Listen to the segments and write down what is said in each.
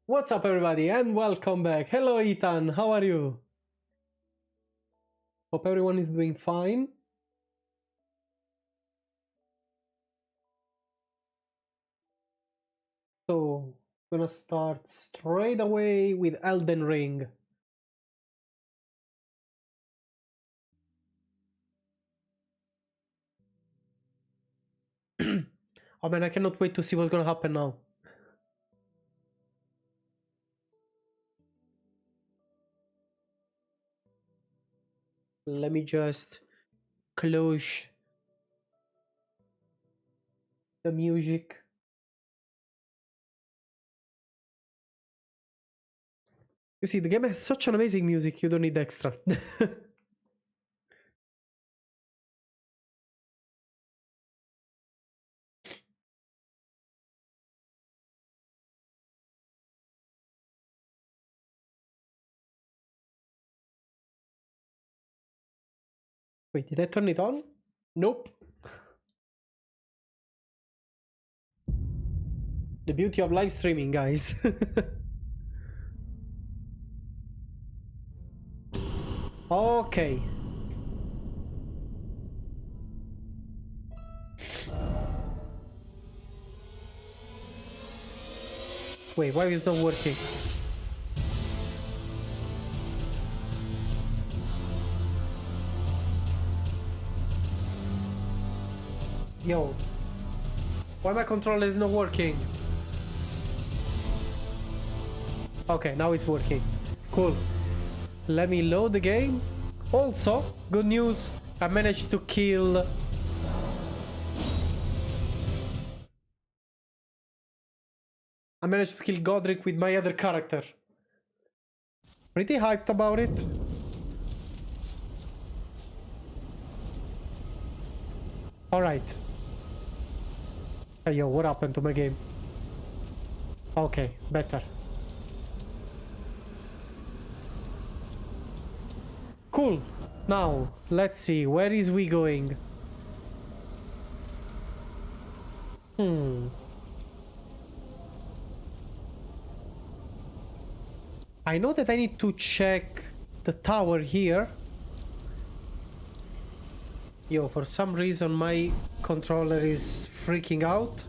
What's up everybody and welcome back. Hello Ethan, how are you? Hope everyone is doing fine. So, gonna start straight away with Elden Ring. Oh man, I cannot wait to see what's gonna happen now. Let me just close the music. You see, the game has such an amazing music, you don't need extra. Wait, did I turn it on? Nope. The beauty of live streaming, guys. Okay. Wait, why is it not working? Yo, why my controller is not working? Okay, now it's working. Cool. Let me load the game. Also, good news, I managed to kill... Godric with my other character. Pretty hyped about it. Alright. Hey yo, what happened to my game? Okay, better. Cool. Now, let's see, where is we going? I know that I need to check the tower here. Yo, for some reason my controller is freaking out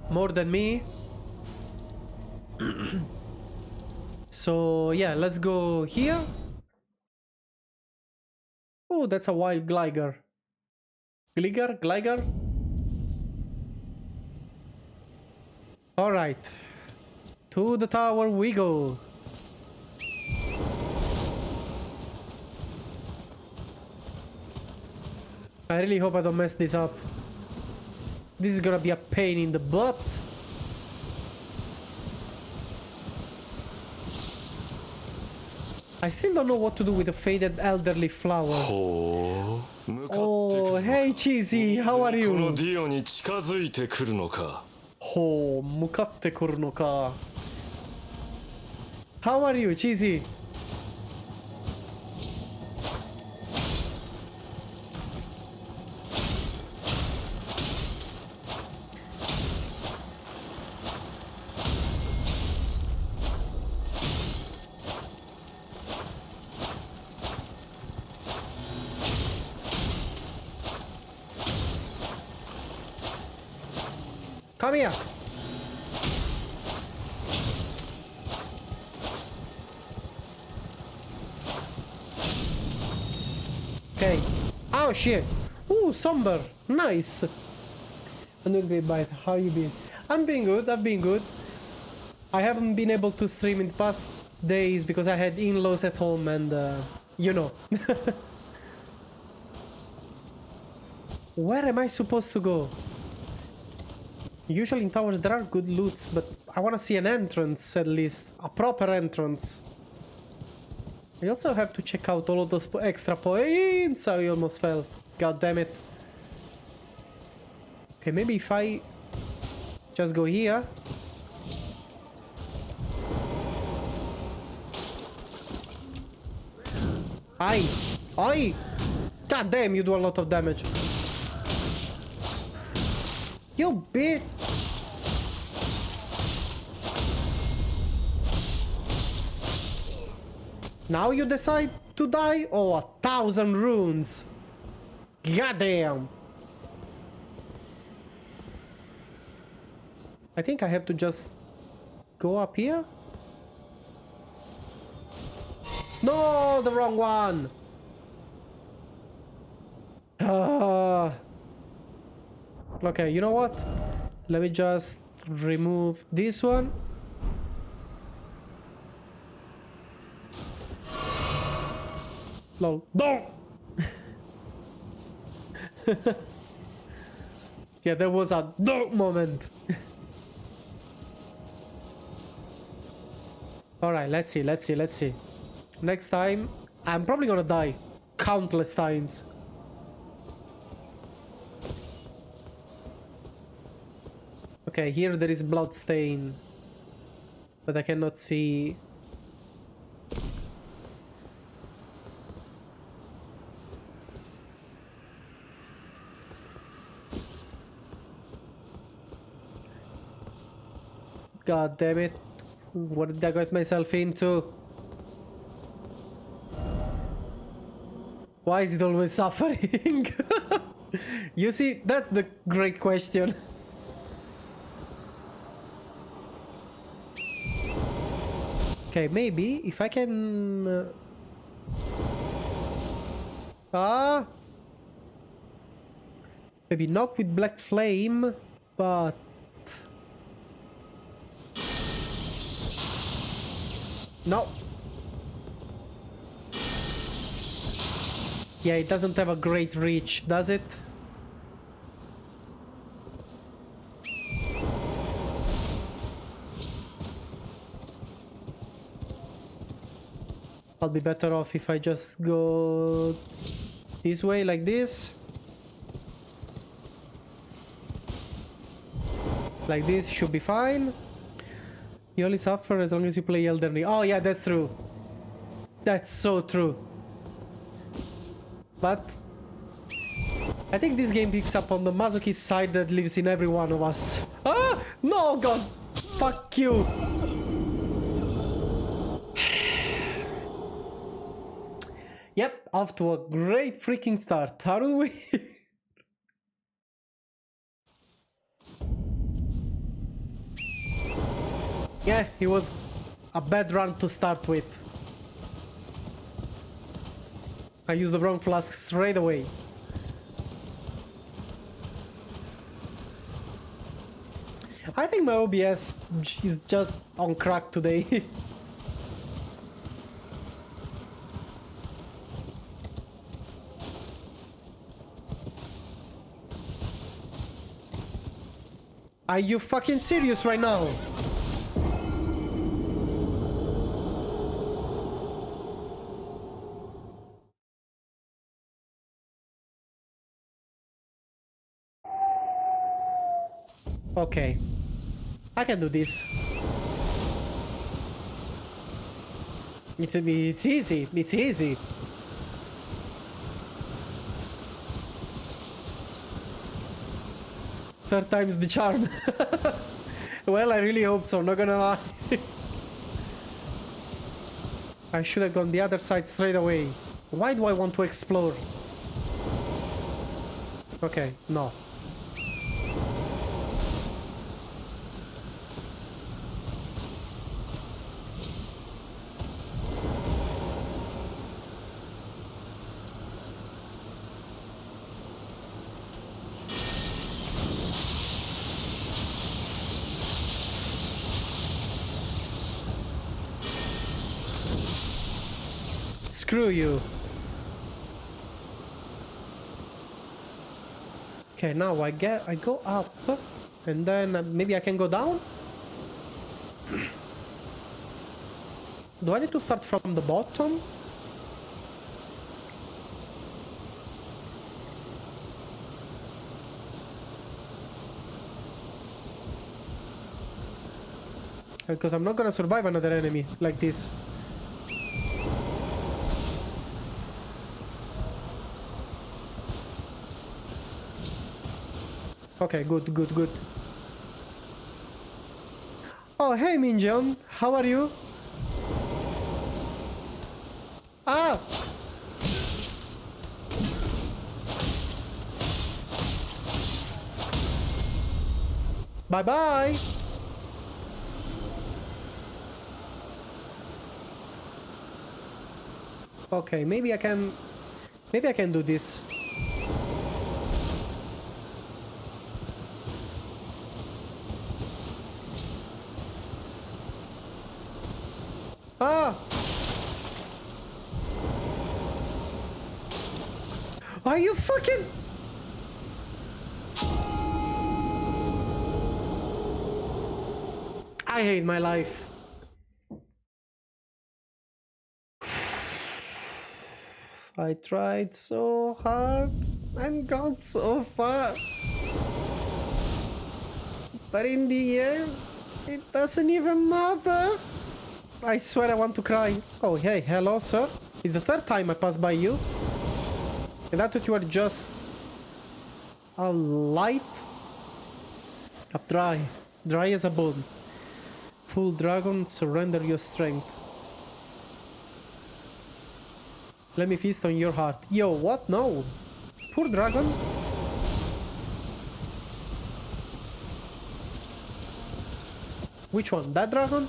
more than me. So yeah, let's go here. Oh, that's a wild Gligar. Gligar? Alright. To the tower we go. I really hope I don't mess this up. This is gonna be a pain in the butt. I still don't know what to do with the faded elderly flower. Oh, hey Cheesy, how are you? Oh, 向かってくるのか. How are you, Cheesy? Come here. Okay. Oh shit. Ooh, somber. Nice. I'm doing great, bite. How you been? I'm being good. I've been good. I haven't been able to stream in the past days because I had in-laws at home and you know. Where am I supposed to go? Usually in towers there are good loots, but I want to see an entrance at least. A proper entrance. I also have to check out all of those extra points. I almost fell. God damn it. Okay, maybe if I just go here. Aye! Aye! God damn, you do a lot of damage. You bitch! Now you decide to die? Oh, 1,000 runes. Goddamn. I think I have to just go up here. No, the wrong one. Okay, you know what? Let me just remove this one. Lol. No! Yeah, there was a no moment. Alright, let's see. Next time, I'm probably gonna die countless times. Okay, here there is blood stain, but I cannot see. God damn it. What did I get myself into? Why is it always suffering? You see, that's the great question. Okay, maybe if I can... maybe not with Black Flame, but... No. Yeah, it doesn't have a great reach, does it? I'll be better off if I just go this way, like this. Like this should be fine. You only suffer as long as you play Elden Ring. Oh yeah, that's true. That's so true. But I think this game picks up on the masochist side that lives in every one of us. Ah! No, God! Fuck you! Yep, off to a great freaking start, aren't we? Yeah, it was a bad run to start with. I used the wrong flask straight away. I think my OBS is just on crack today. Are you fucking serious right now? Okay. I can do this. It's easy. It's easy. Third time's the charm. Well, I really hope so, not gonna lie. I should have gone the other side straight away. Why do I want to explore? Okay, no. Screw you. Okay, now I go up, and then maybe I can go down? Do I need to start from the bottom? Because I'm not gonna survive another enemy like this. Okay, good, good, good. Oh, hey Minjon, how are you? Bye-bye! Okay, maybe I can do this. Ah! Are you fucking... I hate my life. I tried so hard and got so far. But in the end, it doesn't even matter. I swear I want to cry. Oh, hey, hello, sir. It's the third time I passed by you. And I thought you were just a light. Up dry. Dry as a bone. Full dragon, surrender your strength. Let me feast on your heart. Yo, what? No. Poor dragon. Which one? That dragon?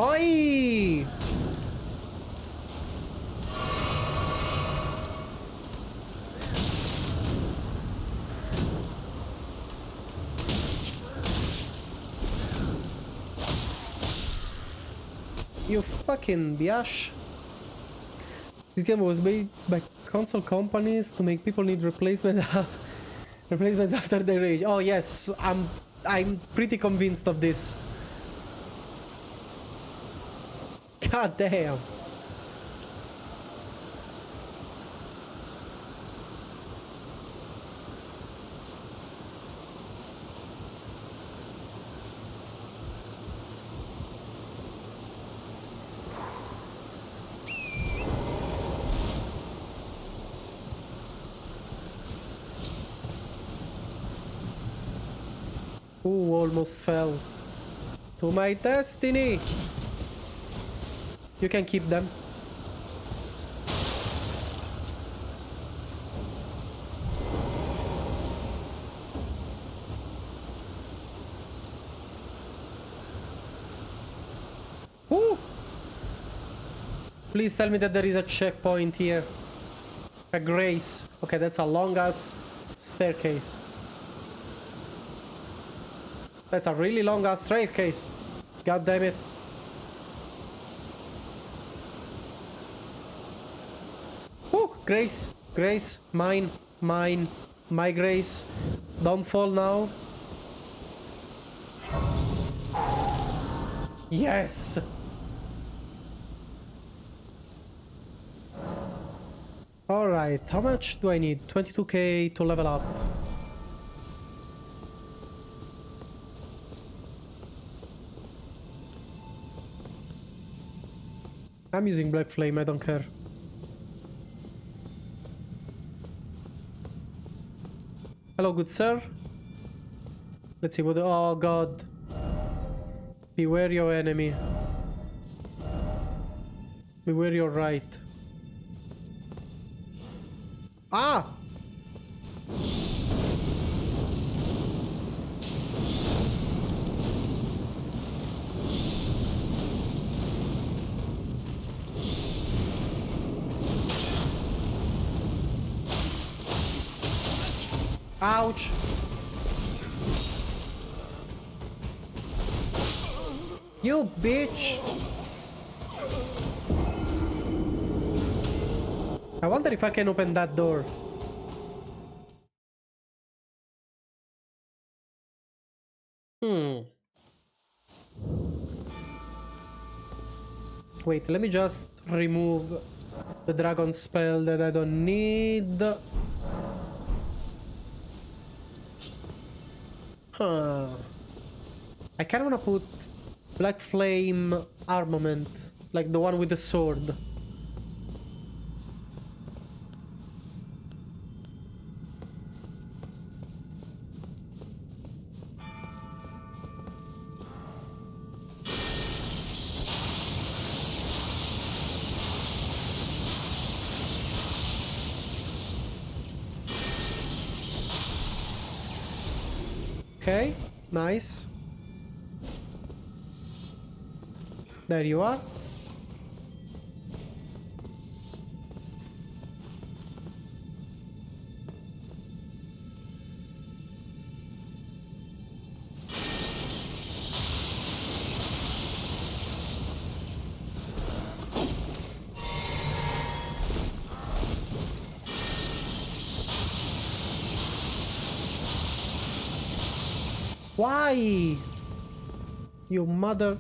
Oi! You fucking biatch. This game was made by console companies to make people need replacements after their age. Oh yes, I'm pretty convinced of this. God damn. Ooh, almost fell. To my destiny! You can keep them. Ooh! Please tell me that there is a checkpoint here. A grace. Okay, that's a long-ass staircase. That's a really long-ass staircase. God damn it. Ooh, grace. Grace. Mine. Mine. My grace. Don't fall now. Yes! Alright, how much do I need? 22k to level up. I'm using Black Flame, I don't care. Hello, good sir. Let's see what... Oh god. Beware your enemy. Beware your right. Ah! Ouch! You bitch! I wonder if I can open that door. Wait, let me just remove The dragon spell that I don't need. Huh. I kinda wanna put Black Flame armament, like the one with the sword. Okay, nice. There you are. Why? You mother...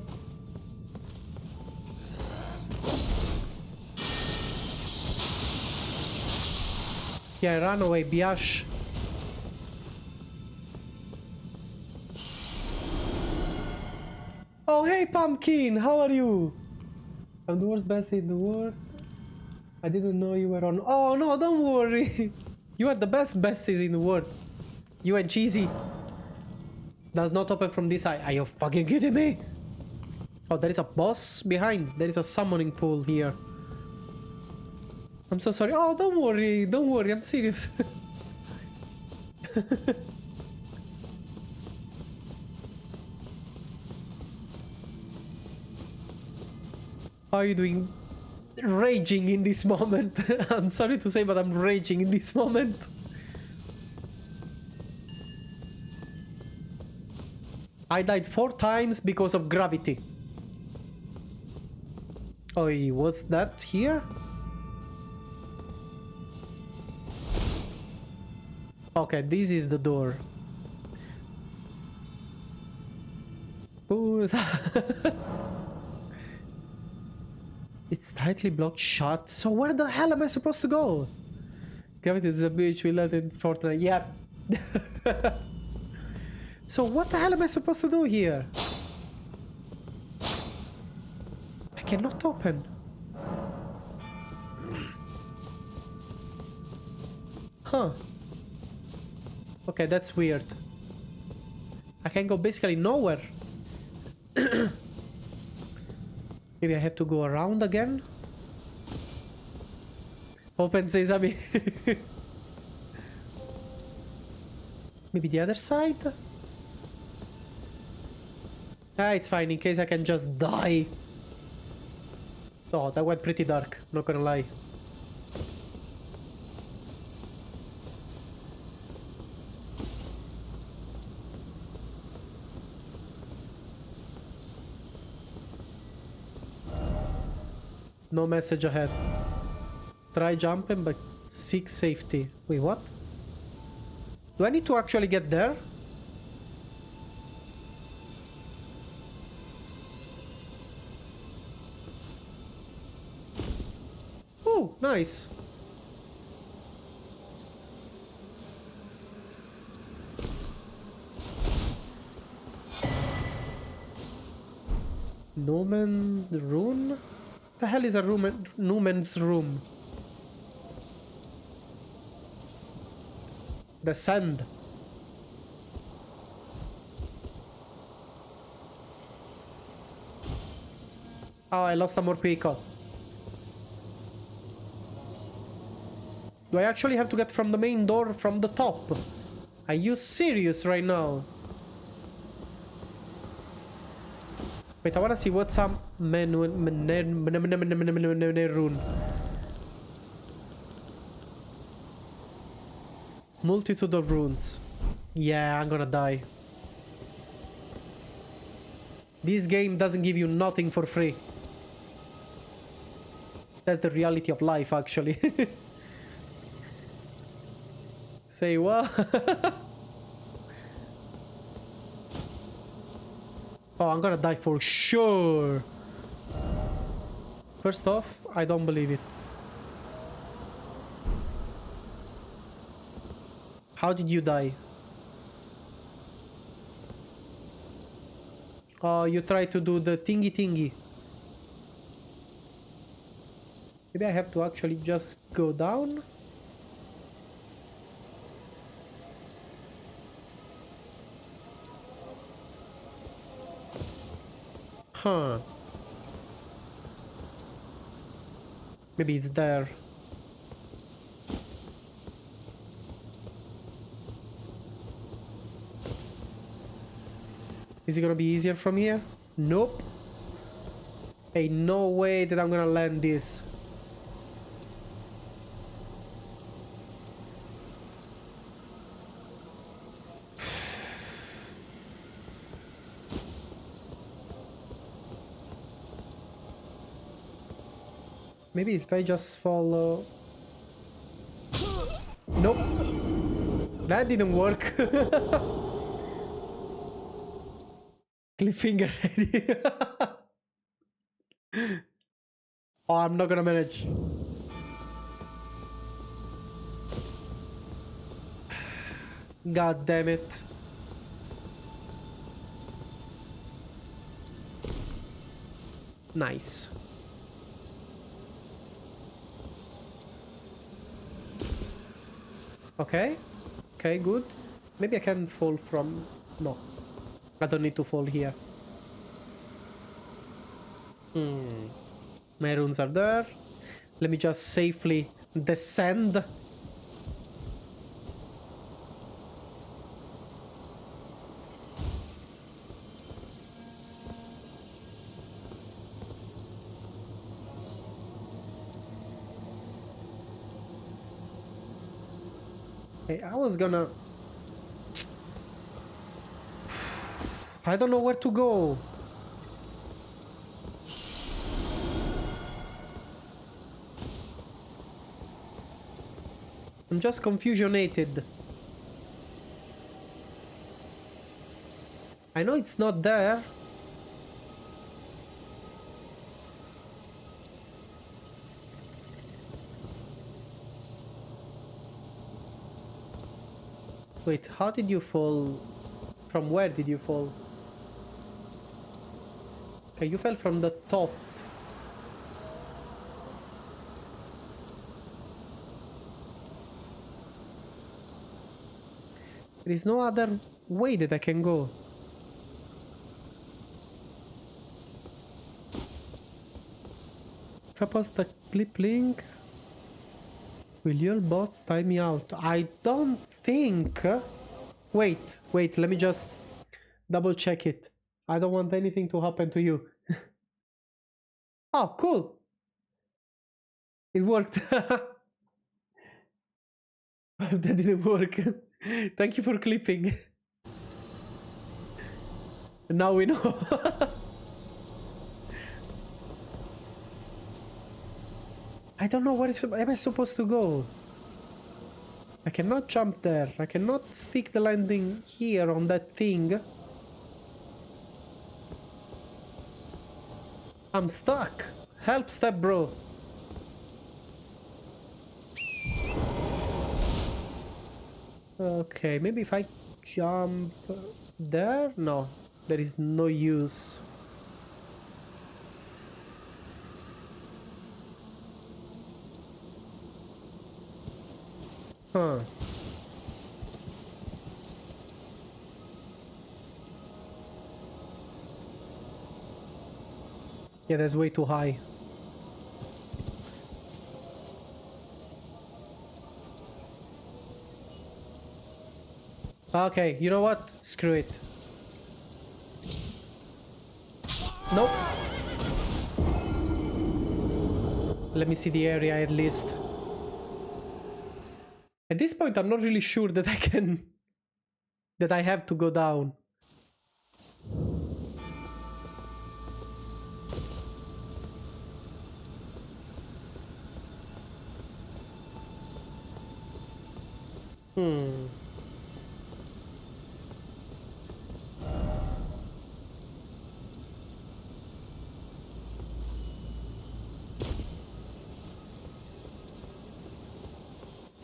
Yeah, run away, biatch. Oh, hey, Pumpkin! How are you? I'm the worst bestie in the world. I didn't know you were on... Oh, no, don't worry. You are the best besties in the world. You and Cheesy. Does not open from this side. Are you fucking kidding me? Oh, there is a boss behind. There is a summoning pool here. I'm so sorry. Oh, don't worry. Don't worry. I'm serious. How are you doing? Raging in this moment. I'm sorry to say, but I'm raging in this moment. I died 4 times because of gravity. Oh, what's that here? Okay, this is the door. Ooh. It's tightly blocked shut. So where the hell am I supposed to go? Gravity is a bitch. We let it Fortnite. Yep. So what the hell am I supposed to do here? I cannot open. Huh. Okay, that's weird. I can go basically nowhere. Maybe I have to go around again? Open sesame. Maybe the other side? Ah, it's fine, in case I can just die. Oh, that went pretty dark, not gonna lie. No message ahead. Try jumping, but seek safety. Wait, what? Do I need to actually get there? Oh, nice. Numen rune? The hell is a room? Numen's room. The sand. Oh, I lost a more pico. Do I actually have to get from the main door from the top? Are you serious right now? Wait, I wanna see what's some rune. Multitude of runes. Yeah, I'm gonna die. This game doesn't give you nothing for free. That's the reality of life, actually. Say what? Oh, I'm gonna die for sure. First off, I don't believe it. How did you die? Oh, you tried to do the thingy thingy. Maybe I have to actually just go down? Huh. Maybe it's there. Is it gonna be easier from here? Nope. Ain't no way that I'm gonna land this. Maybe if I just follow... Nope. That didn't work. Cliffhanger ready. Oh, I'm not gonna manage. God damn it. Nice. Okay. Okay, good. Maybe I can fall from... No. I don't need to fall here. My runes are there. Let me just safely descend. Hey, I was gonna... I don't know where to go. I'm just confusionated. I know it's not there. Wait, how did you fall? From where did you fall? Okay, you fell from the top. There is no other way that I can go. If I post the clip link, will your bots time me out? I don't think. Wait, let me just double check it. I don't want anything to happen to you. Oh, cool. It worked. That didn't work. Thank you for clipping. Now we know. I don't know where am I supposed to go. I cannot jump there. I cannot stick the landing here on that thing. I'm stuck. Help, step bro. Okay, maybe if I jump there? No, there is no use. Huh. Yeah, that's way too high. Okay, you know what? Screw it. Nope. Let me see the area at least. At this point, I'm not really sure that I can... that I have to go down.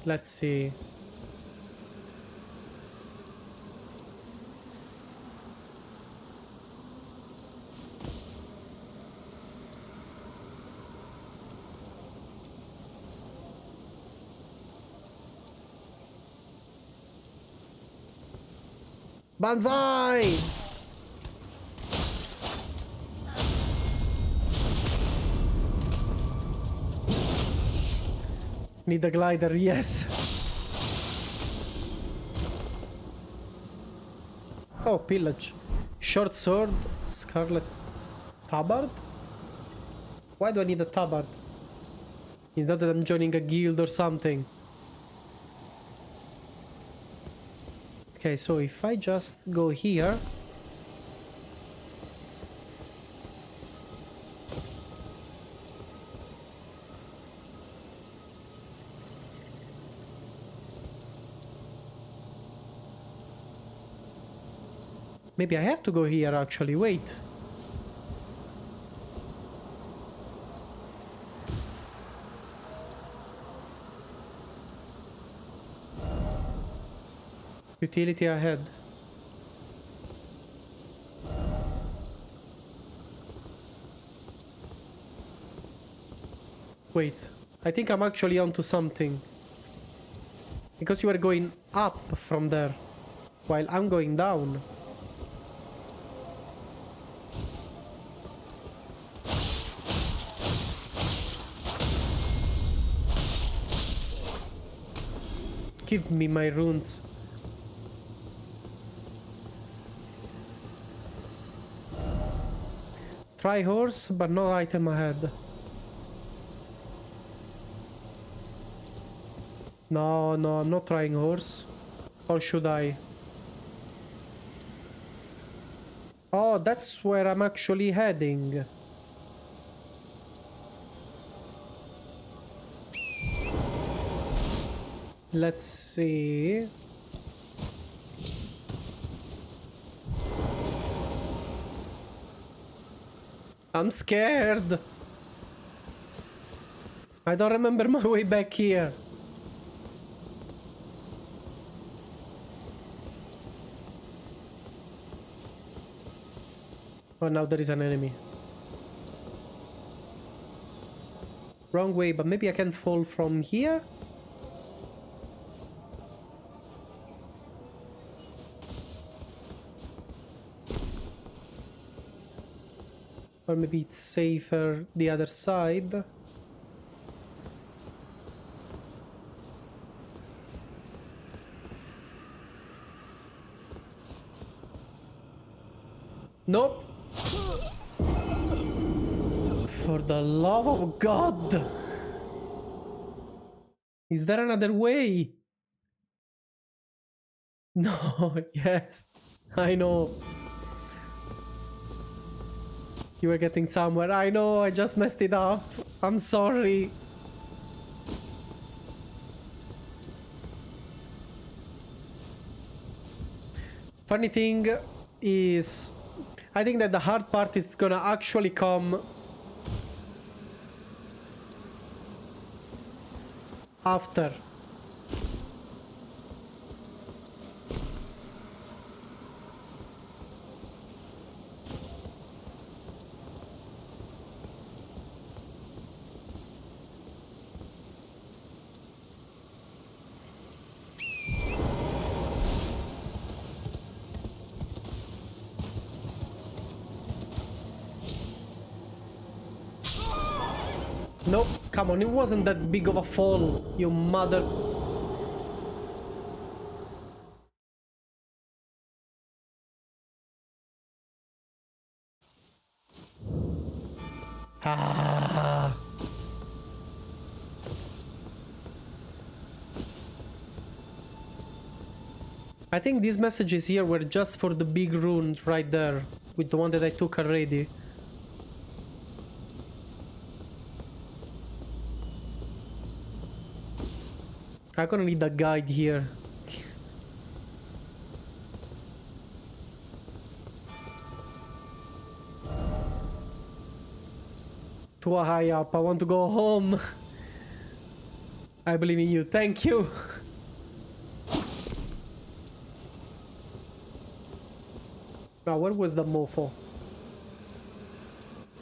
Let's see. Banzai! Need a glider, yes. Oh, pillage. Short sword, scarlet tabard? Why do I need a tabard? It's not that I'm joining a guild or something. Okay, so if I just go here... Maybe I have to go here actually, wait. Utility ahead. Wait, I think I'm actually onto something. Because you are going up from there, while I'm going down. Give me my runes. Try horse, but no item ahead. No, I'm not trying horse. Or should I? Oh, that's where I'm actually heading. Let's see. I'm scared. I don't remember my way back here. Oh, now there is an enemy. Wrong way, but maybe I can fall from here? Or maybe it's safer the other side. Nope. For the love of God. Is there another way? No, yes. I know. You were getting somewhere. I know, I just messed it up. I'm sorry. Funny thing is, I think that the hard part is gonna actually come after. Nope, come on, it wasn't that big of a fall, you mother... Ah. I think these messages here were just for the big rune right there, with the one that I took already. I'm gonna need a guide here. Too high up, I want to go home. I believe in you, thank you. Now, where was the mofo?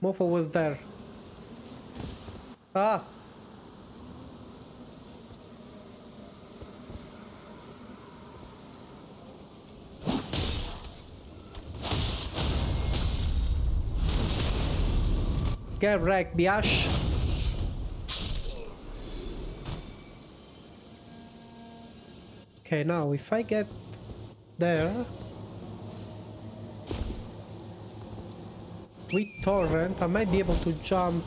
Mofo was there. Ah! Get wrecked, biatch. Okay, now if I get there with torrent, I might be able to jump.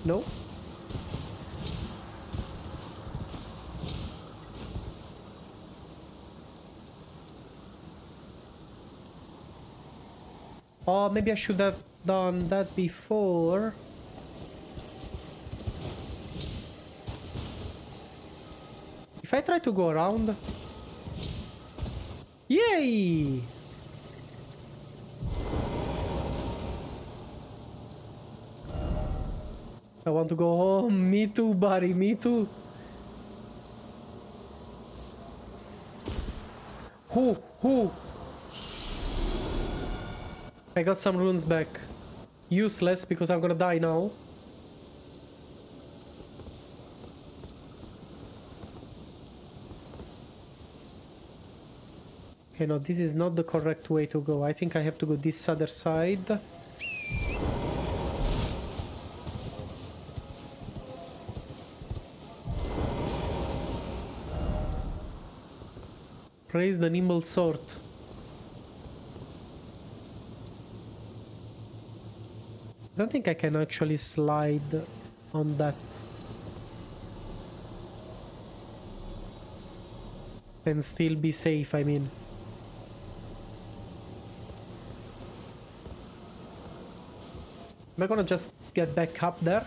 No? Oh, maybe I should have done that before. If I try to go around... Yay! I want to go home. Me too, buddy. Me too. Who? I got some runes back. Useless because I'm gonna die now. Okay, no, this is not the correct way to go. I think I have to go this other side. Praise the nimble sword. I don't think I can actually slide on that. And still be safe, I mean. Am I gonna just get back up there?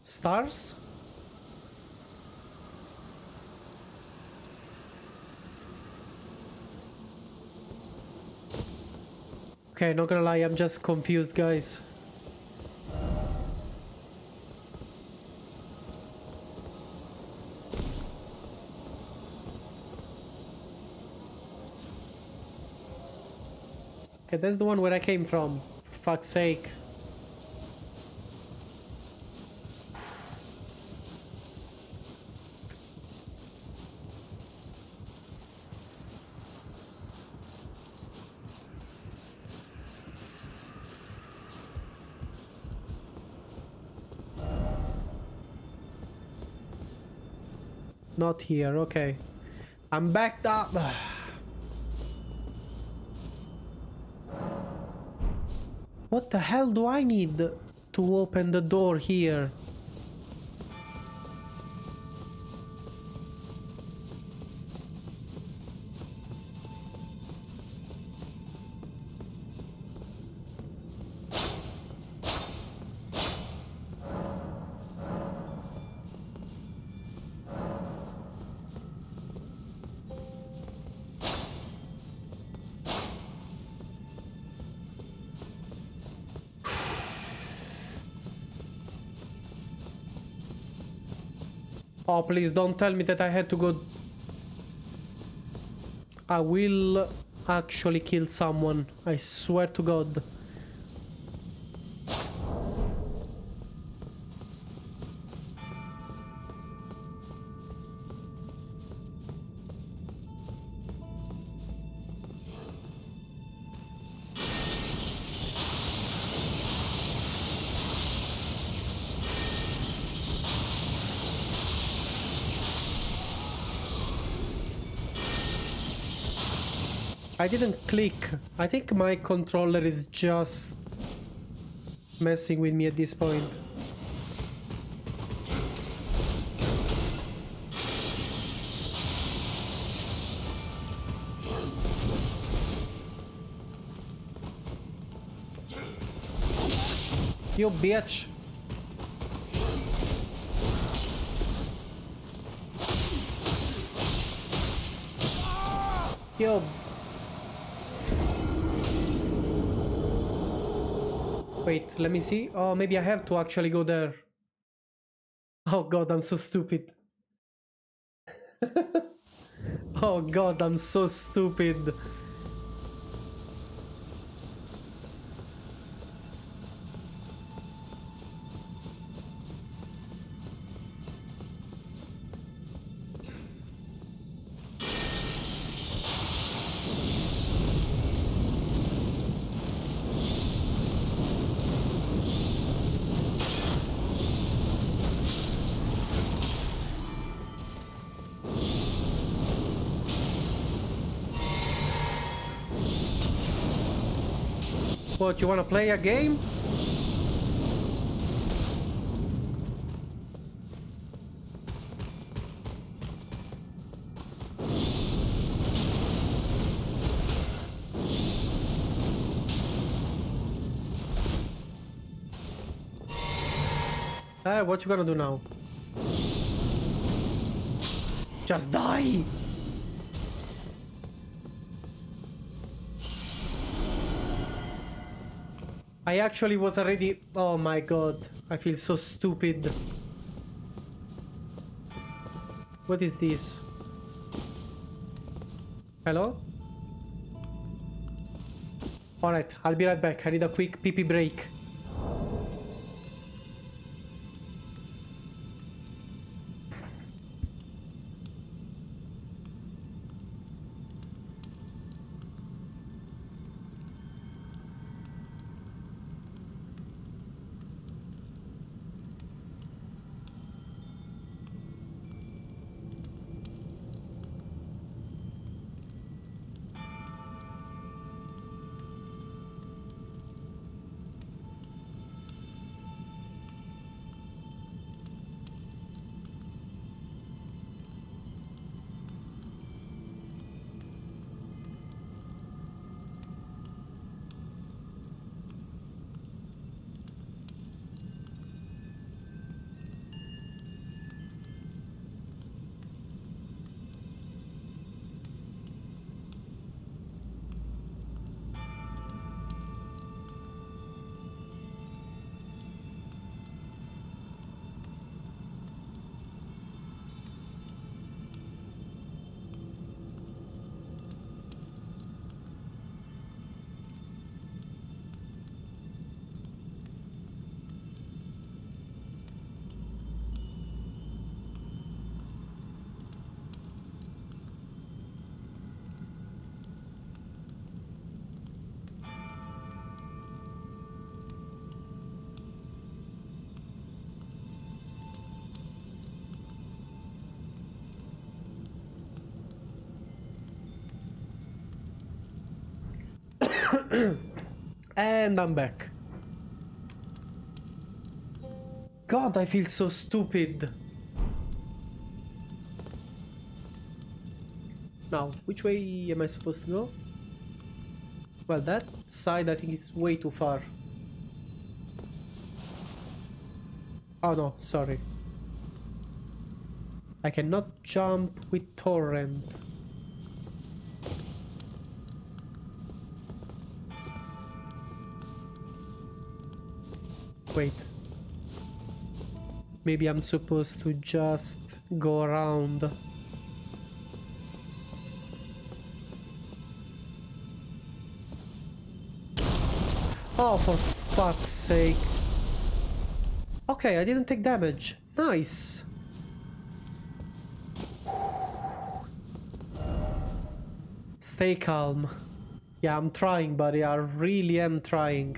Stars? Okay, not gonna lie, I'm just confused, guys. Okay, that's the one where I came from. For fuck's sake. Not here, okay. I'm backed up. What the hell do I need to open the door here? Oh, please don't tell me that I had to go... I will actually kill someone. I swear to God. I didn't click. I think my controller is just messing with me at this point. You bitch. Yo. Wait, let me see. Oh, maybe I have to actually go there. Oh god, I'm so stupid. Oh god, I'm so stupid. What, you wanna play a game? What you gonna do now? Just die! I actually was already... Oh my god, I feel so stupid. What is this? Hello? Alright, I'll be right back. I need a quick pee-pee break. And I'm back. God, I feel so stupid. Now, which way am I supposed to go? Well, that side I think is way too far. Oh no, sorry. I cannot jump with torrent. Wait. Maybe I'm supposed to just go around. Oh, for fuck's sake. Okay, I didn't take damage. Nice. Stay calm. Yeah, I'm trying, buddy. I really am trying.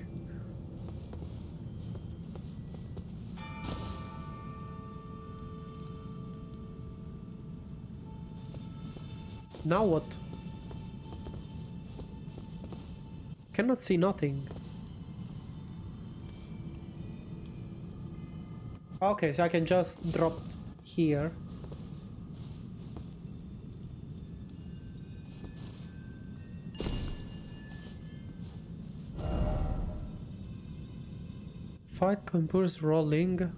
Now what? Cannot see nothing. Okay, so I can just drop here. Fight computers rolling.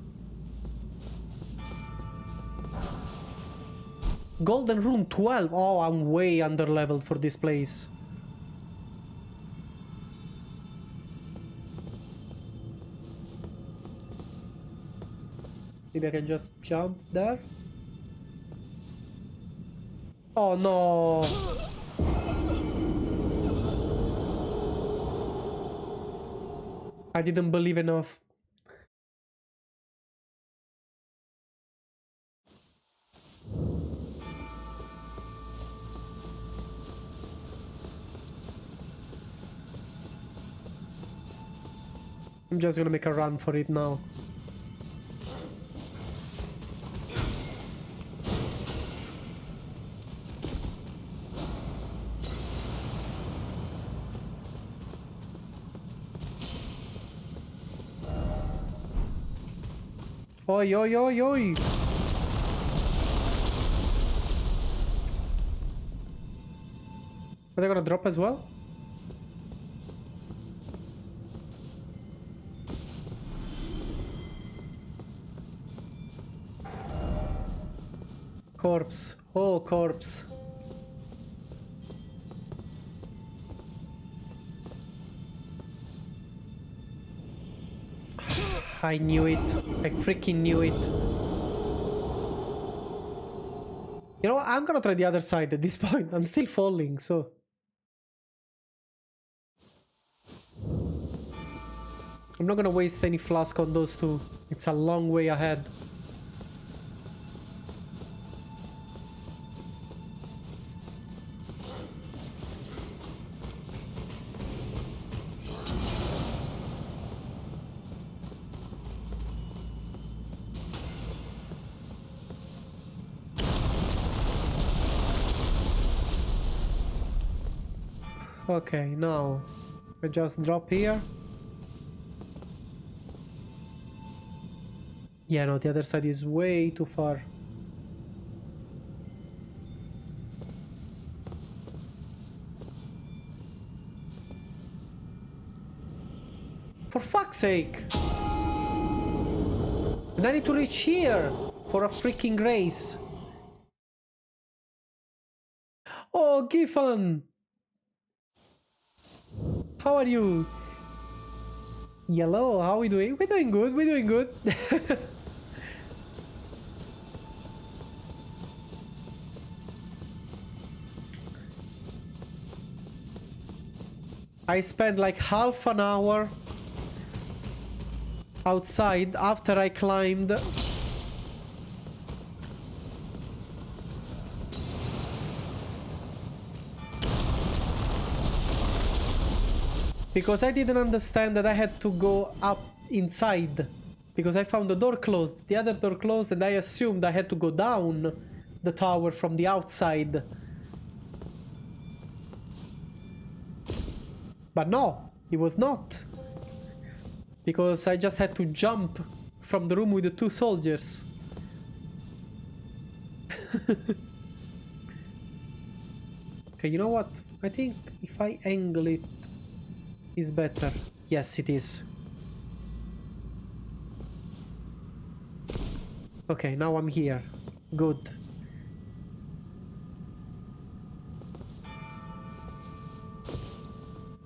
Golden Rune 12. Oh, I'm way under leveled for this place. Maybe I can just jump there. Oh no! I didn't believe enough. I'm just gonna make a run for it now. Oi, oi, oi, oi. Are they gonna drop as well? Corpse. Oh, corpse. I knew it. I freaking knew it. You know what? I'm gonna try the other side at this point. I'm still falling, so... I'm not gonna waste any flask on those two. It's a long way ahead. Okay, now I just drop here. Yeah, no, the other side is way too far. For fuck's sake! And I need to reach here for a freaking race. Oh, Giffen! How are you? Yellow, how are we doing? We're doing good, we're doing good. I spent like half an hour outside after I climbed. Because I didn't understand that I had to go up inside. Because I found the door closed, the other door closed, and I assumed I had to go down the tower from the outside. But no, it was not. Because I just had to jump from the room with the two soldiers. Okay, you know what? I think if I angle it is better. Yes, it is. Okay, now I'm here. Good.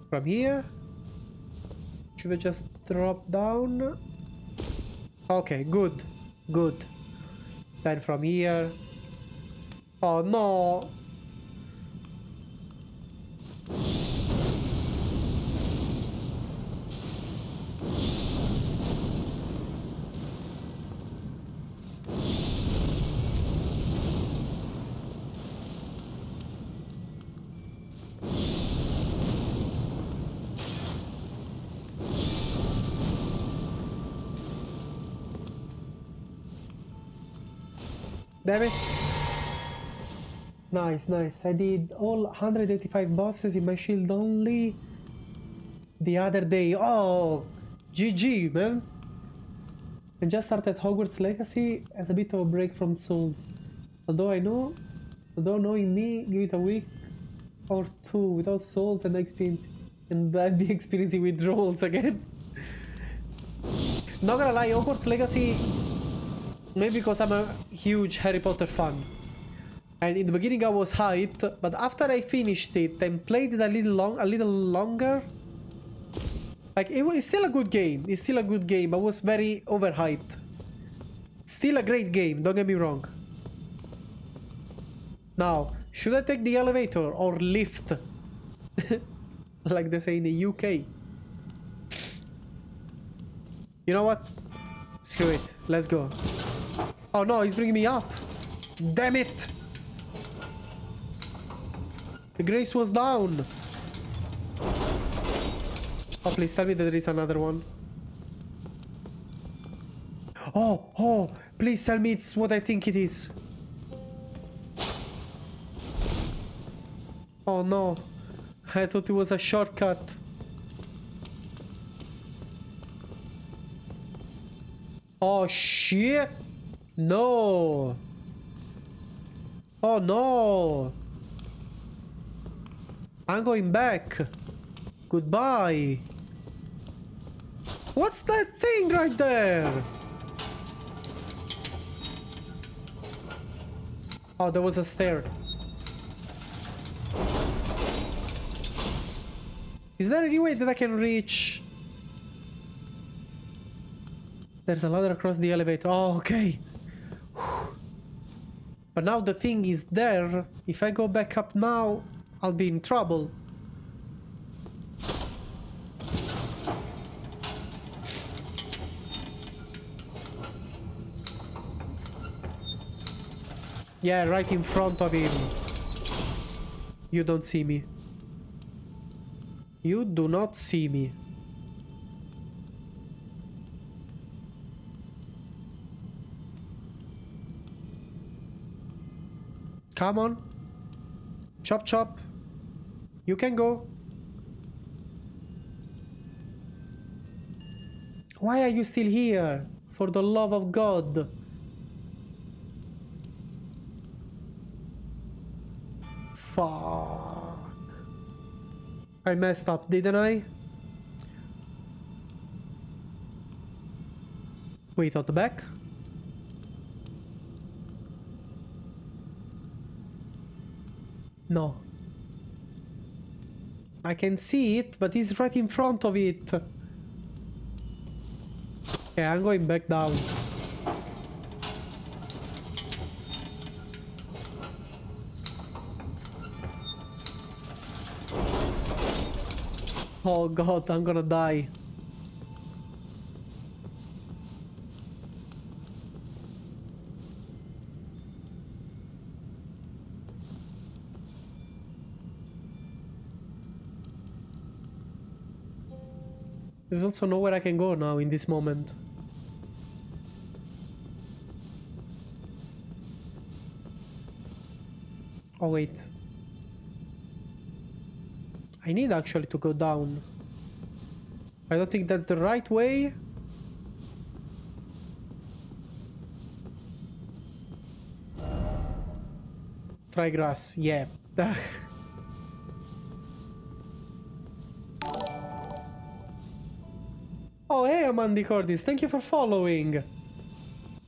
From here? Should I just drop down? Okay, good. Good. Then from here... Oh no! Damn it. Nice, nice. I did all 185 bosses in my shield only the other day. Oh, GG, man. I just started Hogwarts Legacy as a bit of a break from Souls. Although knowing me, give it a week or two without Souls and I'll be experiencing withdrawals again. Not gonna lie, Hogwarts Legacy, maybe because I'm a huge Harry Potter fan. And in the beginning I was hyped, but after I finished it and played it a little longer, like it's still a good game. It's still a good game. I was very overhyped. Still a great game, don't get me wrong. Now, should I take the elevator or lift? Like they say in the UK. You know what? Screw it. Let's go. Oh no, he's bringing me up. Damn it! The grace was down. Oh, please tell me that there is another one. Oh, please tell me it's what I think it is. Oh no, I thought it was a shortcut. Oh shit! No! Oh no! I'm going back. Goodbye. What's that thing right there? Oh, there was a stair. Is there any way that I can reach? There's a ladder across the elevator. Oh, okay. Whew. But now the thing is there. If I go back up now, I'll be in trouble. Yeah, right in front of him. You don't see me. You do not see me. Come on. Chop chop. You can go. Why are you still here? For the love of God. Fuck. I messed up, didn't I? Wait, on the back? No. I can see it, but it's right in front of it. Okay, I'm going back down. Oh god, I'm gonna die. There's also nowhere I can go now in this moment. Oh wait. I need actually to go down. I don't think that's the right way. Try grass, yeah. Oh hey Amandi Cordis, thank you for following.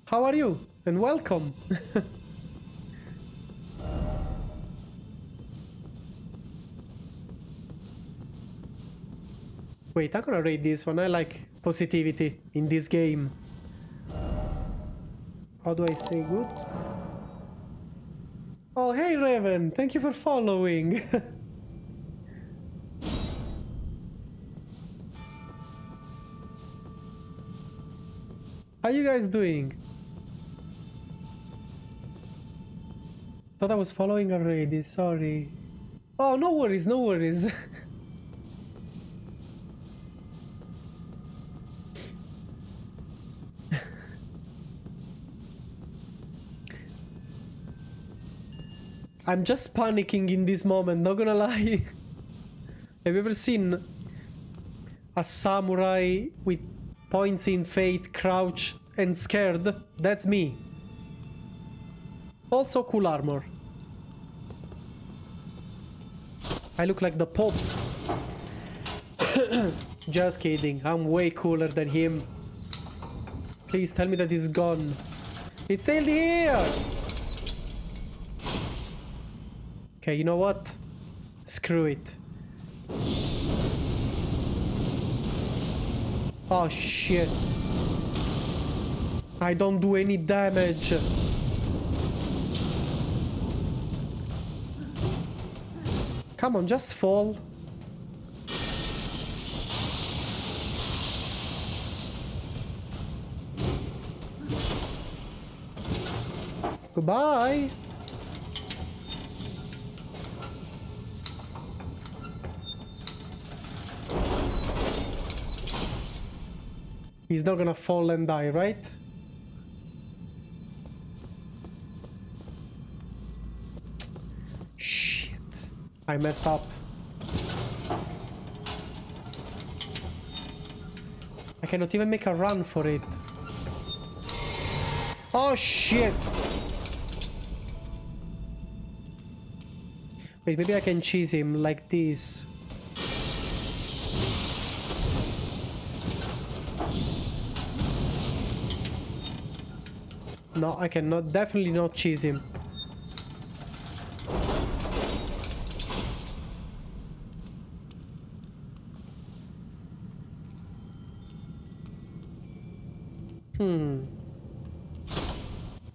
How are you? And welcome. Wait, I'm gonna rate this one. I like positivity in this game. How do I say good? Oh, hey Raven, thank you for following. How you guys doing? Thought I was following already, sorry. Oh, no worries, no worries. I'm just panicking in this moment, not gonna lie. Have you ever seen a samurai with points in fate, crouched and scared? That's me. Also cool armor. I look like the Pope. Just kidding, I'm way cooler than him. Please tell me that he's gone. It's still here! Okay, you know what? Screw it. Oh shit. I don't do any damage. Come on, just fall. Goodbye. He's not gonna fall and die, right? Shit. I messed up. I cannot even make a run for it. Oh shit! Wait, maybe I can cheese him like this. No, I cannot. Definitely not cheese him.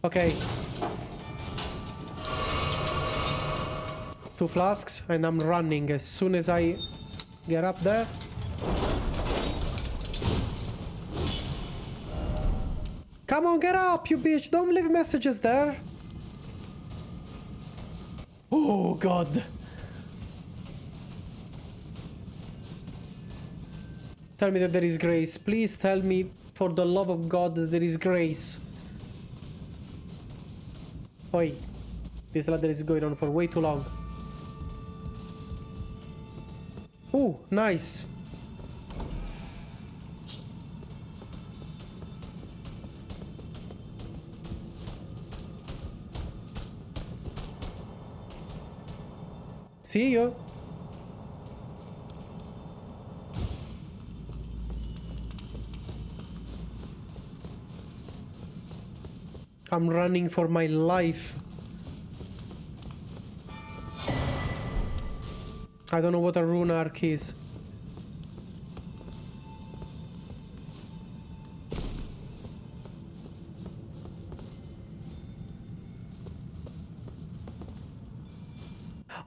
Okay. 2 flasks, and I'm running as soon as I get up there. Come on, get up, you bitch! Don't leave messages there! Oh, God! Tell me that there is grace. Please tell me, for the love of God, that there is grace. Oi. This ladder is going on for way too long. Ooh, nice. See you. I'm running for my life. I don't know what a rune arc is.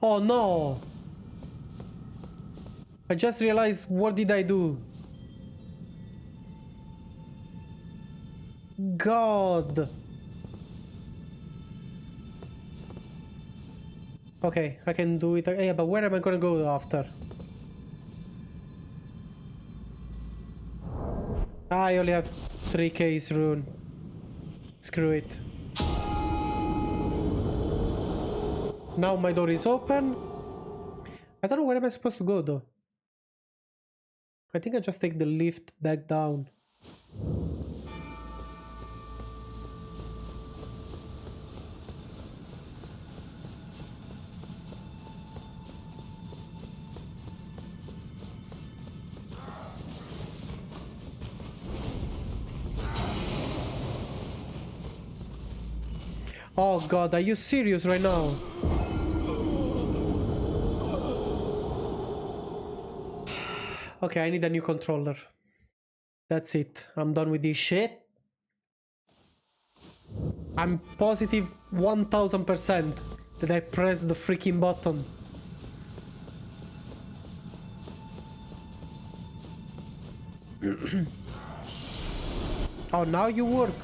Oh no! I just realized, what did I do? God! Okay, I can do it. Yeah, but where am I gonna go after? I only have 3K's rune. Screw it. Now my door is open. I don't know where am I supposed to go though. I think I just take the lift back down. Oh God, are you serious right now? Okay, I need a new controller. That's it. I'm done with this shit. I'm positive 1000% that I pressed the freaking button. Oh, now you work.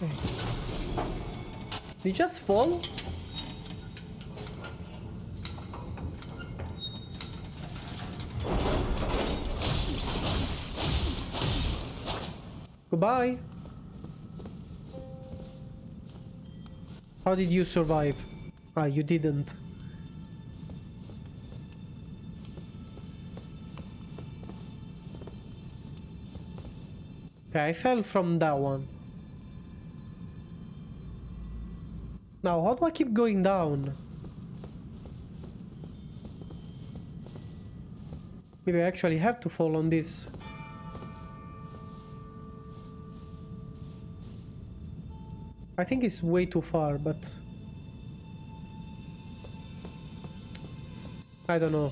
Okay. Did you just fall? Goodbye. How did you survive? Ah, you didn't. Okay, I fell from that one. Now, how do I keep going down? Maybe I actually have to fall on this. I think it's way too far, but I don't know.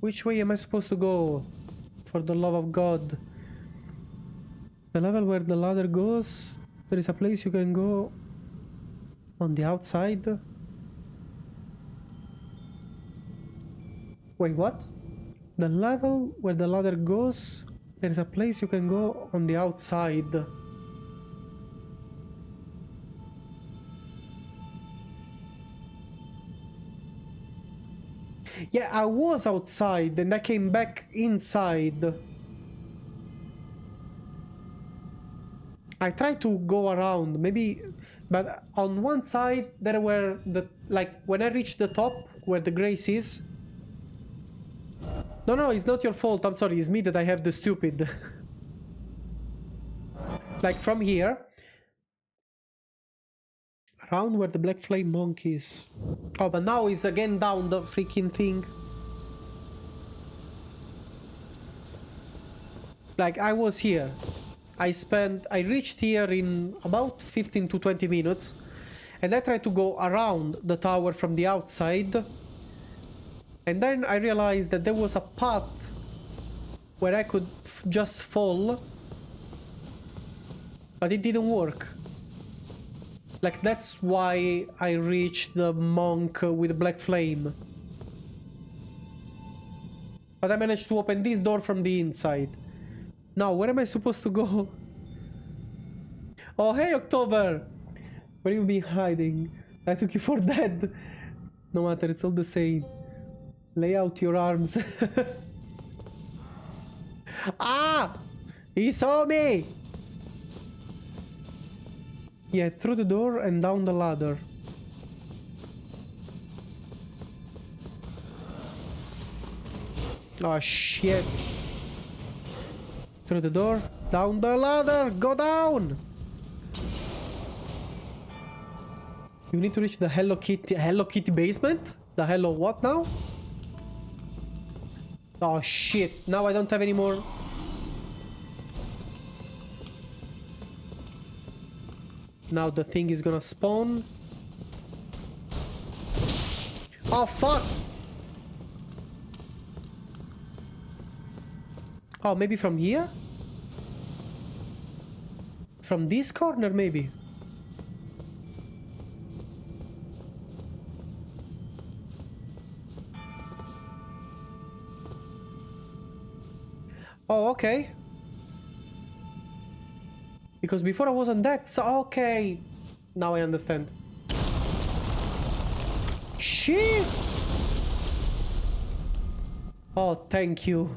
Which way am I supposed to go? For the love of God. The level where the ladder goes, there is a place you can go on the outside. Wait, what? The level where the ladder goes, there is a place you can go on the outside. Yeah, I was outside and I came back inside. I tried to go around, maybe, but on one side there were the, like, when I reached the top where the grace is. No, no, it's not your fault. I'm sorry. It's me that I have the stupid. Like from here. Around where the Black Flame Monk is. Oh, but now he's again down the freaking thing. Like, I was here. I reached here in about 15 to 20 minutes. And I tried to go around the tower from the outside. And then I realized that there was a path where I could just fall. But it didn't work. Like, that's why I reached the monk with the black flame. But I managed to open this door from the inside. Now, where am I supposed to go? Oh, hey, October! Where you been hiding? I took you for dead. No matter, it's all the same. Lay out your arms. Ah! He saw me! Yeah, through the door and down the ladder. Oh, shit. Through the door, down the ladder, go down! You need to reach the Hello Kitty basement? The Hello what now? Oh shit, now I don't have any more. Now the thing is gonna spawn. Oh fuck! Oh, maybe from here? From this corner, maybe? Oh, okay. Because before I wasn't that, so okay. Now I understand. Shit! Oh, thank you.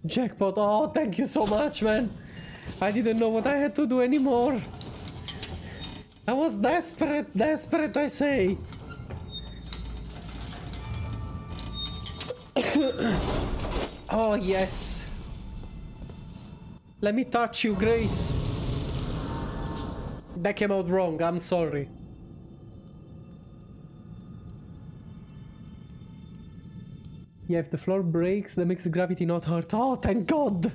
Jackpot, oh, thank you so much, man. I didn't know what I had to do anymore. I was desperate, I say. Oh, yes. Let me touch you, Grace. That came out wrong, I'm sorry. Yeah, if the floor breaks, that makes gravity not hurt. Oh, thank God!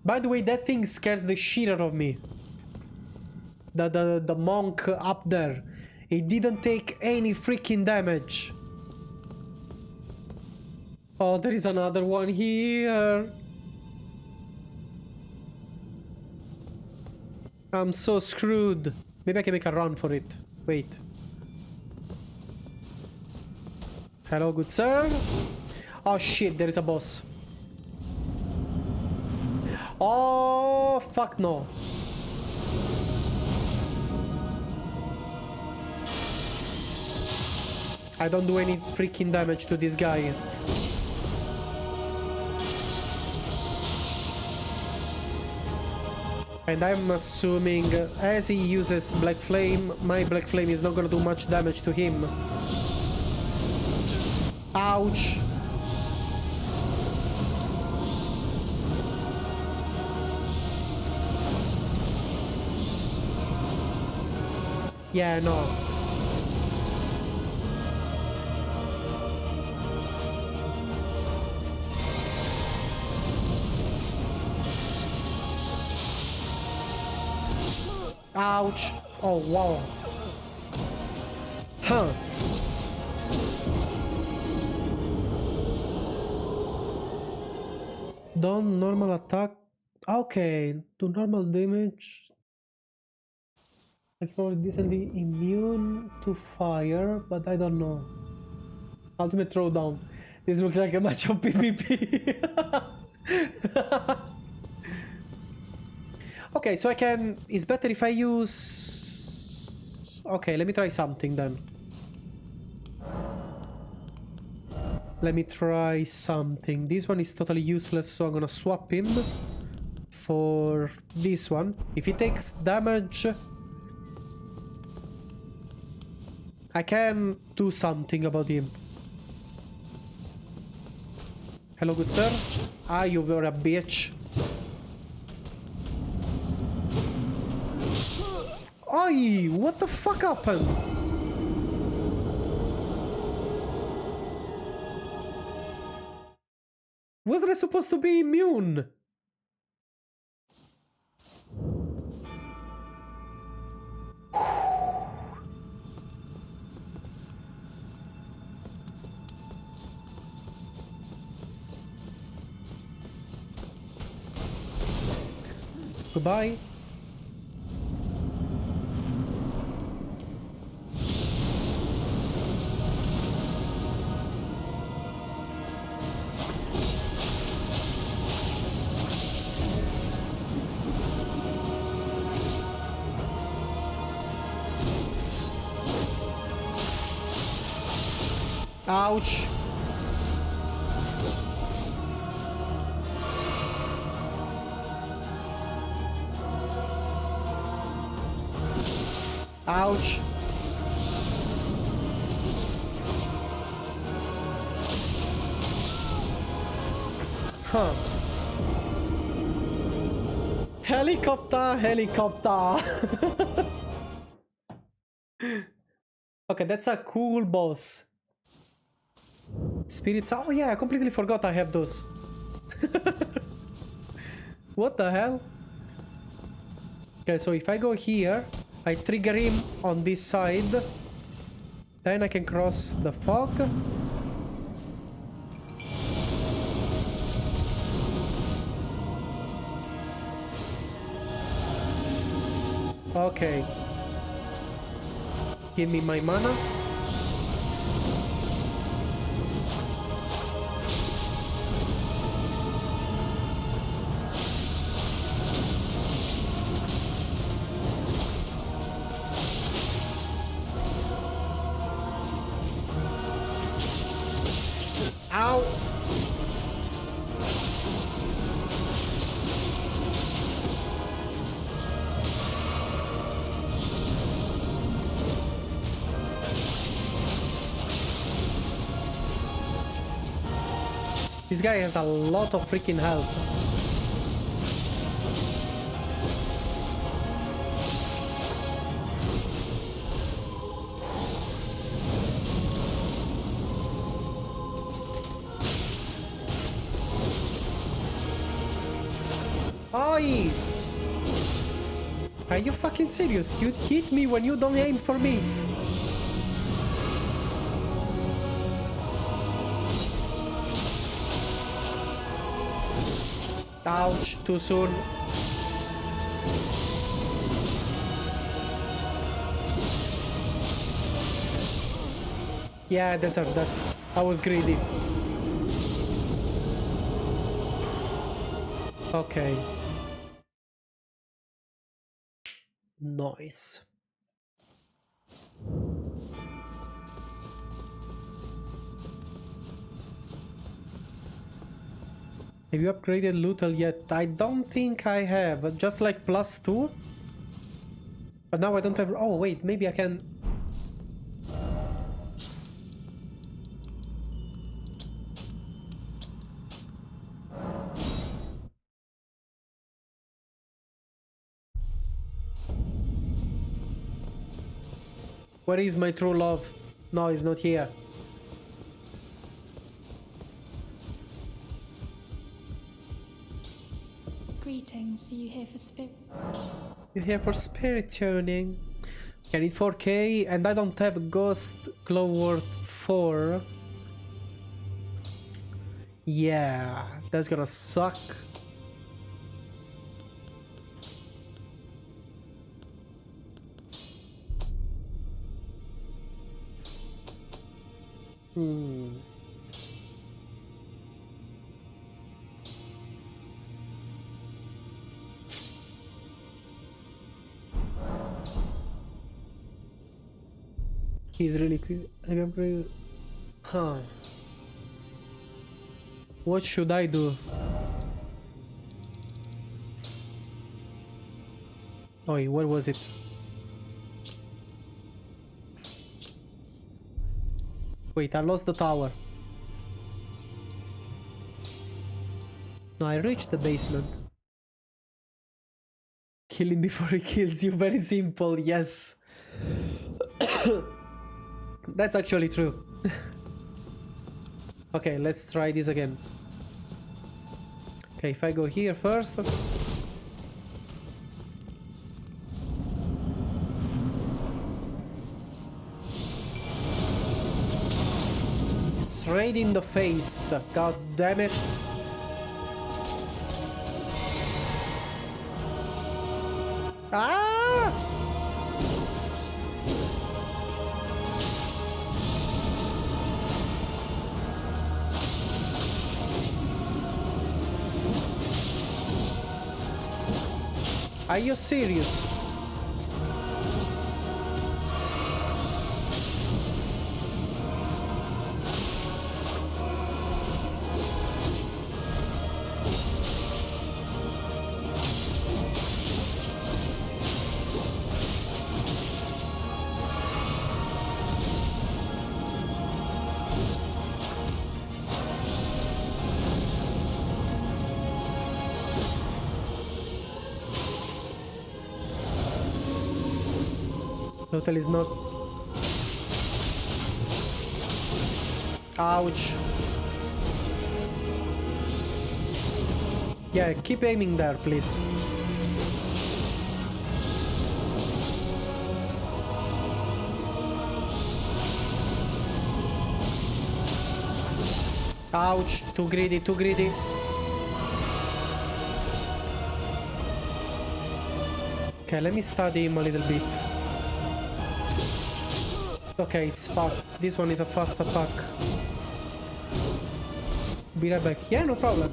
By the way, that thing scares the shit out of me. The monk up there. It didn't take any freaking damage. Oh, there is another one here. I'm so screwed. Maybe I can make a run for it. Wait. Hello, good sir. Oh shit, there is a boss. Oh, fuck no. I don't do any freaking damage to this guy. And I'm assuming as he uses Black Flame, my Black Flame is not gonna do much damage to him. Ouch! Yeah, no. Ouch! Oh, wow. Huh. Done normal attack. Okay, do normal damage. Like more decently immune to fire, but I don't know. Ultimate throwdown. This looks like a match of PvP. Okay, so I can... It's better if I use... Okay, let me try something then. Let me try something. This one is totally useless, so I'm gonna swap him for this one. If he takes damage, I can do something about him. Hello, good sir. Ah, you were a bitch. Oi, what the fuck happened? Wasn't I supposed to be immune? Goodbye. Ouch. Ouch. Huh. Helicopter, helicopter. Okay, that's a cool boss. Spirits. Oh yeah, I completely forgot I have those. What the hell? Okay, so if I go here, I trigger him on this side. Then I can cross the fog. Okay. Give me my mana. Ow! This guy has a lot of freaking health. Oi! Are you fucking serious? You'd hit me when you don't aim for me. Ouch, too soon. Yeah, I deserve that. I was greedy. Okay. Nice. Have you upgraded Lootal yet? I don't think I have. Just like +2. But now I don't have... Oh, wait. Maybe I can... Where is my true love? No, he's not here. Greetings, are you here for spirit? You're here for spirit tuning. I need 4K and I don't have Ghost Glowworth 4. Yeah, that's gonna suck. He's really quick. I can play. Huh. What should I do? Oh, where was it? Wait, I lost the tower. No, I reached the basement. Kill him before he kills you. Very simple, yes. That's actually true. Okay, let's try this again. Okay, if I go here first. Straight in the face. God damn it. Ah! Are you serious? Total is not. Ouch. Yeah, keep aiming there, please. Ouch, too greedy, too greedy. Okay, let me study him a little bit. Okay, it's fast. This one is a fast attack. Be right back. Yeah, no problem.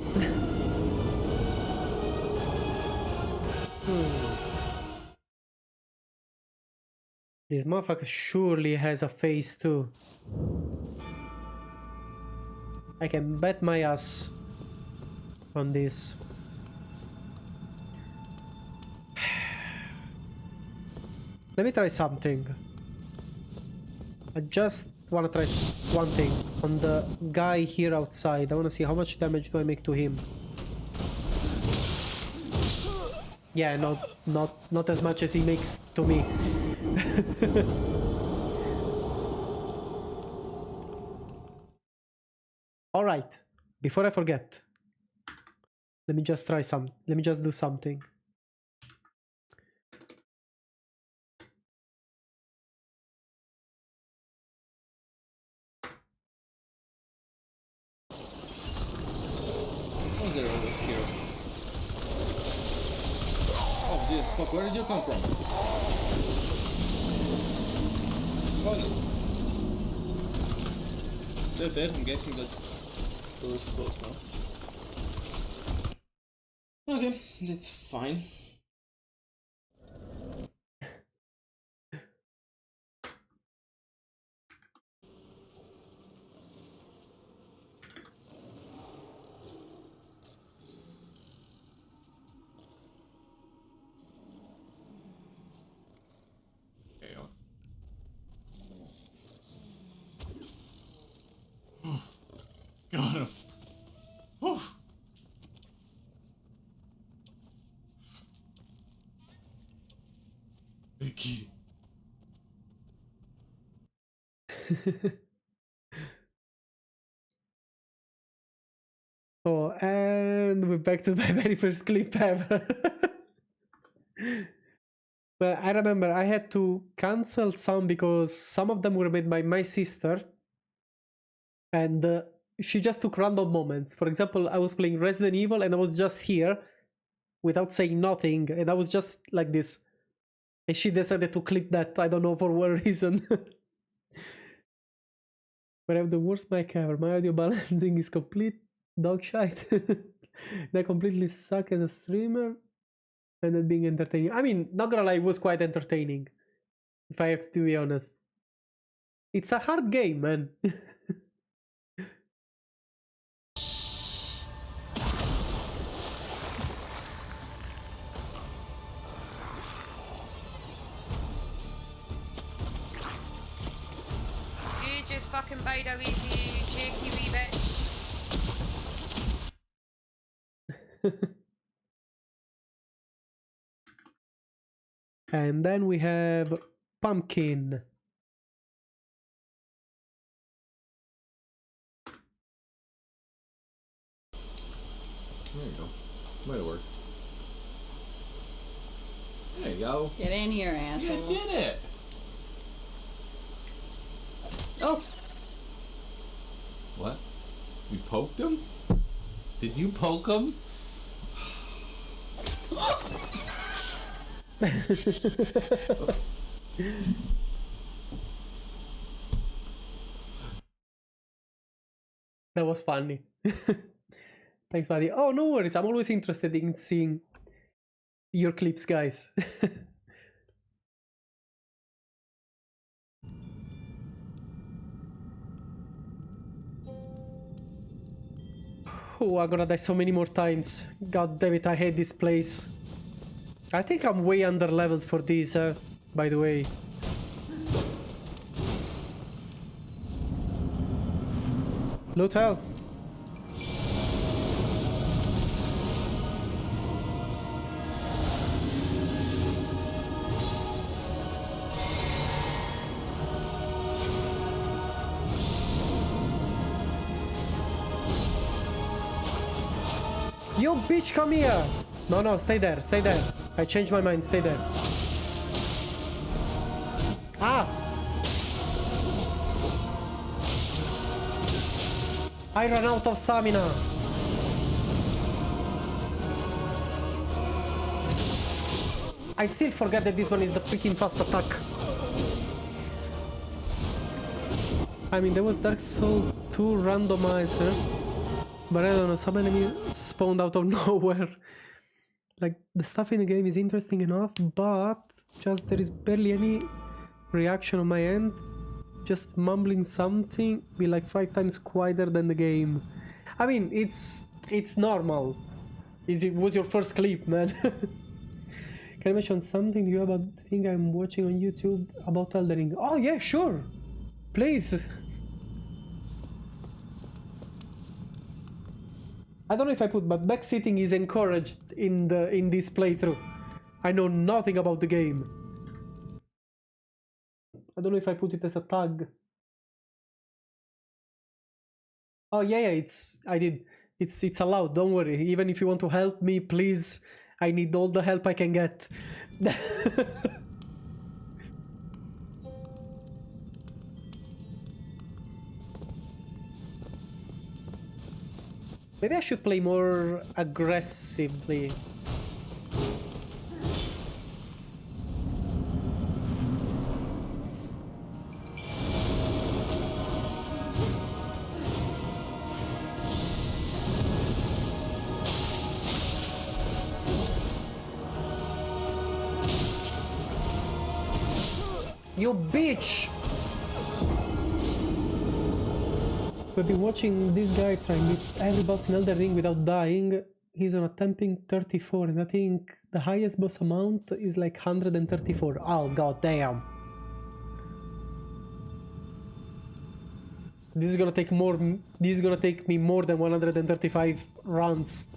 This motherfucker surely has a face too. I can bet my ass on this. Let me try something. I just want to try one thing on the guy here outside. I want to see how much damage do I make to him. Yeah, not as much as he makes to me. All right, before I forget, let me just try some. Let me just do something. What's there over here? Oh, this fuck, where did you come from? Funny. They're dead, I'm guessing that door is closed now. Okay, that's fine. Got him. Whew. Big key. Oh, and we're back to my very first clip ever. Well, I remember I had to cancel some because some of them were made by my sister. And she just took random moments. For example, I was playing Resident Evil and I was just here without saying nothing. And I was just like this. And she decided to clip that. I don't know for what reason. But I have the worst mic ever. My audio balancing is complete dog shite. I completely suck as a streamer. And then being entertaining. I mean, not gonna lie, it was quite entertaining. If I have to be honest. It's a hard game, man. You just fucking bide away, you shaky wee bitch. And then we have pumpkin. There you go. Might have worked. There you go. Get in here, You asshole. did it. Oh, What? You poked him? Did you poke him? That was funny. Thanks, buddy. Oh, no worries. I'm always interested in seeing your clips, guys. Oh, I'm gonna die so many more times. God damn it, I hate this place. I think I'm way under leveled for this, by the way. Loot hell. You bitch, come here! No, no, stay there, stay there. I changed my mind, stay there. Ah! I ran out of stamina. I still forget that this one is the freaking fast attack. I mean, there was Dark Souls 2 randomizers, but I don't know, some enemy spawned out of nowhere. Like, the stuff in the game is interesting enough, but just there is barely any reaction on my end. Just mumbling something, be like 5 times quieter than the game. I mean, it's normal. It was your first clip, man. Can I mention something to you about the thing I'm watching on YouTube about Elden Ring? Oh yeah, sure. Please. I don't know if I put, but backseating is encouraged in this playthrough. I know nothing about the game. I don't know if I put it as a tag. Oh yeah, I did. It's allowed, don't worry. Even if you want to help me, please. I need all the help I can get. Maybe I should play more aggressively. You bitch! We've been watching this guy trying to beat every boss in Elden Ring without dying. He's on a temping 34, and I think the highest boss amount is like 134. Oh, god damn. This is gonna take more. This is gonna take me more than 135 rounds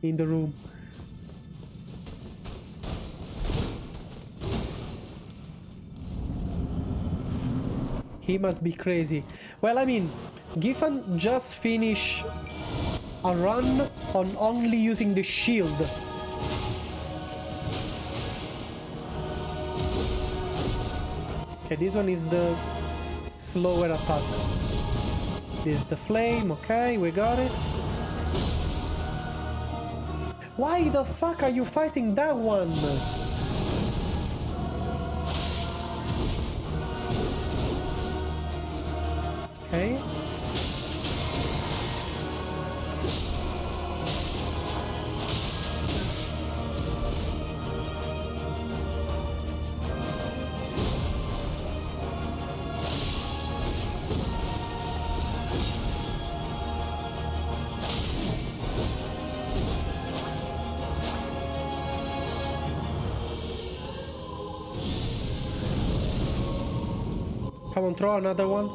in the room. He must be crazy. Well, I mean, Giffen just finished a run on only using the shield. Okay, this one is the slower attack. This is the flame, okay, we got it. Why the fuck are you fighting that one? Okay. Come on, throw another one.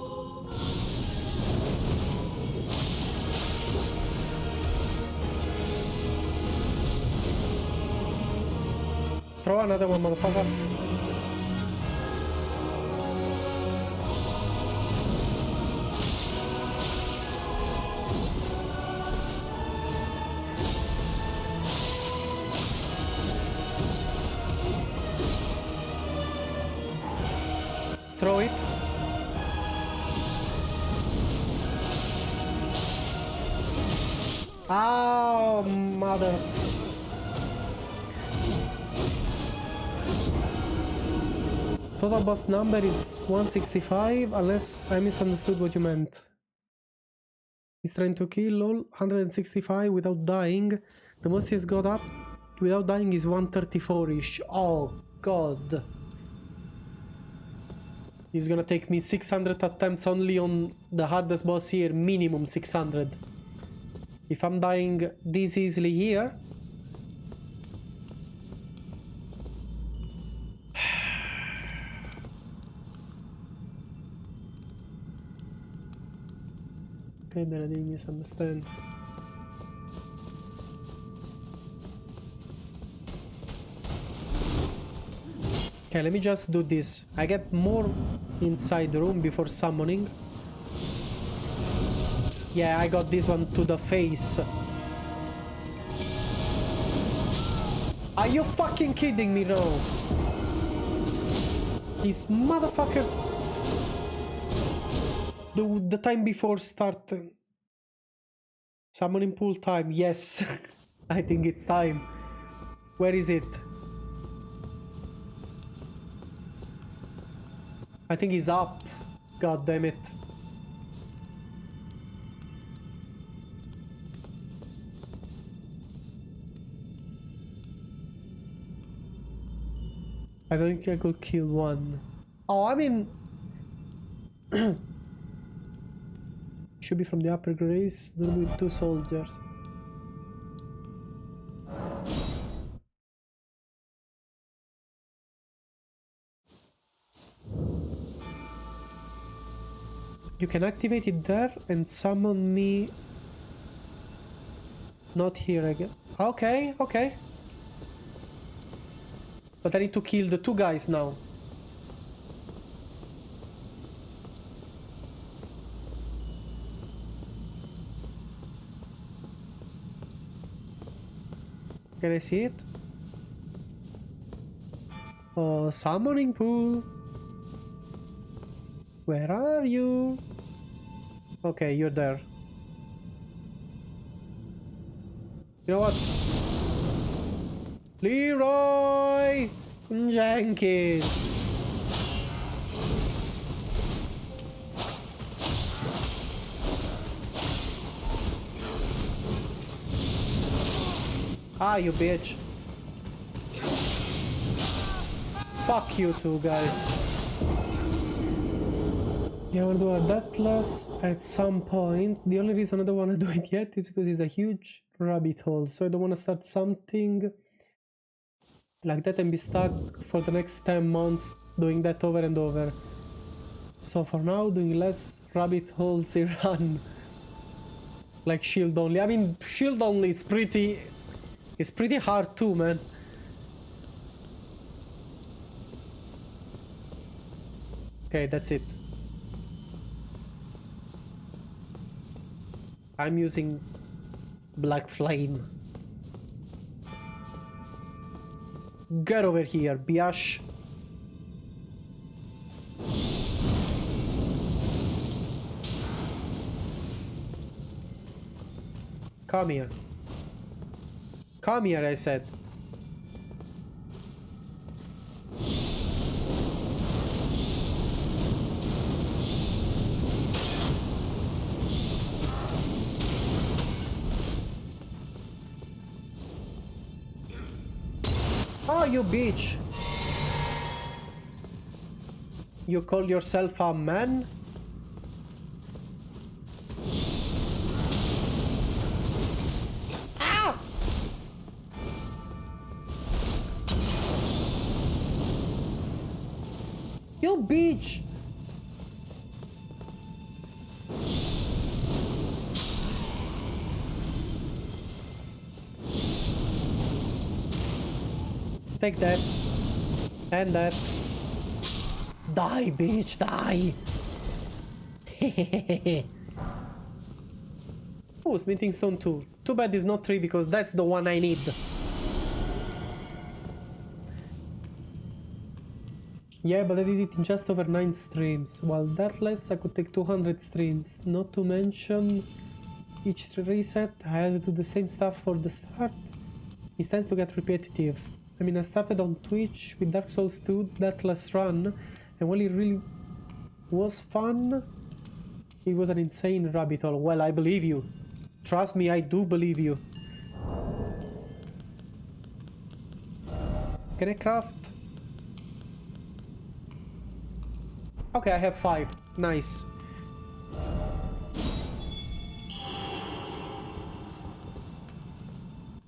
Throw another one, motherfucker. Throw it. Oh, mother. Total boss number is 165, unless I misunderstood what you meant. He's trying to kill all 165 without dying. The most he's got up without dying is 134-ish. Oh, God. He's gonna take me 600 attempts only on the hardest boss here, minimum 600. If I'm dying this easily here... Okay, then I didn't misunderstand. Okay, let me just do this. I get more inside the room before summoning. Yeah, I got this one to the face. Are you fucking kidding me now? This motherfucker... The time before start... Summoning pool time, yes. I think it's time. Where is it? I think he's up. God damn it. I don't think I could kill one. Oh, I mean... Should be from the upper grace, done with 2 soldiers. You can activate it there and summon me... Not here again. Okay, okay. But I need to kill the 2 guys now. Can I see it? Oh, summoning pool. Where are you? Okay, you're there. You know what? Leroy Jenkins. Ah, you bitch. Fuck you two guys. Yeah, I wanna do a Deathless at some point. The only reason I don't wanna do it yet is because it's a huge rabbit hole. So I don't wanna start something like that and be stuck for the next 10 months doing that over and over. So for now, doing less rabbit holes in run. Like shield only. I mean, shield only is pretty... It's pretty hard too, man. Okay, that's it. I'm using Black Flame. Get over here, biatch. Come here. Come here, I said. Oh, you bitch! You call yourself a man? You bitch! Take that. And that. Die, bitch, die! Oh, smithing stone 2. Too bad it's not 3 because that's the one I need. Yeah, but I did it in just over 9 streams. While that less, I could take 200 streams. Not to mention each reset, I had to do the same stuff for the start. It tends to get repetitive. I mean, I started on Twitch with Dark Souls 2, that last run, and while it really was fun, it was an insane rabbit hole. Well, I believe you. Trust me, I do believe you. Can I craft? Okay, I have 5. Nice.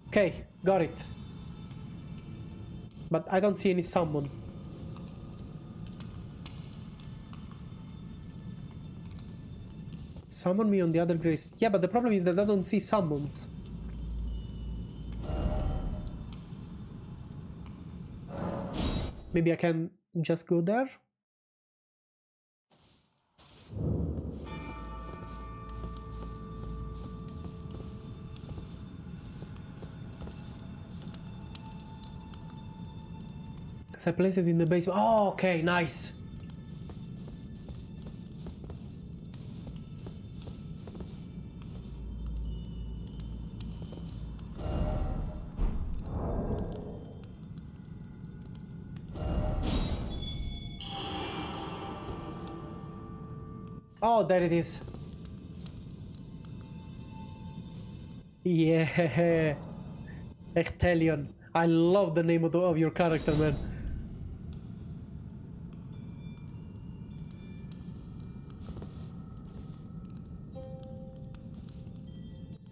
Okay, got it. But I don't see any summon. Summon me on the other grace. Yeah, but the problem is that I don't see summons. Maybe I can just go there? Because I placed it in the basement. Oh, okay, nice. Oh, there it is. Yeah. Ectelion. I love the name of your character, man.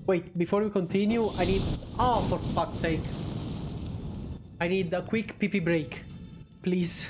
Wait, before we continue, I need... Oh, for fuck's sake. I need a quick pee-pee break. Please.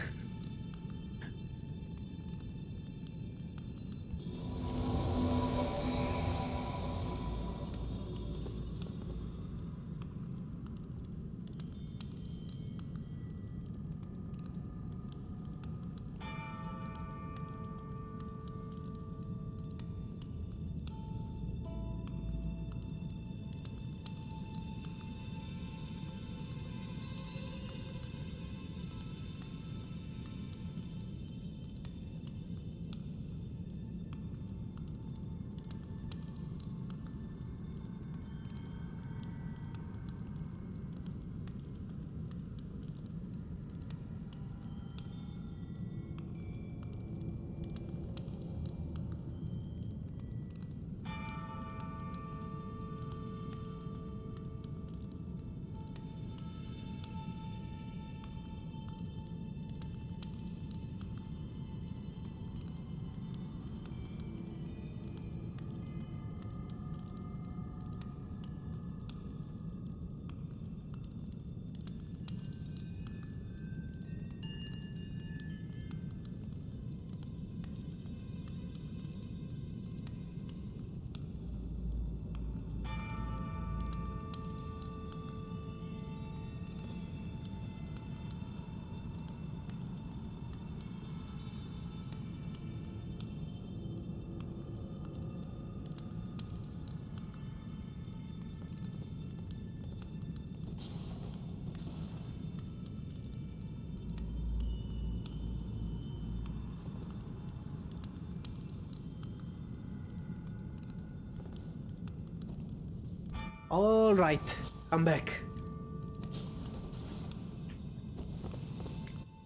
All right, I'm back.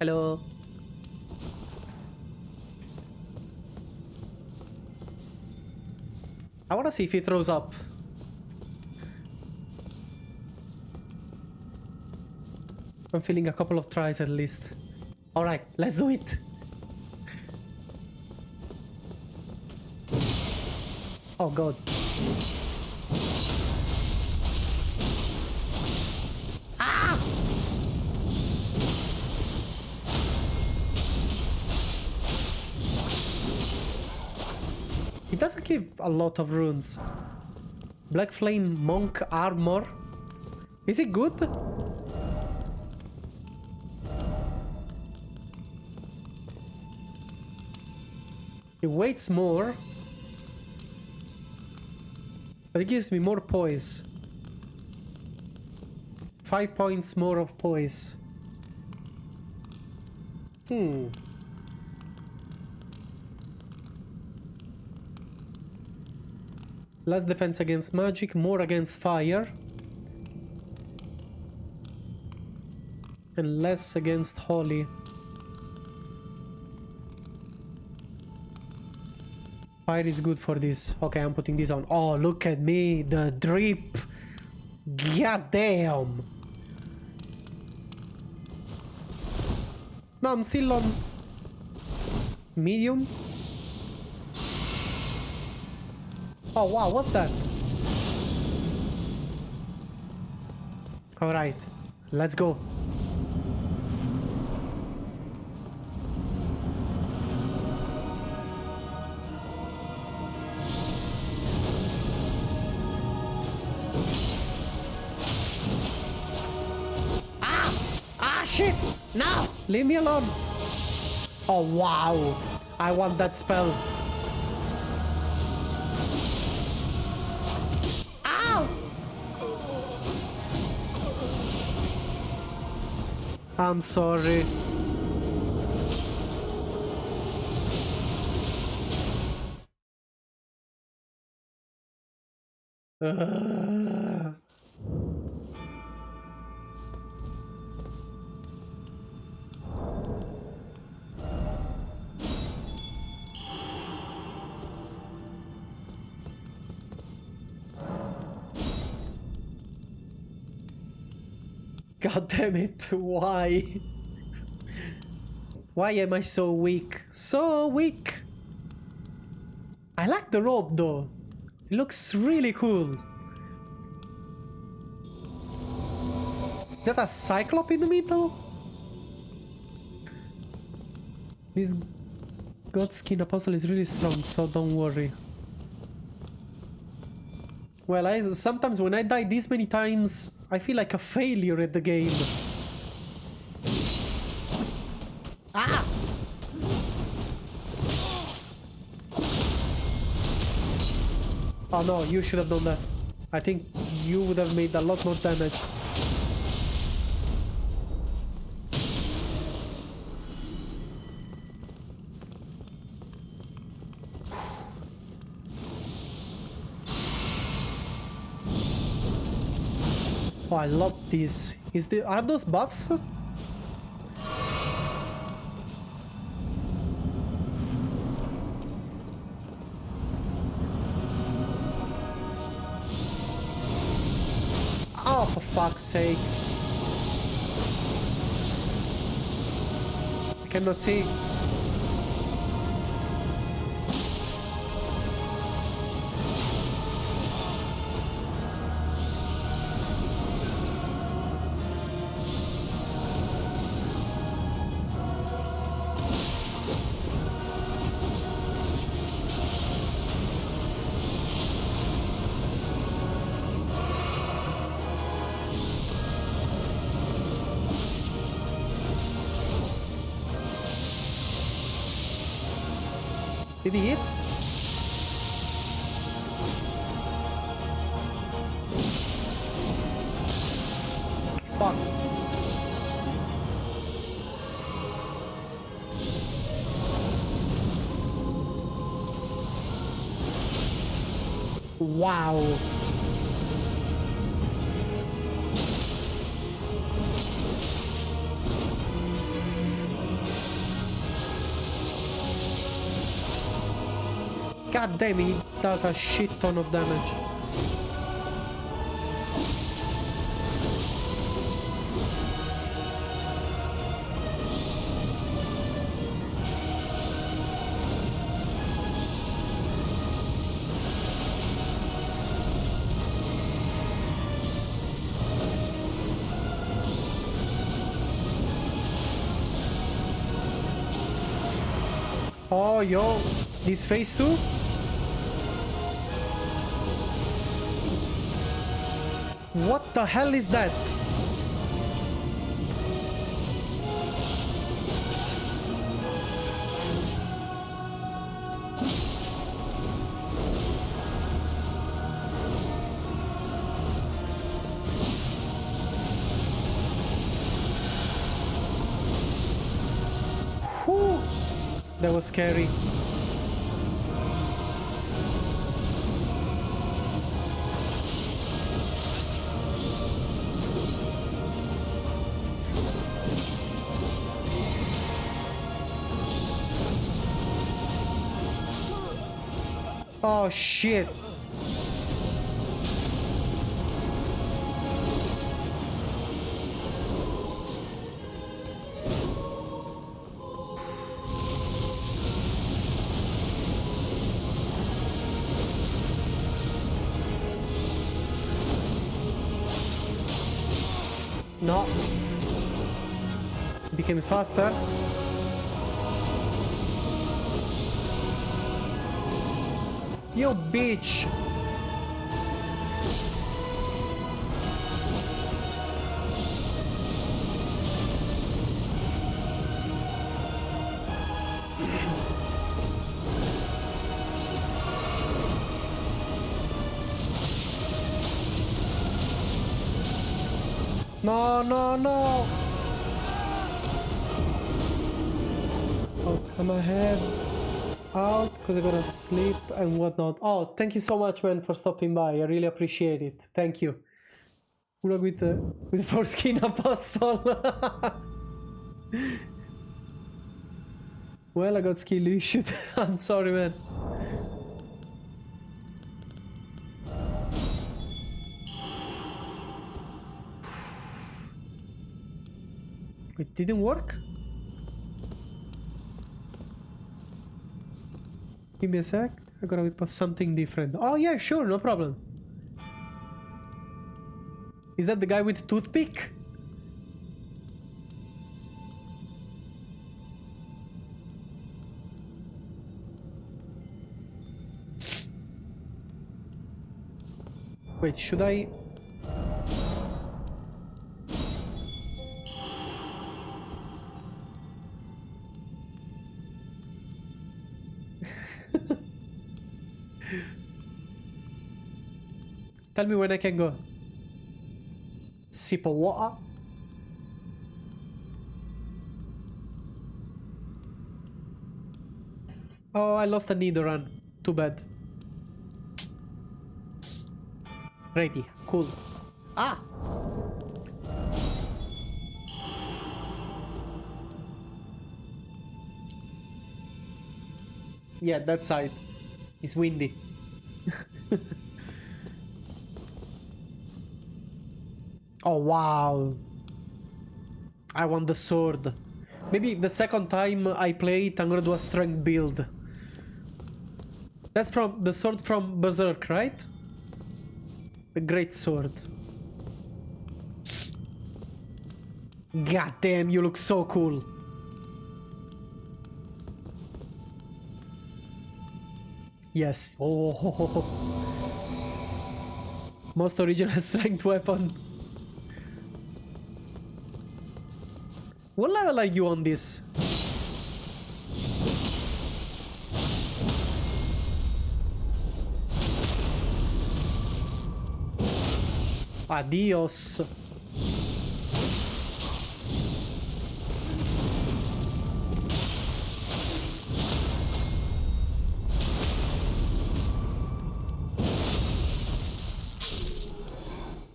Hello. I wanna see if he throws up. I'm feeling a couple of tries at least. All right, let's do it. Oh God. It doesn't give a lot of runes. Black Flame Monk Armor. Is it good? It weights more. But it gives me more poise. 5 points more of poise. Less defense against magic, more against fire. And less against holy. Fire is good for this. Okay, I'm putting this on. Oh, look at me, the drip. God damn. No, I'm still on medium. Oh wow, what's that? Alright, let's go. Ah, shit! No! Leave me alone! Oh wow! I want that spell. I'm sorry. God damn it, why? Why am I so weak? So weak! I like the robe though. It looks really cool. Is that a cyclops in the middle? This Godskin Apostole is really strong, so don't worry. Well, sometimes when I die this many times, I feel like a failure at the game. Ah! Oh no, you should have done that. I think you would have made a lot more damage. Oh, I love these. Are those buffs? Oh, for fuck's sake. I cannot see. Did he hit? Fuck. Wow. God damn it, he does a shit ton of damage. Oh, yo, this phase 2? What the hell is that? That was scary. Oh shit. No. Became faster. You bitch. No, no, no. Oh, I'm ahead. Out because I gotta sleep and whatnot. Oh, thank you so much, man, for stopping by. I really appreciate it. Thank you. Good luck with Godskin Apostole. Well, I got skill issued. I'm sorry, man. It didn't work? Give me a sec. I gotta put something different. Oh yeah, sure, no problem. Is that the guy with toothpick? Wait, should I... Tell me when I can go. Sip of water. Oh, I lost a needle run. Too bad. Ready. Cool. Ah! Yeah, that side. It's windy. Oh wow. I want the sword. Maybe the second time I play it, I'm gonna do a strength build. That's from the sword from Berserk, right? The great sword. God damn, you look so cool. Yes. Oh. Most original strength weapon. What level are you on this? Adios.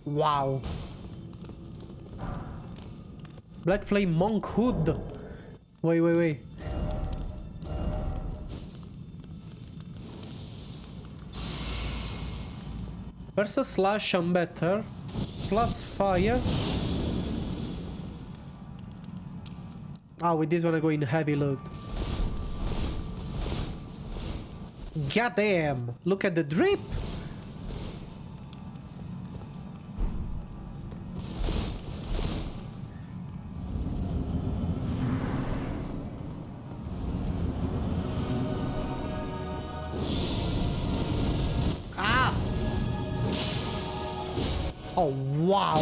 Wow. Black Flame Monk Hood. Wait. Versus slash I'm better. Plus fire. Ah, with this one I go in heavy load. God damn! Look at the drip! Oh, wow.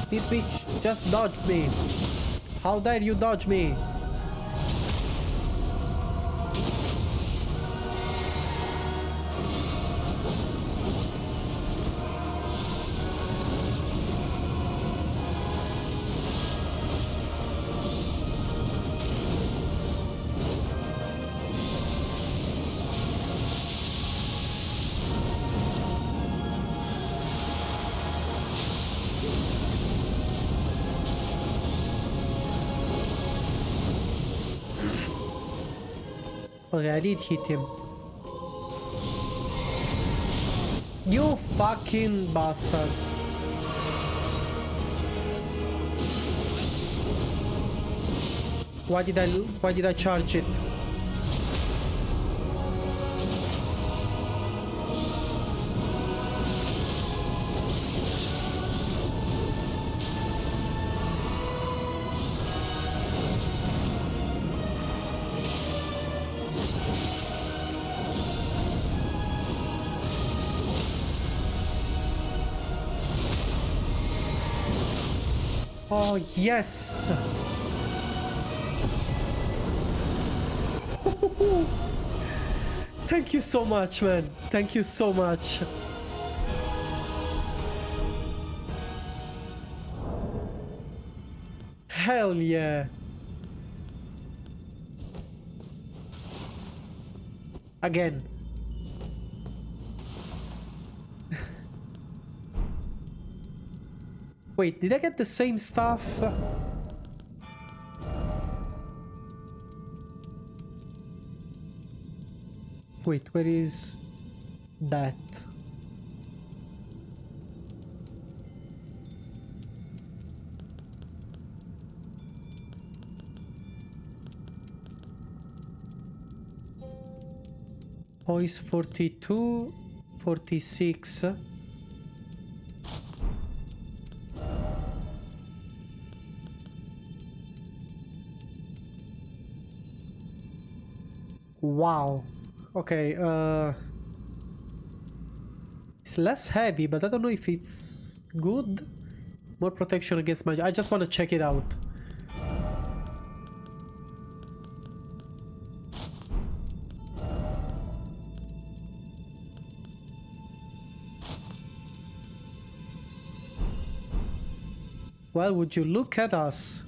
This bitch just dodged me. How dare you dodge me? Okay, I did hit him. You fucking bastard. Why did I charge it? Oh, yes! Thank you so much, man. Thank you so much. Hell yeah. Again. Wait, did I get the same stuff? Wait, where is that? Poise 42, 46. Wow. Okay, it's less heavy, but I don't know if it's good. More protection against magic. I just want to check it out. Well, would you look at us?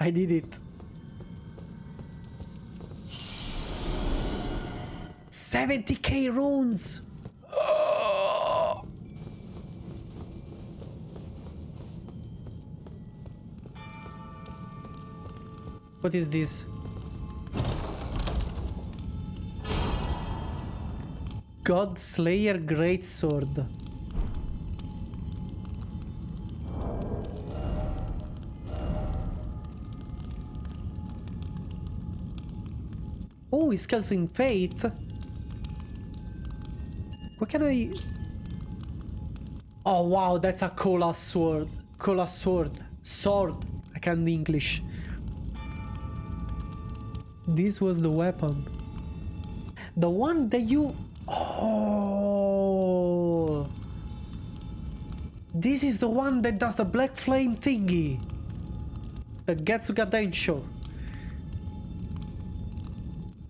I did it. 70k runes! What is this? God Slayer Greatsword. Oh, he scales in faith. What can I... Oh wow, that's a cola sword. Cola sword. Sword. I can't English. This was the weapon. The one that you... Oh... This is the one that does the black flame thingy. The Getsuga Densho.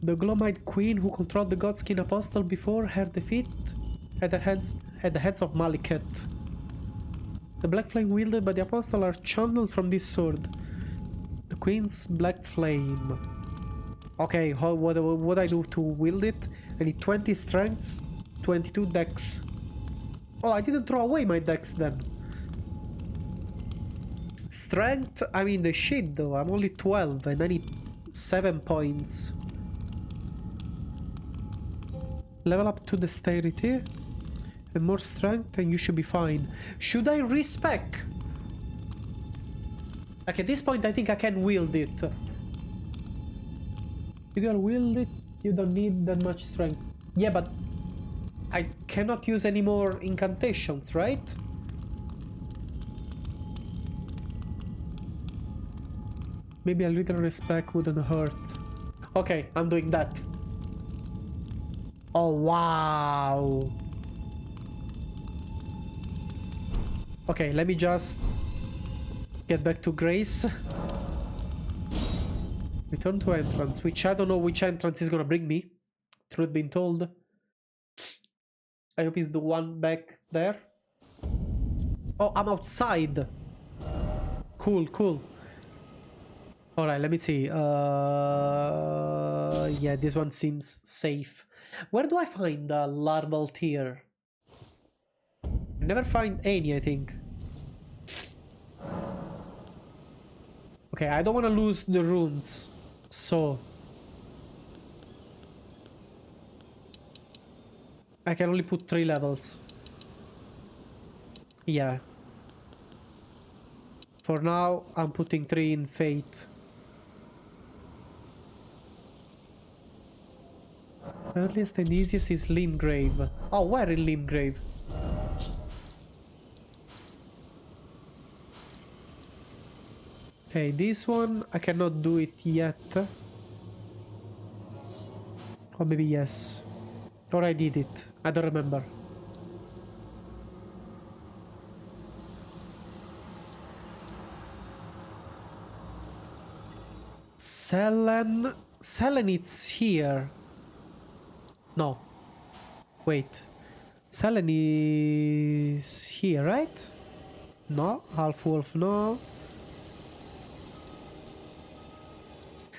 The Glomite Queen who controlled the Godskin Apostole before her defeat at the hands of Maliket. The black flame wielded by the Apostle are channeled from this sword. The Queen's black flame. Okay, what I do to wield it? I need 20 strengths, 22 dex. Oh, I didn't throw away my dex then. Strength, I mean the shit though, I'm only 12 and I need 7 points. Level up to dexterity and more strength and you should be fine. Should I respec? Like at this point I think I can wield it. You can wield it, you don't need that much strength. Yeah, but I cannot use any more incantations, right? Maybe a little respect wouldn't hurt. Okay, I'm doing that. Oh, wow. Okay, let me just get back to Grace. Return to entrance, which I don't know which entrance is gonna bring me. Truth being told. I hope it's the one back there. Oh, I'm outside. Cool, cool. Alright, let me see. Yeah, this one seems safe. Where do I find the larval tier? I never find any, I think. Okay, I don't want to lose the runes. So... I can only put 3 levels. Yeah. For now, I'm putting 3 in Faith. Earliest and easiest is Limgrave. Oh, where in Limgrave? Okay, this one, I cannot do it yet. Or maybe yes. Or I did it. I don't remember. Selen... Selen, it's here. No. Wait. Selen is here, right? No. Half Wolf, no.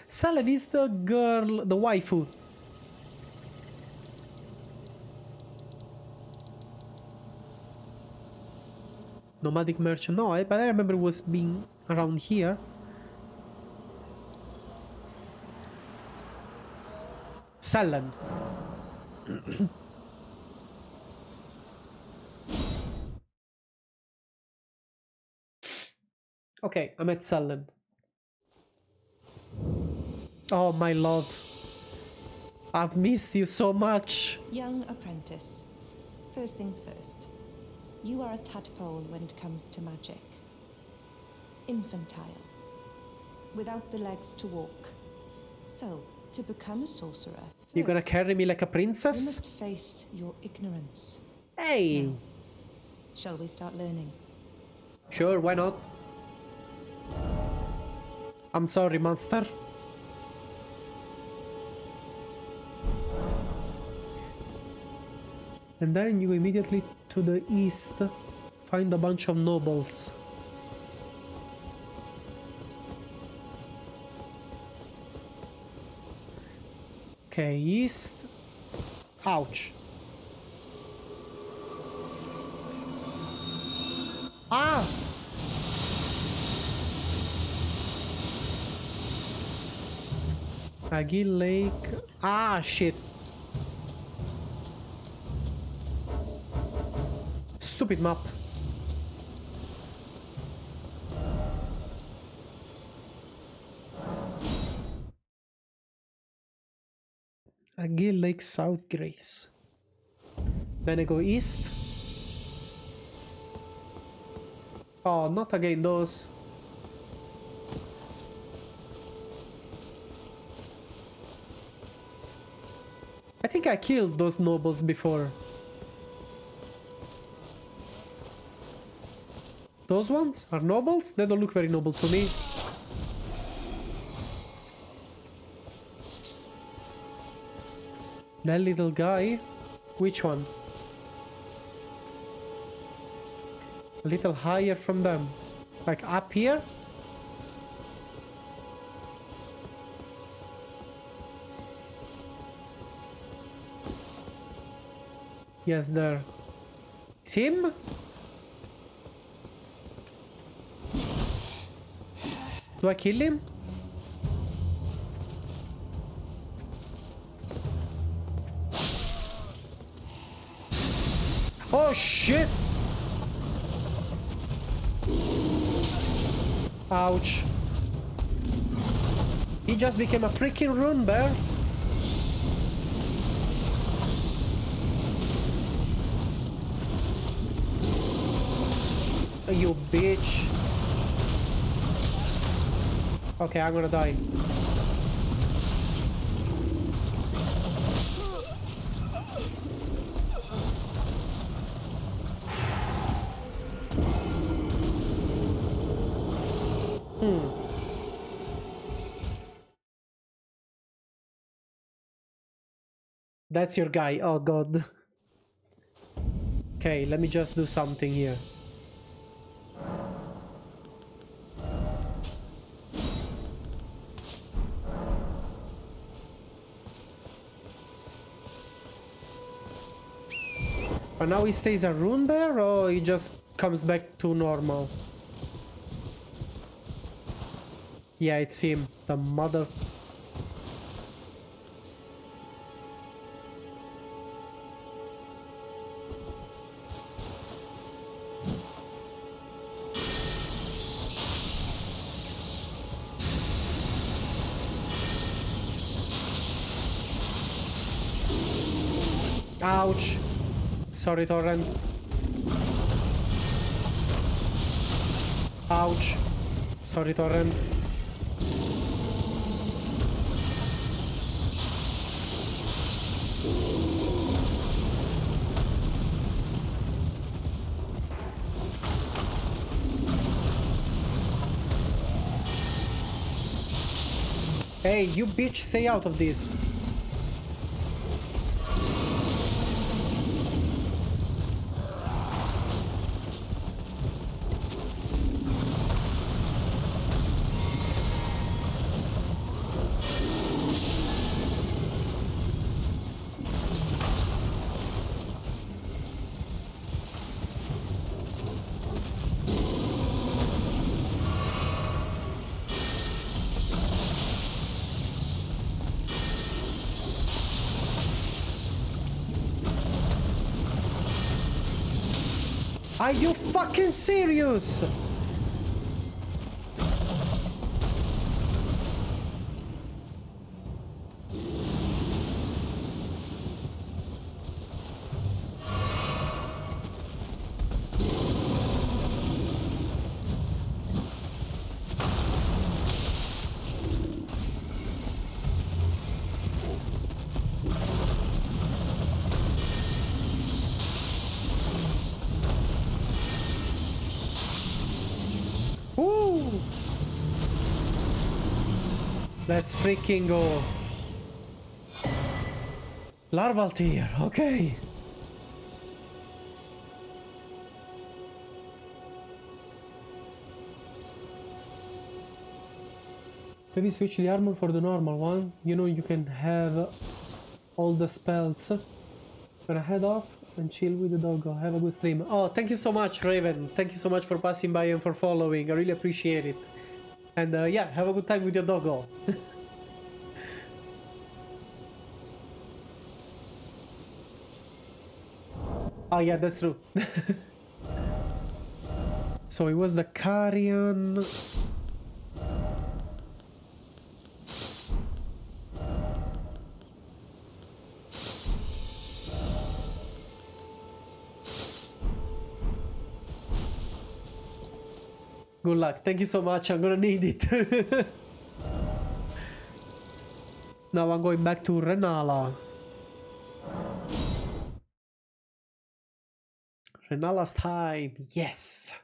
Selen is the girl, the waifu. Nomadic merchant, no, but I remember it was being around here. Selen. Okay, I'm at Selen. Oh, my love. I've missed you so much. Young apprentice. First things first. You are a tadpole when it comes to magic. Infantile. Without the legs to walk. So, to become a sorcerer, You're gonna first, carry me like a you princess? must face your ignorance. Hey! Now, shall we start learning? Sure, why not? I'm sorry, monster. And then you immediately to the east find a bunch of nobles. Okay, east. Ouch. Ah! Agil Lake. Ah, shit. Stupid map. Agil Lake South Grace. Then I go east. Oh, not again those. I think I killed those nobles before. Those ones are nobles? They don't look very noble to me. That little guy. Which one? A little higher from them. Like up here? Yes, there. It's him? Do I kill him? Oh shit! Ouch. He just became a freaking rune bear. You bitch. Okay, I'm gonna die. That's your guy. Oh god. Okay, let me just do something here. But now he stays a rune bear or he just comes back to normal? Yeah, it's him. The mother... Ouch. Sorry, Torrent. Ouch. Sorry, Torrent. Hey, you bitch, stay out of this. Are you fucking serious? Ooh. Let's freaking go. Larval tier, okay. Maybe switch the armor for the normal one. You know, you can have all the spells. Gonna head off and chill with the doggo. Have a good stream. Oh, thank you so much, Raven. Thank you so much for passing by and for following. I really appreciate it. And yeah, have a good time with your doggo. Oh yeah, that's true. So it was the Carrion. Good luck. Thank you so much. I'm gonna need it. Now I'm going back to Renala. Renala's time. Yes.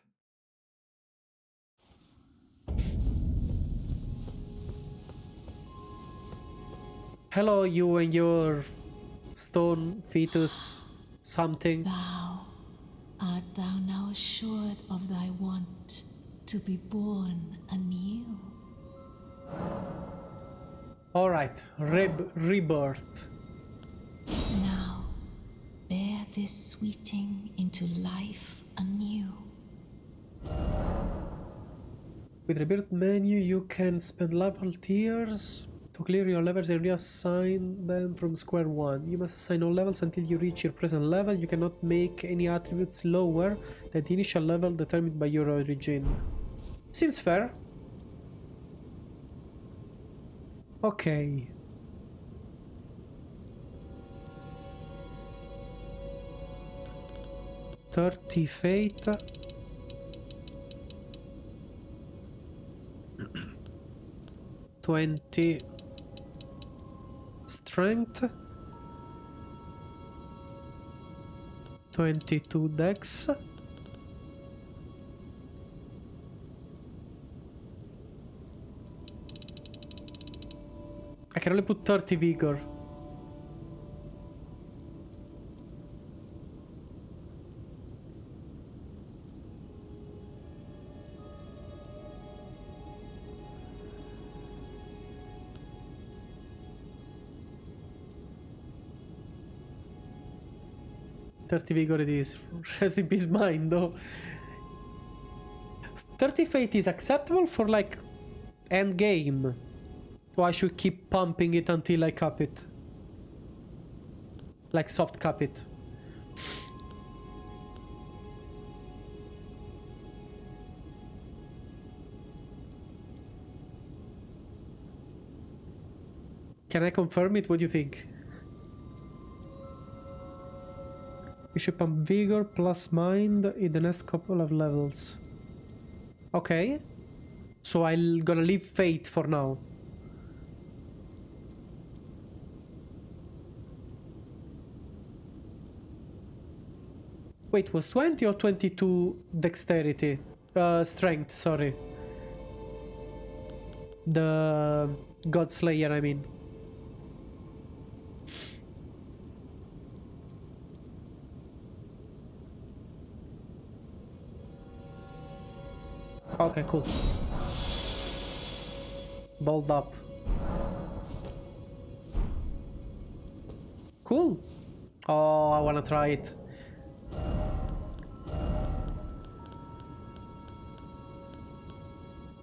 Hello, you and your stone fetus something. Art thou now assured of thy want to be born anew? Alright, rebirth. Now, bear this sweeting into life anew. With rebirth menu, you can spend level tiers to clear your levels and reassign them from square one. You must assign all levels until you reach your present level. You cannot make any attributes lower than the initial level determined by your origin. Seems fair. Okay. $30 fate. $20 strength. 22 dex. I can only put 30 vigor. $30 vigor it is. Rest in peace mine though. 30 fate is acceptable for like End game. Or I should keep pumping it until I cap it. Like soft cap it. Can I confirm it? What do you think? You should pump Vigor plus Mind in the next couple of levels. Okay. So I'm gonna leave Faith for now. Wait, was 20 or 22 dexterity? Strength, sorry. The God Slayer, I mean. Okay, cool. Bold up. Cool. Oh, I wanna try it.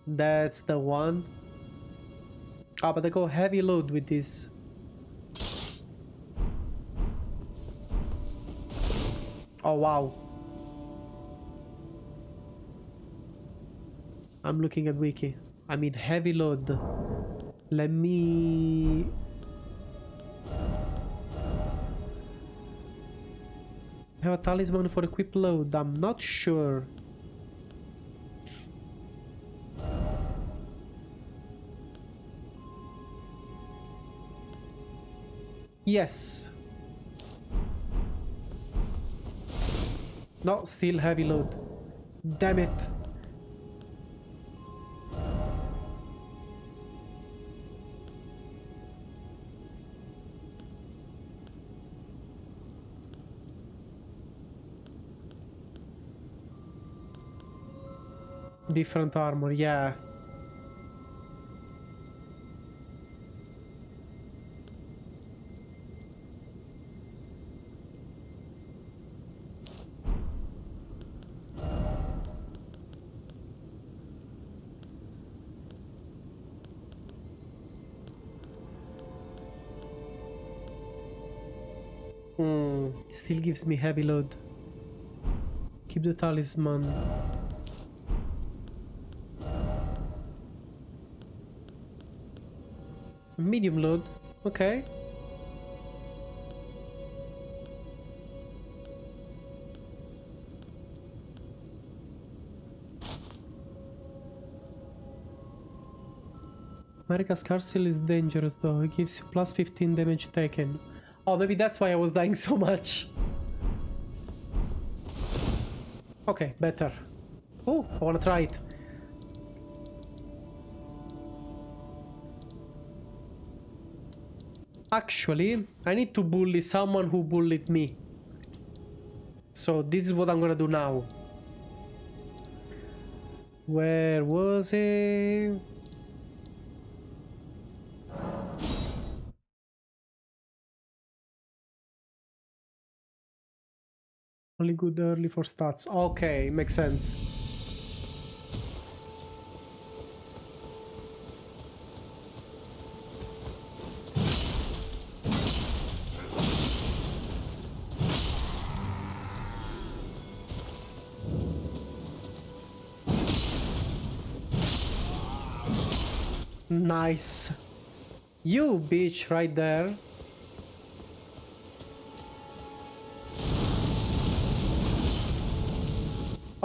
That's the one. Ah, but I go heavy load with this. Oh, wow. I'm looking at wiki. I mean heavy load. Let me... have a talisman for equip load. I'm not sure. Yes. No, still heavy load. Damn it. Different armor, yeah. Still gives me heavy load. Keep the talisman. Medium load, okay. Marika's Carcel is dangerous though, it gives you plus 15 damage taken. Oh, maybe that's why I was dying so much. Okay, better. Oh, I wanna try it. Actually, I need to bully someone who bullied me. So this is what I'm gonna do now. Where was it? Only good early for stats. Okay, makes sense. Nice. You bitch right there.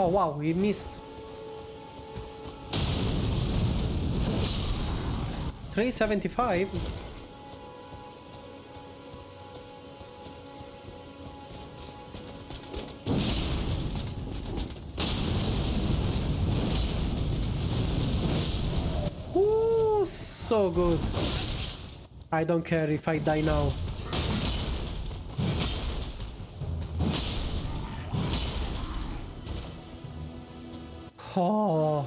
Oh wow, we missed. 375. Ooh, so good. I don't care if I die now. Oh.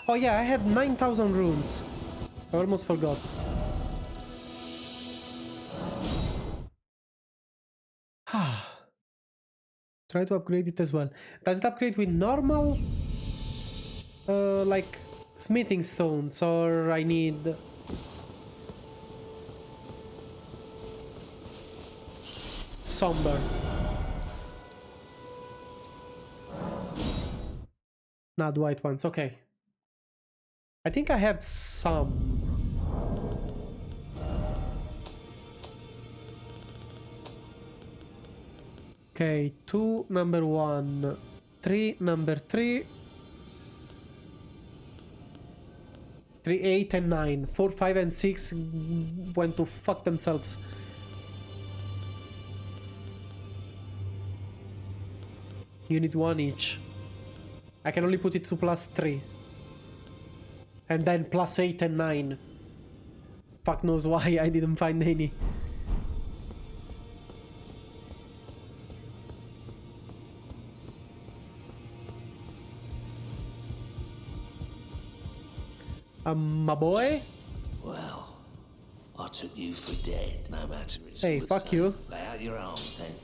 Oh yeah, I had 9,000 runes. I almost forgot. Try to upgrade it as well. Does it upgrade with normal? Like smithing stones, or I need... somber. Not white ones, okay. I think I have some. Okay, 2, number 1. 3, number 3. 3, 8, and 9. 4, 5, and 6 went to fuck themselves. You need 1 each. I can only put it to +3. And then +8 and 9. Fuck knows why I didn't find any. My boy? Well, I took you for dead, no matter it's Hey, all the fuck same. you. Lay out your arms then.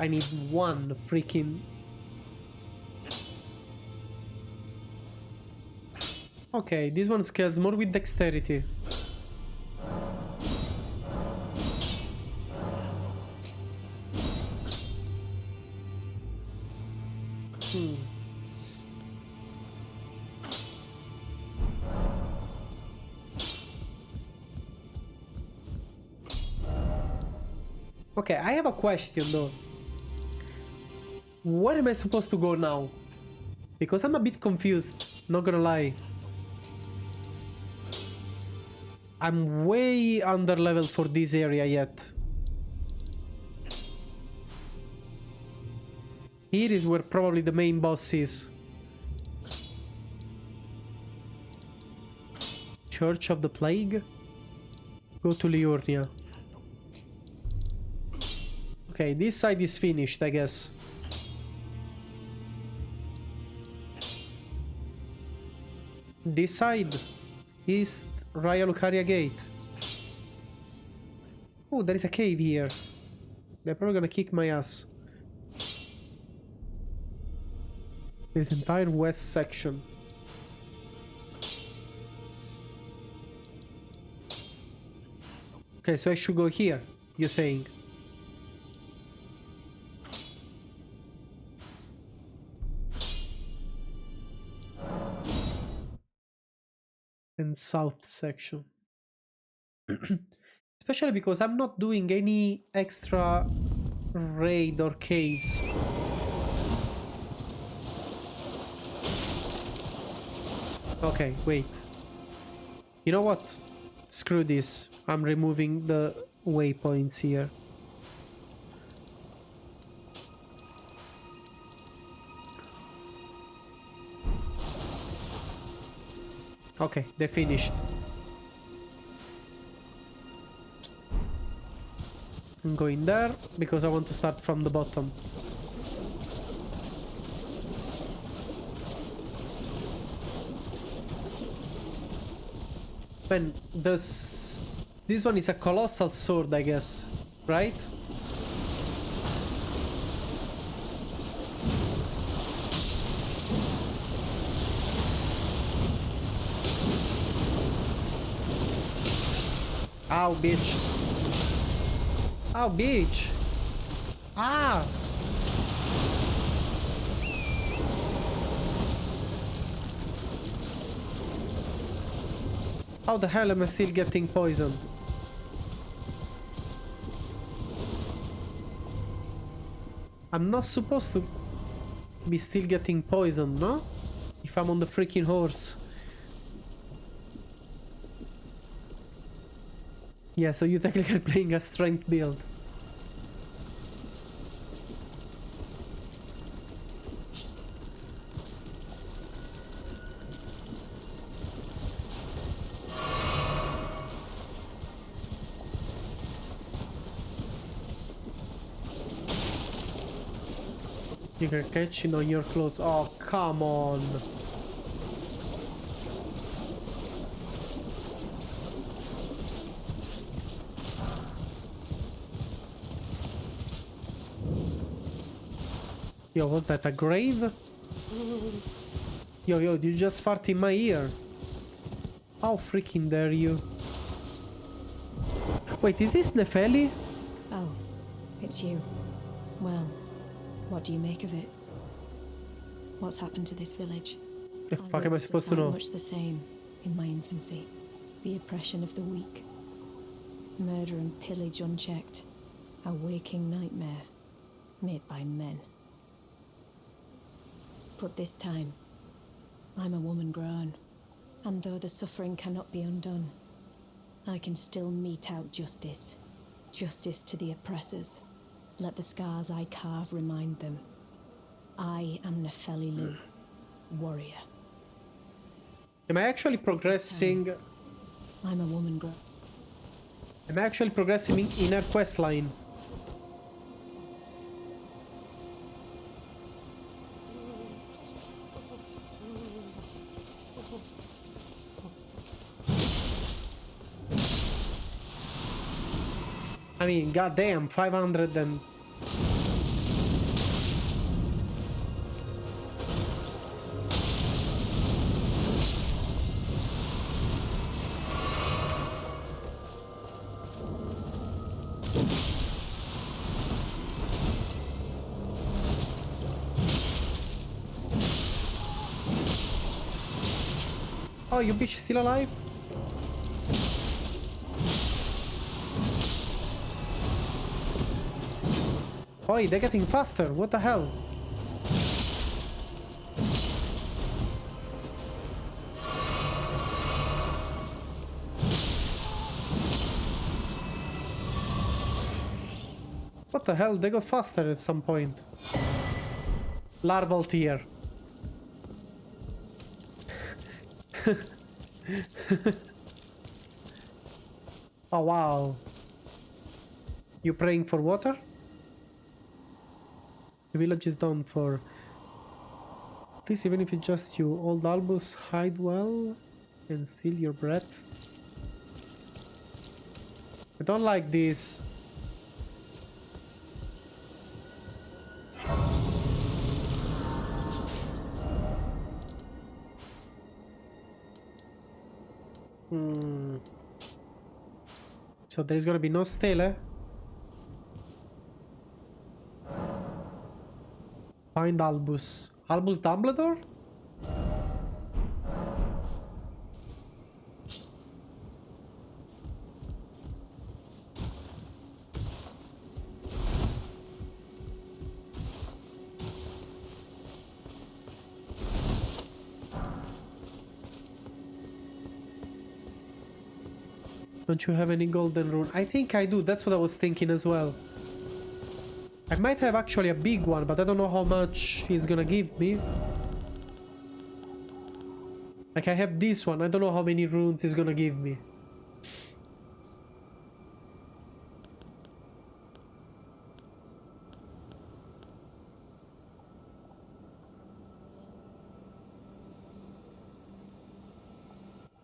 I need 1 freaking... Okay, this one scales more with dexterity. Okay, I have a question though. Where am I supposed to go now? Because I'm a bit confused, not gonna lie. I'm way under level for this area yet. Here is where probably the main boss is. Church of the Plague? Go to Liurnia. Okay, this side is finished, I guess. This side. East Raya Lucaria Gate. Oh, there is a cave here. They're probably gonna kick my ass. There's entire west section. Okay, so I should go here, you're saying? And south section. Especially because I'm not doing any extra raid or caves. Okay, wait. You know what? Screw this. I'm removing the waypoints here. Okay, they finished. I'm going there because I want to start from the bottom. Man, this one is a colossal sword, I guess, right? Ow, bitch. Ow, bitch. Ah! How the hell am I still getting poisoned? I'm not supposed to be still getting poisoned, no? If I'm on the freaking horse. Yeah, so you're technically playing a strength build. You can catch it on your clothes. Oh, come on. Yo, was that a grave? Yo, you just fart in my ear. How freaking dare you? Wait, is this Nefeli? Oh, it's you. Well, what do you make of it? What's happened to this village? The fuck am I supposed to know? Much the same in my infancy. The oppression of the weak. Murder and pillage unchecked. A waking nightmare made by men. But this time, I'm a woman grown. And though the suffering cannot be undone, I can still mete out justice. Justice to the oppressors. Let the scars I carve remind them. I am Nefeli Lu, warrior. Am I actually progressing? I'm a woman grown. Am I actually progressing in her quest line? I mean, goddamn, 500 and... Oh, you bitch is still alive? Oi, they're getting faster. What the hell? What the hell? They got faster at some point. Larval tier. Oh wow. You praying for water? The village is done for. Please, even if it's just you, old Albus, hide well and steal your breath. I don't like this. So there's gonna be no stele. Find Albus. Albus Dumbledore? Don't you have any golden rune? I think I do. That's what I was thinking as well. I might have actually a big one, but I don't know how much he's gonna give me. Like, I have this one. I don't know how many runes he's gonna give me.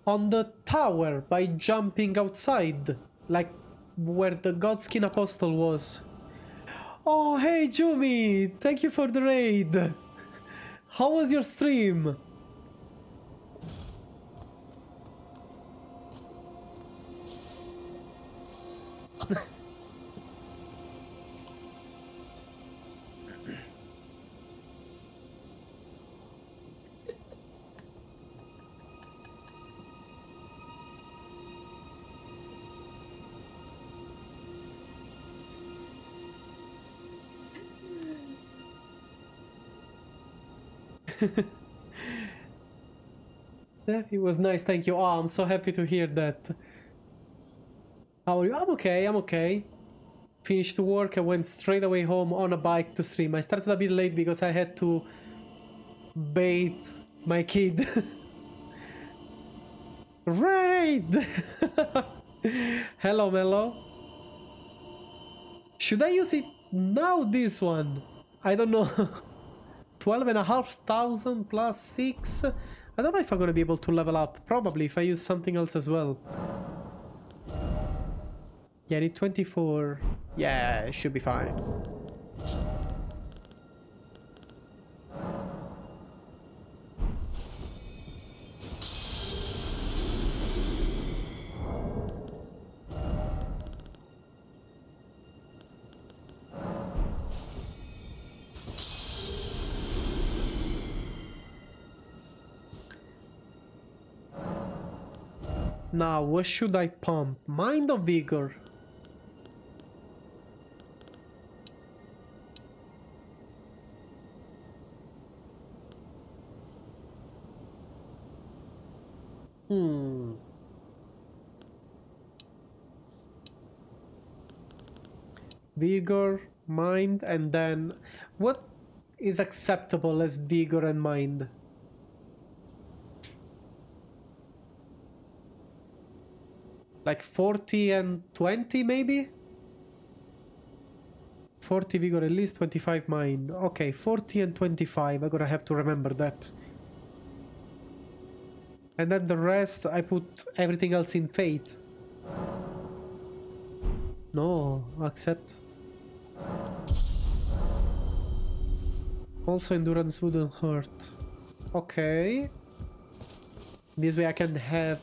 On the tower by jumping outside, like where the Godskin Apostole was. Oh, hey Jumi! Thank you for the raid! How was your stream? It was nice, thank you. Oh, I'm so happy to hear that. How are you? I'm okay, I'm okay. Finished work, I went straight away home on a bike to stream. I started a bit late because I had to bathe my kid. Raid! Hello, Mello. Should I use it now, this one? I don't know. 12,500 plus 6. I don't know if I'm gonna be able to level up. Probably if I use something else as well. Yeah, I need 24. Yeah, it should be fine. Now, what should I pump? Mind or vigor? Vigor, mind, and then what is acceptable as vigor and mind? Like 40 and 20 maybe? 40 vigor at least, 25 mind. Okay, 40 and 25. I'm gonna have to remember that. And then the rest, I put everything else in faith. No, accept. Also endurance wouldn't hurt. Okay. This way I can have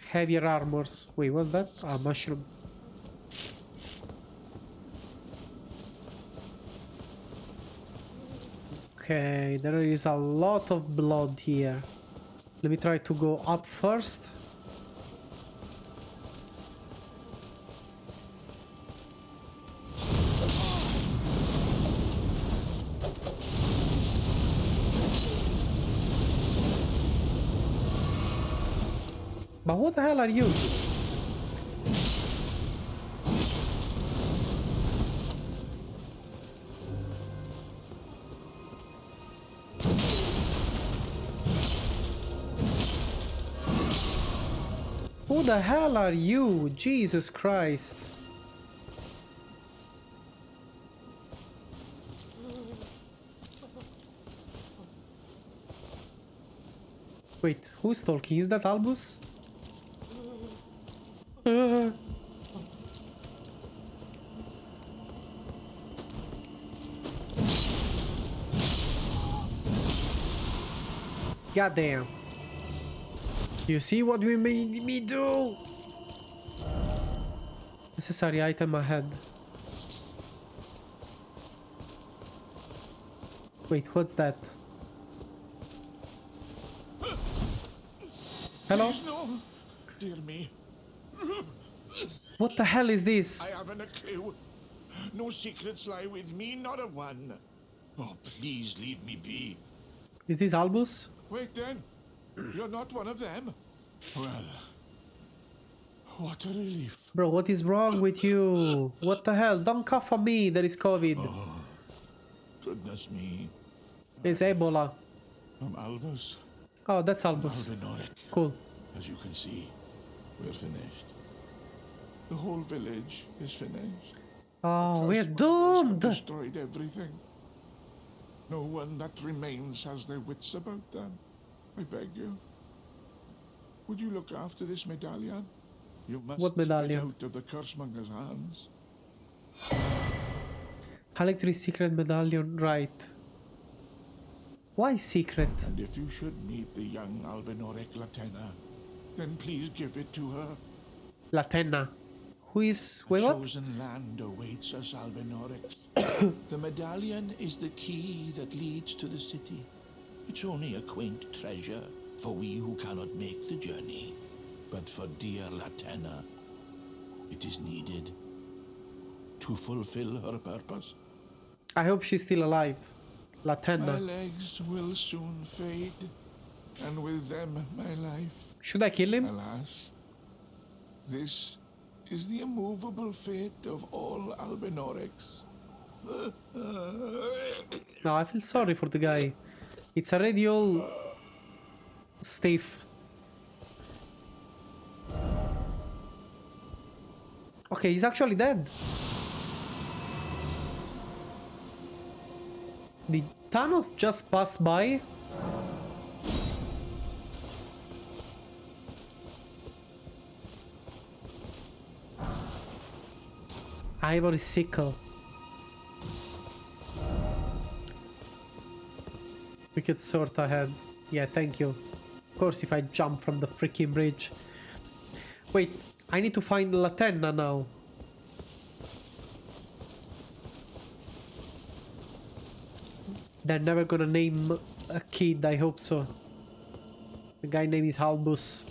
heavier armors. Wait, what's that? Ah, mushroom. Okay, there is a lot of blood here. Let me try to go up first. But what the hell are you? Who the hell are you? Jesus Christ. Wait, who's talking? Is that Albus? Goddamn. You see what we made me do? Necessary item ahead. Wait, what's that? Hello? Please, no. Dear me. What the hell is this? I haven't a clue. No secrets lie with me, not a one. Oh, please leave me be. Is this Albus? Wait then. You're not one of them? Well, what a relief. Bro, what is wrong with you? What the hell? Don't cough on me, there is COVID. Oh, goodness me. It's Ebola. I'm Albus. Oh, that's Albus. Albinoric. Cool. As you can see, we're finished. The whole village is finished. Oh, we're Cursed monsters have doomed! destroyed everything. No one that remains has their wits about them. I beg you. Would you look after this medallion? You must What medallion? get out of the cursemonger's hands. Electric secret medallion, right. Why secret? And if you should meet the young Albinoric Latenna, then please give it to her. Latenna. Who is... A Wait, what? chosen land awaits us Albinorics. The medallion is the key that leads to the city. It's only a quaint treasure for we who cannot make the journey. But for dear Latenna, it is needed to fulfill her purpose. I hope she's still alive. My Latenna. legs will soon fade, and with them my life. Should I kill him? Alas, this is the immovable fate of all Albinorics. No, I feel sorry for the guy. It's already all stiff. Okay, he's actually dead. Did Thanos just pass by? Ivory sickle. Wicked sword ahead. Yeah, thank you. Of course, if I jump from the freaking bridge. Wait, I need to find Latenna now. They're never gonna name a kid, I hope so. The guy name is Albus.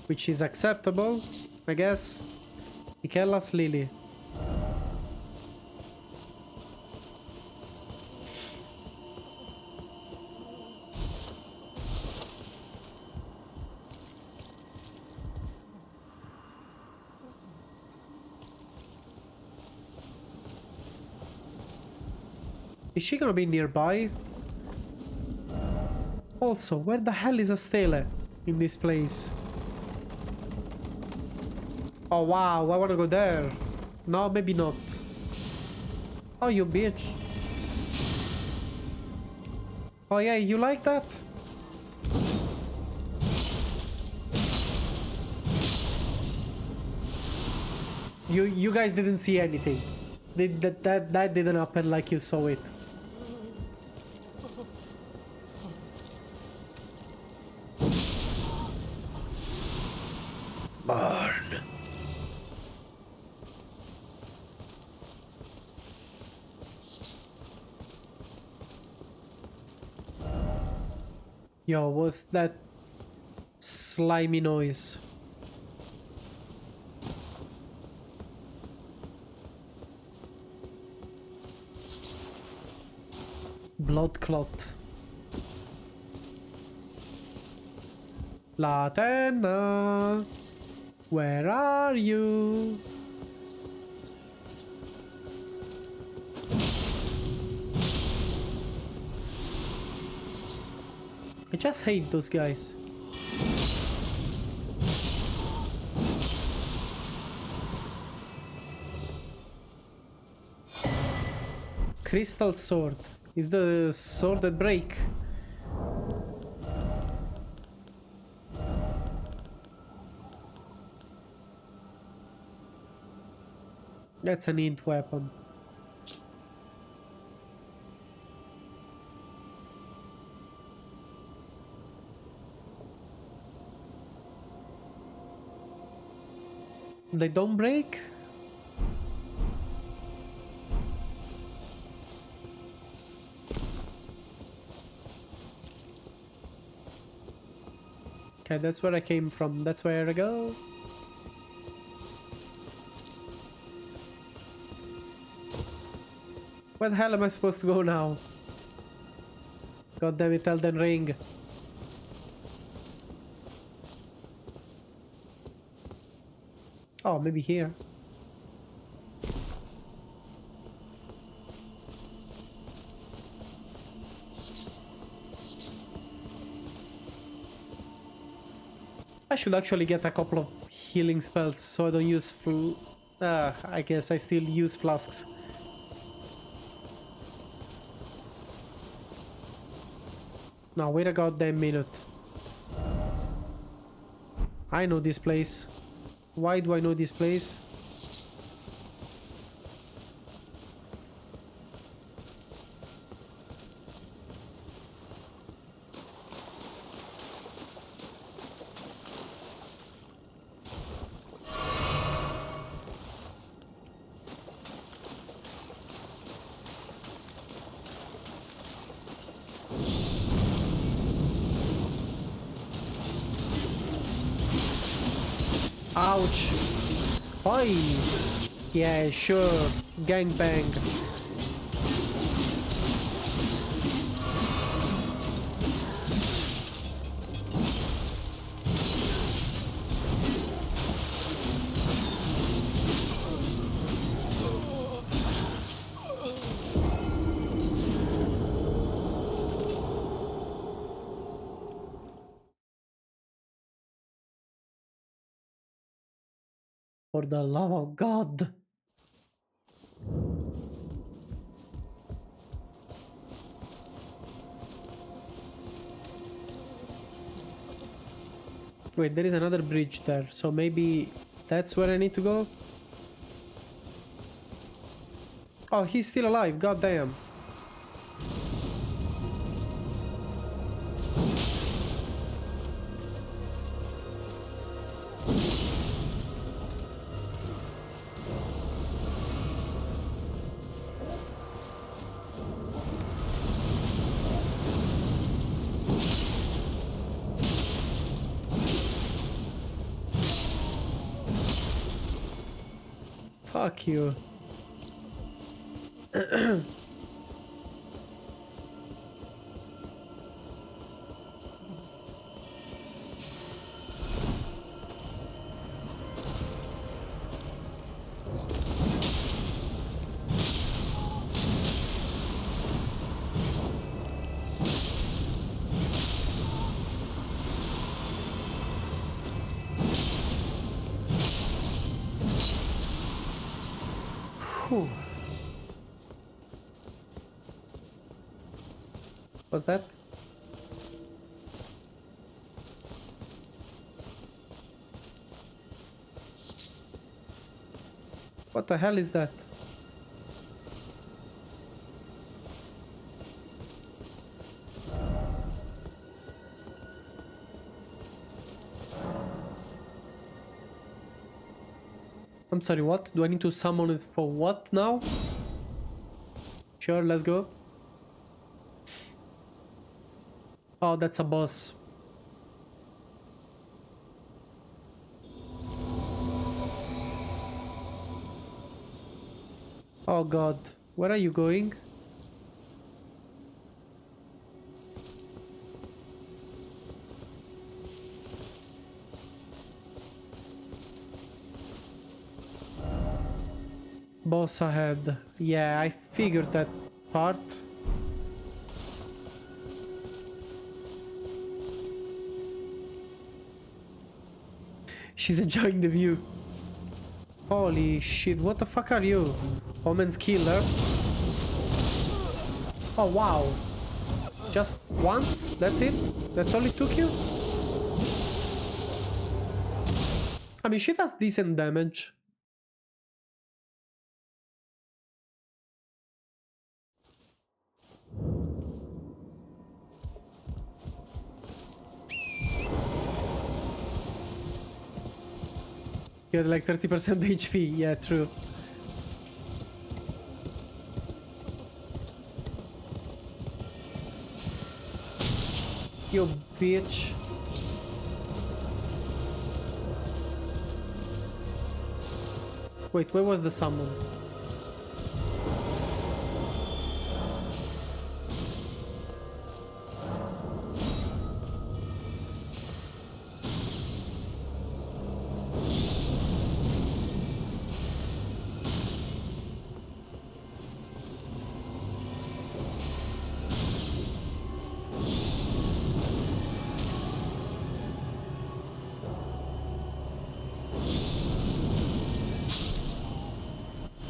which is acceptable, I guess. Michaela's Lily. Is she gonna be nearby? Also, where the hell is Astele in this place? Oh wow, I wanna go there. No, maybe not. Oh, you bitch. Oh yeah, you like that? You guys didn't see anything. That didn't happen like you saw it. Burn. Yo, what's that slimy noise? Blood clot. Laterna, where are you? I just hate those guys. Crystal sword. Is the sword that break? That's an int weapon. They don't break? Okay, that's where I came from. That's where I go. Where the hell am I supposed to go now? God damn it, Elden Ring. Oh, maybe here. I should actually get a couple of healing spells so I don't use I guess I still use flasks. Now wait a goddamn minute. I know this place. Why do I know this place? Ouch. Oi. Yeah, sure. Gangbang. For the love of God. Wait, there is another bridge there, so maybe that's where I need to go? Oh, he's still alive, god damn. Fuck you. Whew. What's that? What the hell is that? I'm sorry, what? Do I need to summon it for what now? Sure, let's go. Oh, that's a boss. Oh god, where are you going? Boss ahead. Yeah, I figured that part. She's enjoying the view. Holy shit, what the fuck are you? Omen's killer? Oh wow. Just once? That's it? That's all it took you? I mean, she does decent damage. You had like 30% HP, yeah, true. You bitch. Wait, where was the summon?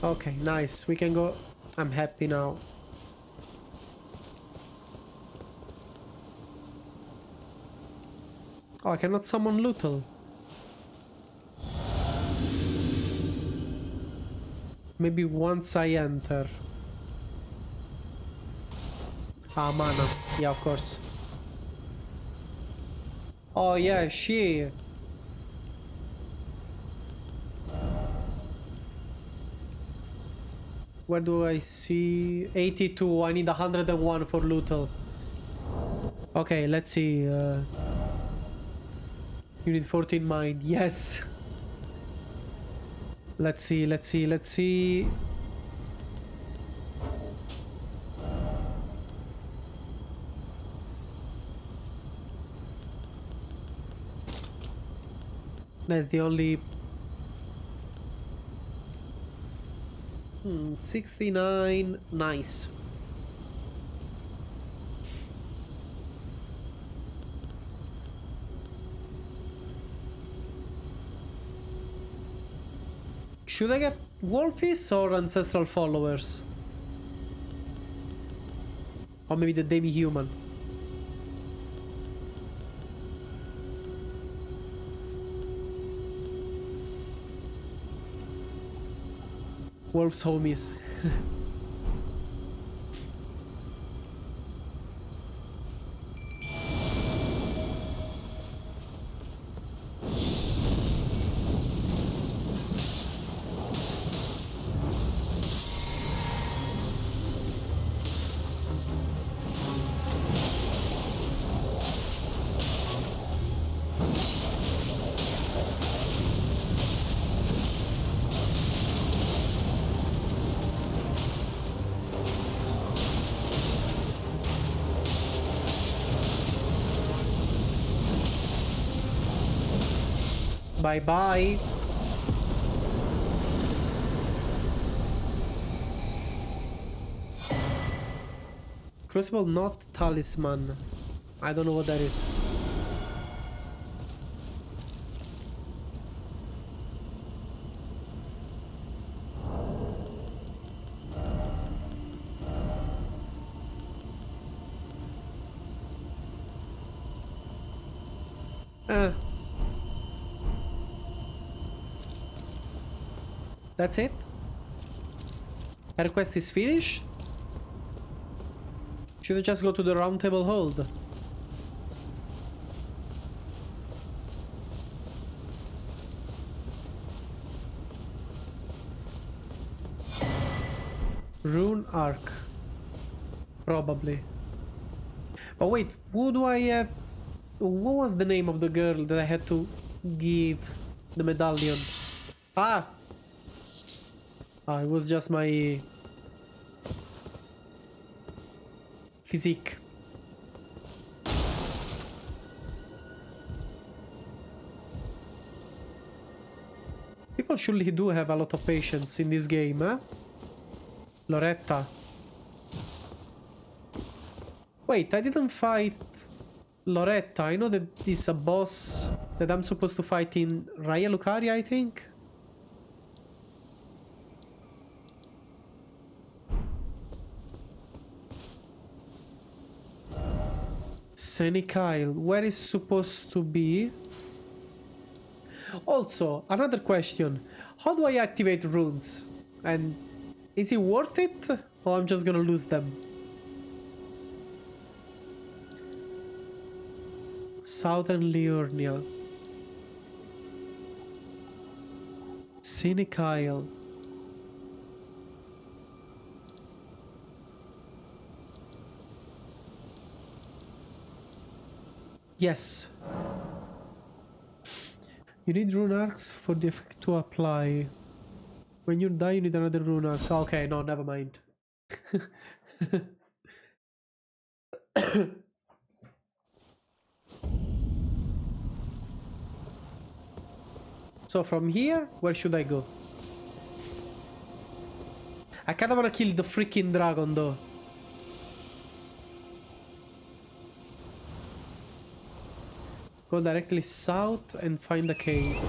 Okay, nice. We can go. I'm happy now. Oh, I cannot summon Lutal. Maybe once I enter. Ah, mana. Yeah, of course. Oh, yeah, she. Where do I see? 82. I need 101 for Lutal. Okay, let's see. You need 14 mind. Yes. Let's see, let's see, let's see. That's the only... 69. Nice. Should I get Wolfies or Ancestral Followers? Or maybe the Demi-Human? Wolf's homies. Bye bye. Crucible, not talisman. I don't know what that is. That's it? Her quest is finished? Should I just go to the round table hold? Rune arc. Probably. But wait, who do I have? What was the name of the girl that I had to give the medallion? Ah! Ah, it was just my physique. People surely do have a lot of patience in this game, eh? Loretta. Wait, I didn't fight Loretta. I know that this is a boss that I'm supposed to fight in Raya Lucaria, I think. Senikyle, where is supposed to be? Also, another question. How do I activate runes? And is it worth it? Or I'm just gonna lose them? Southern Liurnia. Senikyle. Yes. You need rune arcs for the effect to apply. When you die, you need another rune arc. Okay, no, never mind. So from here, where should I go? I kinda wanna kill the freaking dragon though. Go directly south and find a cave.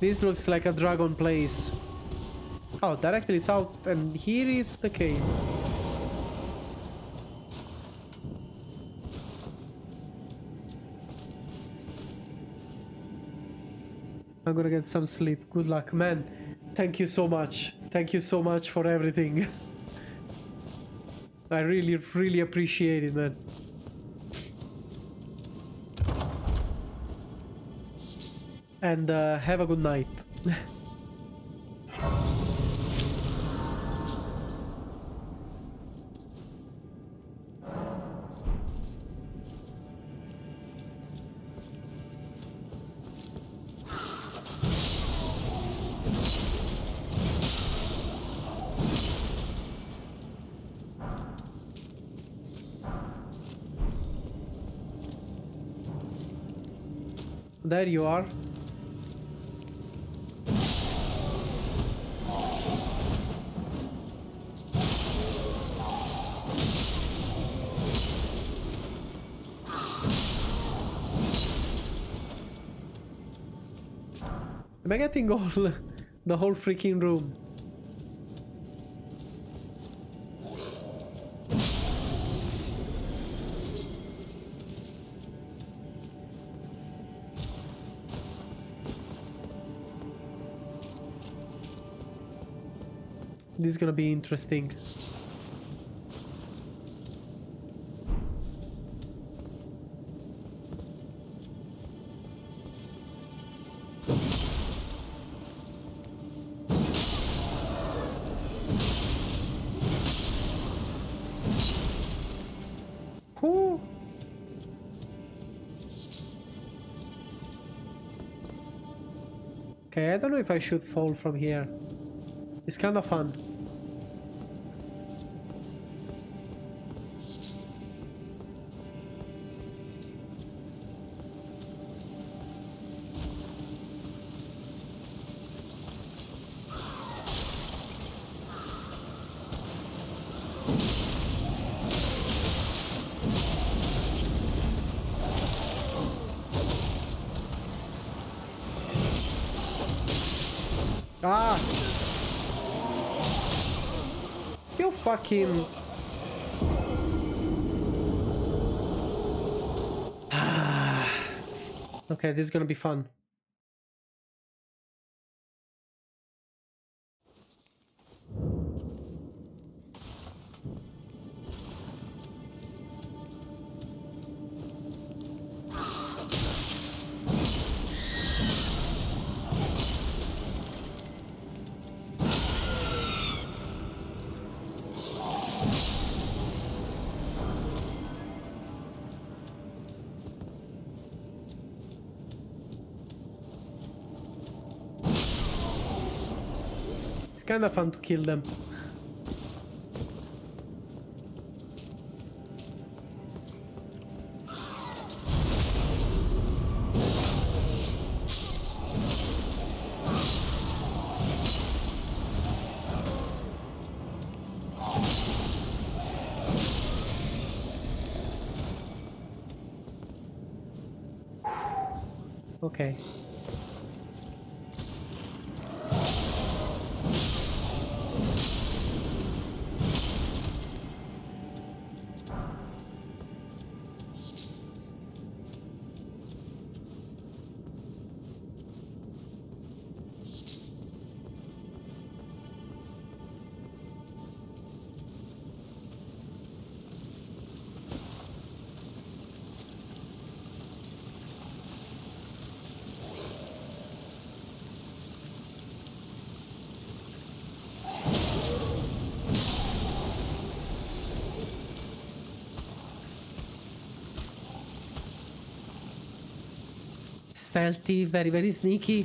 This looks like a dragon place. Oh, directly south, and here is the cave. I'm gonna get some sleep. Good luck, man. Thank you so much. Thank you so much for everything. I really, really appreciate it, man. And have a good night. There you are. Am I getting all the whole freaking room? This is gonna be interesting. Okay, I don't know if I should fall from here. It's kind of fun. Ah! You fucking... Okay, this is gonna be fun. It's kind of fun to kill them. Okay. Stealthy, very, very sneaky.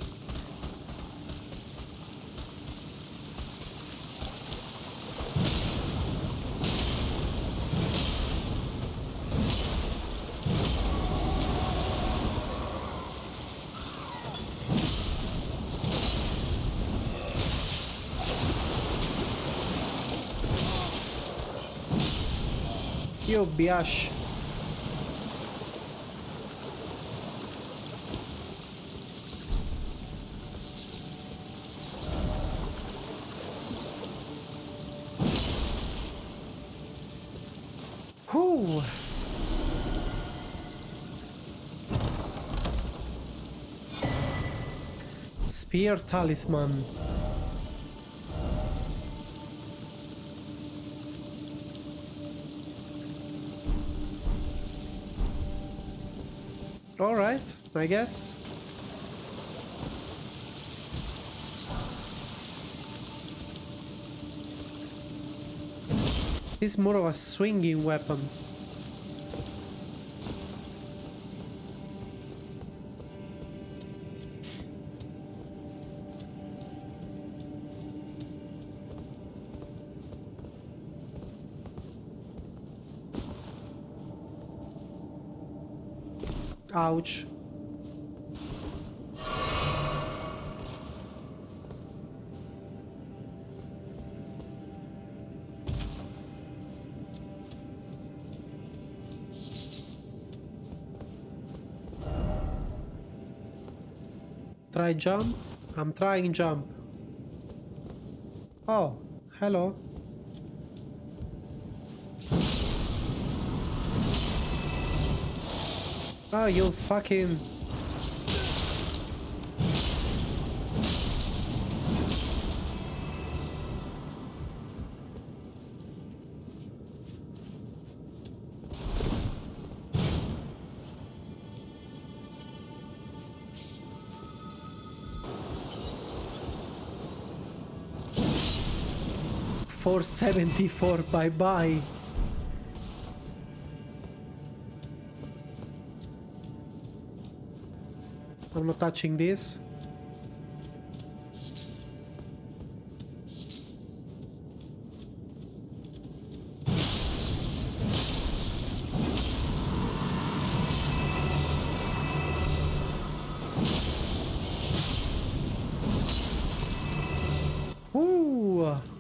Yo, biash. Whew. Spear talisman. All right, I guess. This is more of a swinging weapon. Ouch. Try jump? I'm trying jump. Oh, hello. Oh, you fucking... $474, bye-bye. I'm not touching this. move.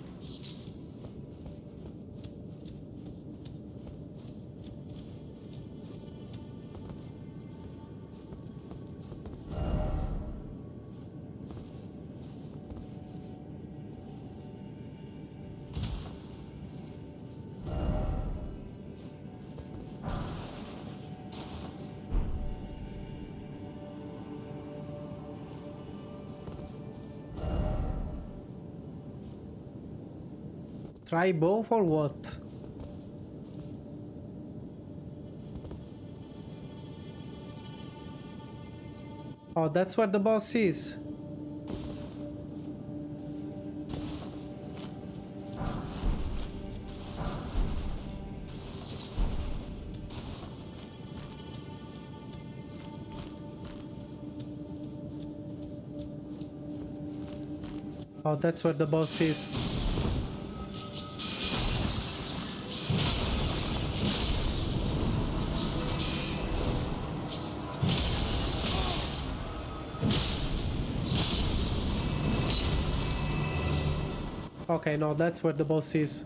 Try both or what? Oh, that's where the boss is. Oh, that's where the boss is. Okay, no, that's where the boss is.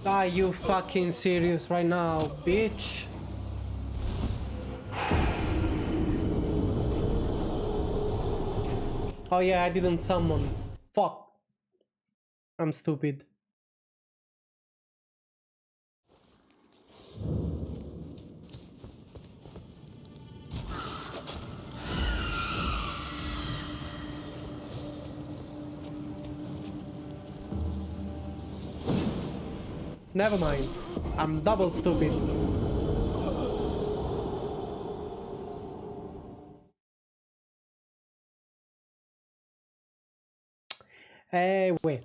Are you fucking serious right now, bitch? Oh yeah, I didn't summon. Fuck. I'm stupid. Never mind. I'm double stupid. Hey, wait.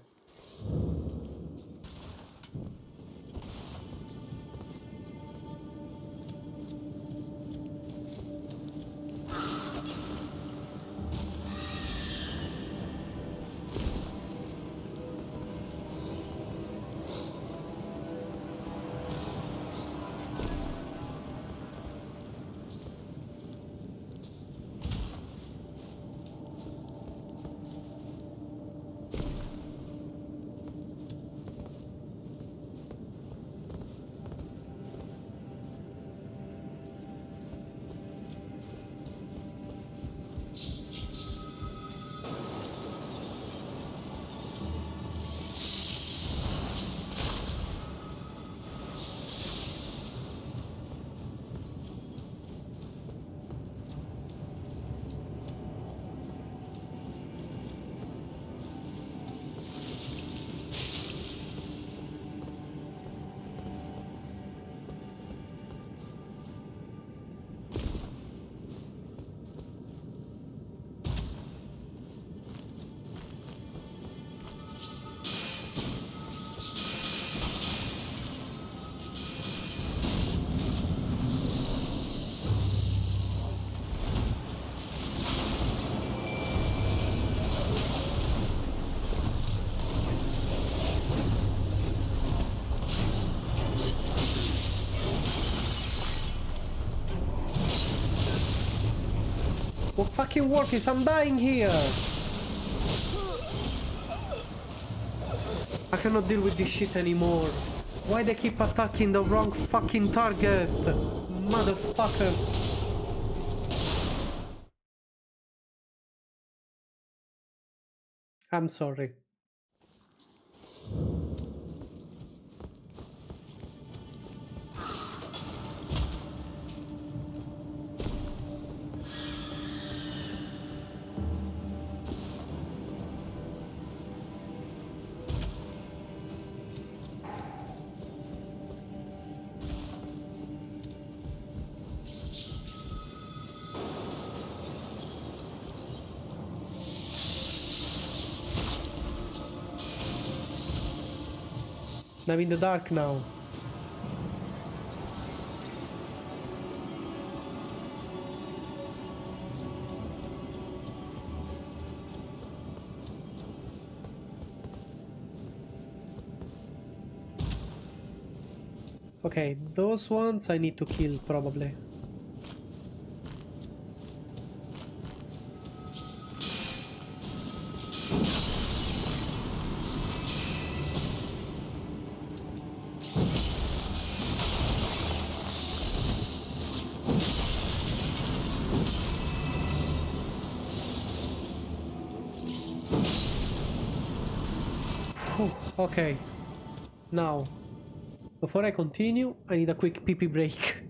What fucking work is I'm dying here? I cannot deal with this shit anymore. Why they keep attacking the wrong fucking target? Motherfuckers. I'm sorry. I'm in the dark now. Okay, those ones I need to kill probably. Okay, now, before I continue, I need a quick pee-pee break.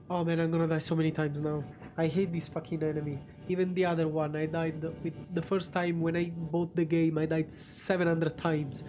Oh man, I'm gonna die so many times now. I hate this fucking enemy. Even the other one, I died with the first time when I bought the game, I died 700 times.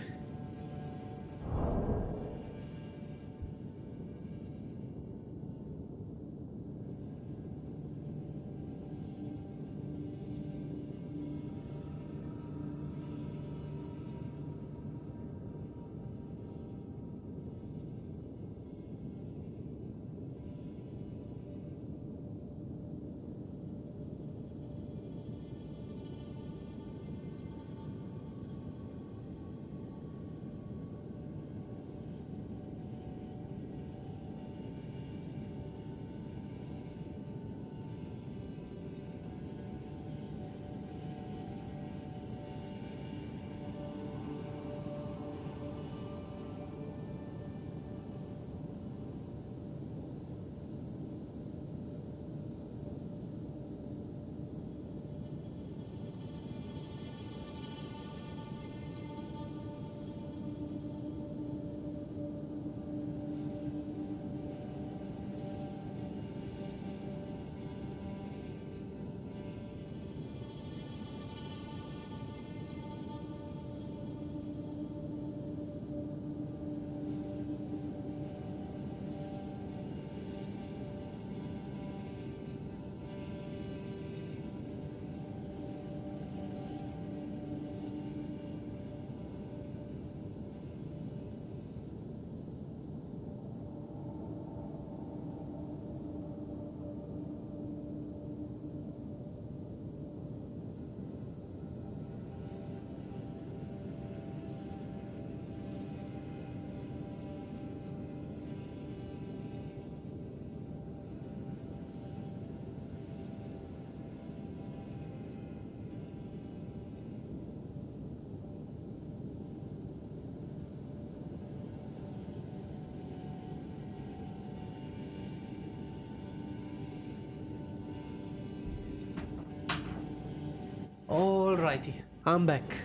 Alrighty, I'm back.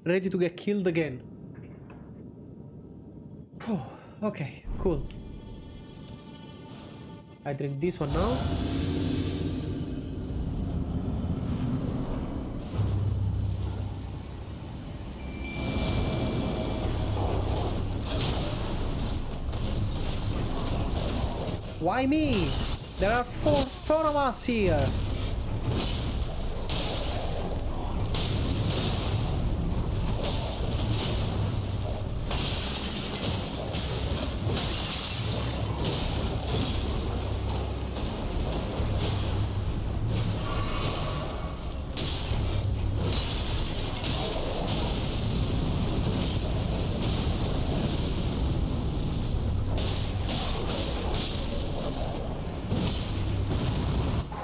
Ready to get killed again. Okay, cool. I drink this one now. Why me? There are four of us here.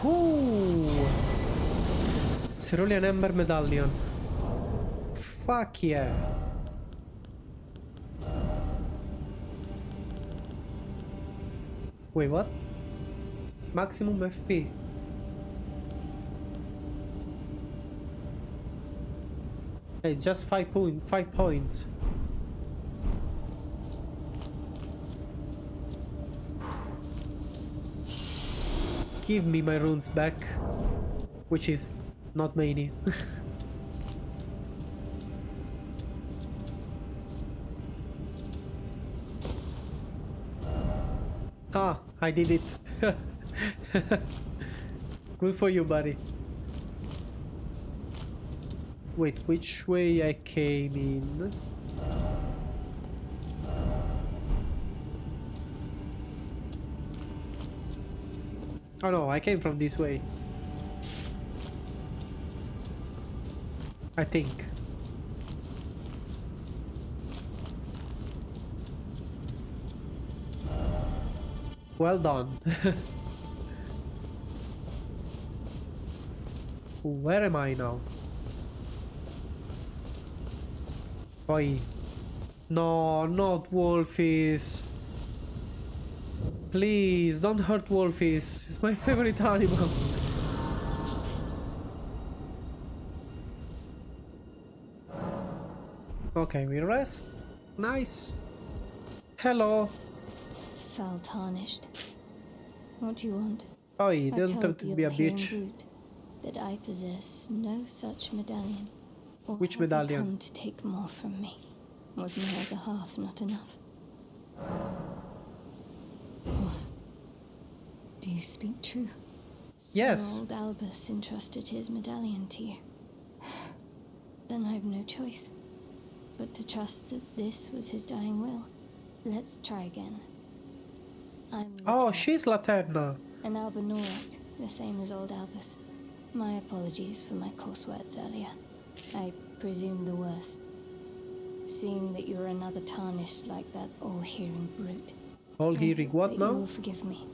Ooh. Cerulean Ember Medallion. Fuck yeah. Wait, what? Maximum FP. Hey, it's just 5 points. Give me my runes back, which is not many. Ah, I did it. Good for you, buddy. Wait, which way I came in? Oh no, I came from this way. I think. Well done. Where am I now? Oi. No, not Wolfies. Please, don't hurt Wolfies. It's my favorite animal. Okay, we rest. Nice. Hello. Foul tarnished. What do you want? Oh, you I don't told have to the be a appearing bitch. brute that I possess no such medallion. Or Which have you medallion? come to take more from me? Was my other half not enough? Oh. Do you speak true? Yes. So old Albus entrusted his medallion to you. Then I've no choice but to trust that this was his dying will. Let's try again. I'm Oh, Laterna, she's Laterna. an Albanorak, the same as old Albus. My apologies for my coarse words earlier. I presume the worst. Seeing that you're another tarnished like that all-hearing brute. All I hearing hope what that now? You will forgive me.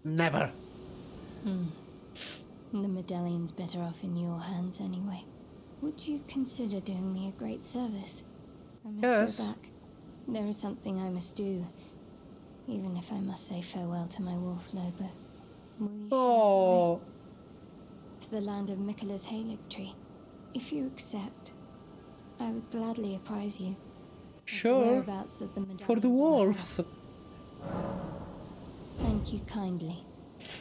Never. The medallion's better off in your hands anyway. Would you consider doing me a great service? I must Yes. go back. There is something I must do, even if I must say farewell to my wolf Lobo. Will you show me the Oh, way to the land of Mikkela's Halig tree? If you accept, I would gladly apprise you of the sure. whereabouts of the For the medallions of wolves. heart. Thank you kindly.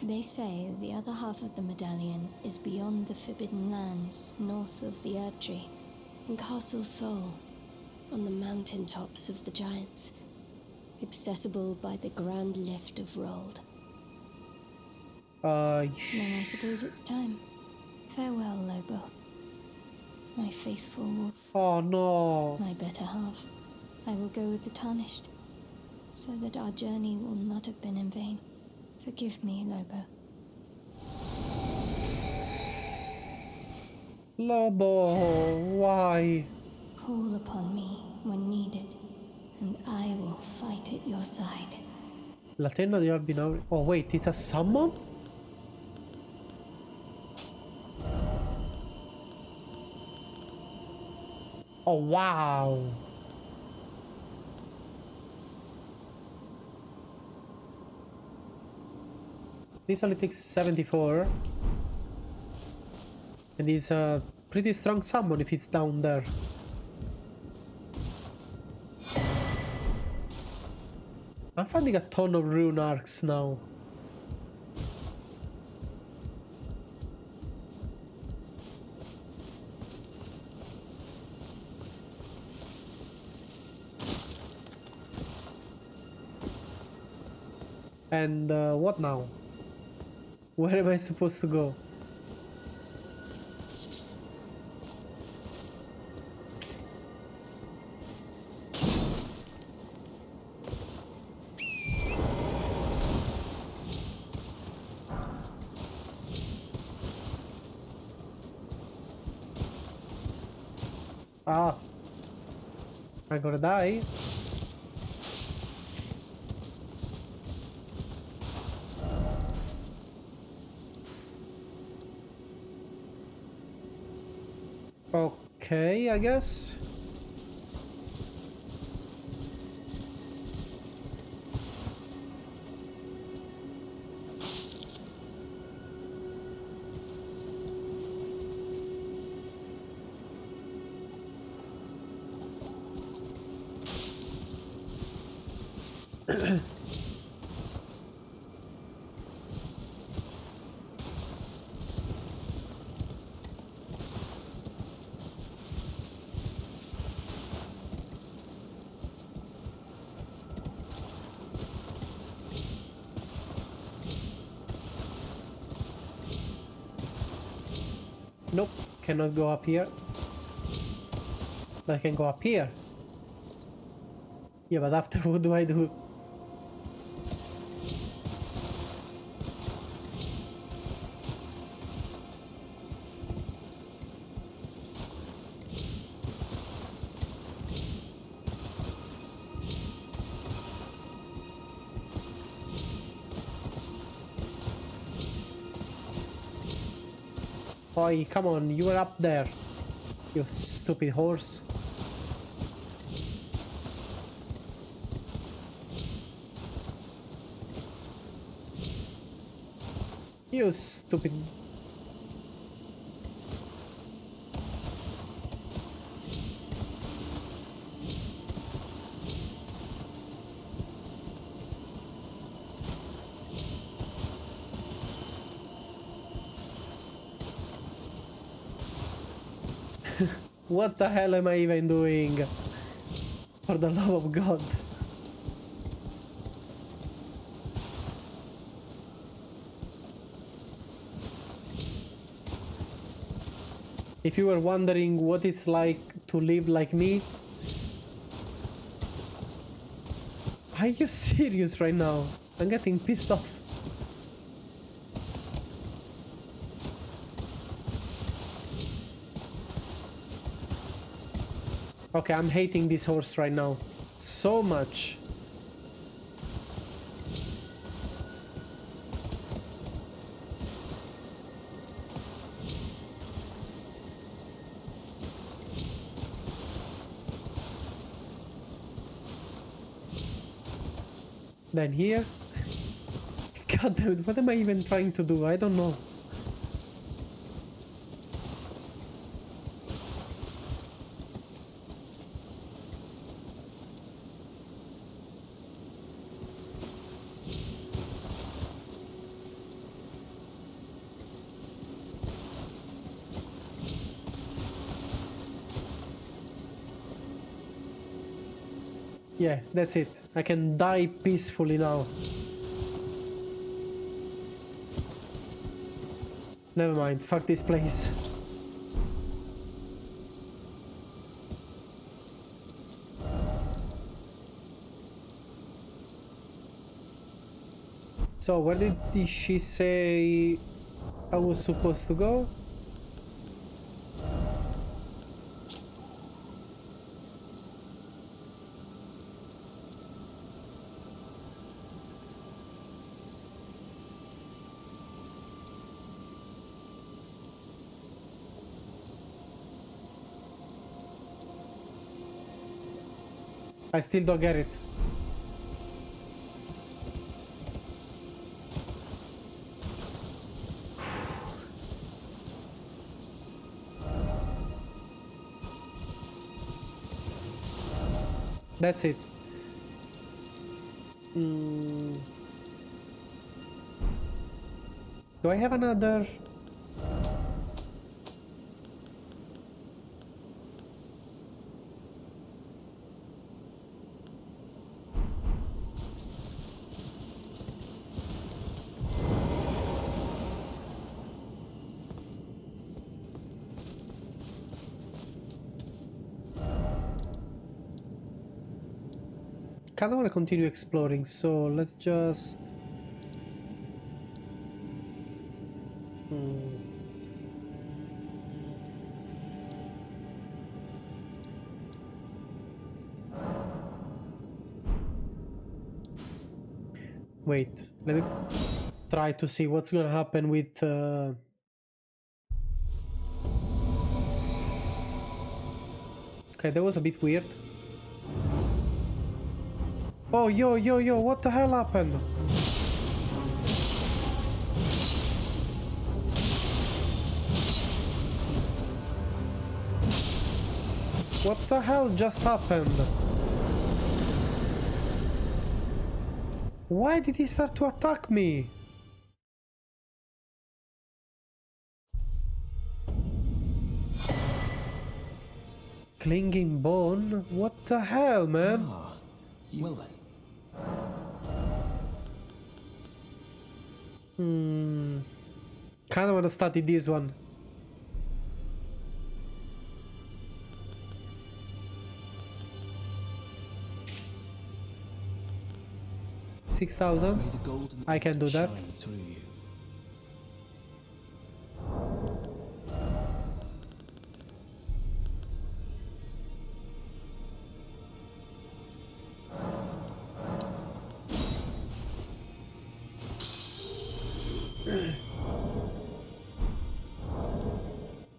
They say the other half of the medallion is beyond the Forbidden Lands, north of the Erdtree, in Castle Sol, on the mountain tops of the Giants, accessible by the Grand Lift of Rold. Then I suppose it's time. Farewell, Lobo. My faithful wolf. Oh no. My better half. I will go with the Tarnished, so that our journey will not have been in vain. Forgive me, Lobo. Lobo, why? Call upon me when needed, and I will fight at your side. Laterna di Albinauri. Oh wait, it's a summon? Oh wow. This only takes 74. And it's a pretty strong summon if it's down there. I'm finding a ton of rune arcs now. And what now? Where am I supposed to go? Ah, I'm gonna die. Okay, I guess. Nope, cannot go up here. But I can go up here. Yeah, but after what do I do? Oi, come on, you were up there. You stupid horse. You stupid... What the hell am I even doing? For the love of God. If you were wondering what it's like to live like me, are you serious right now? I'm getting pissed off. Okay, I'm hating this horse right now. So much. Then here. God damn it, what am I even trying to do? I don't know. Yeah, that's it. I can die peacefully now. Never mind, fuck this place. So, where did she say I was supposed to go? I still don't get it. That's it. Do I have another? Kind of want to continue exploring, so let's just... Wait, let me try to see what's gonna happen with... Okay, that was a bit weird. Oh, yo, what the hell happened? What the hell just happened? Why did he start to attack me? Clinging bone? What the hell, man? Well then. Kinda wanna study this one. $6,000. I can do that.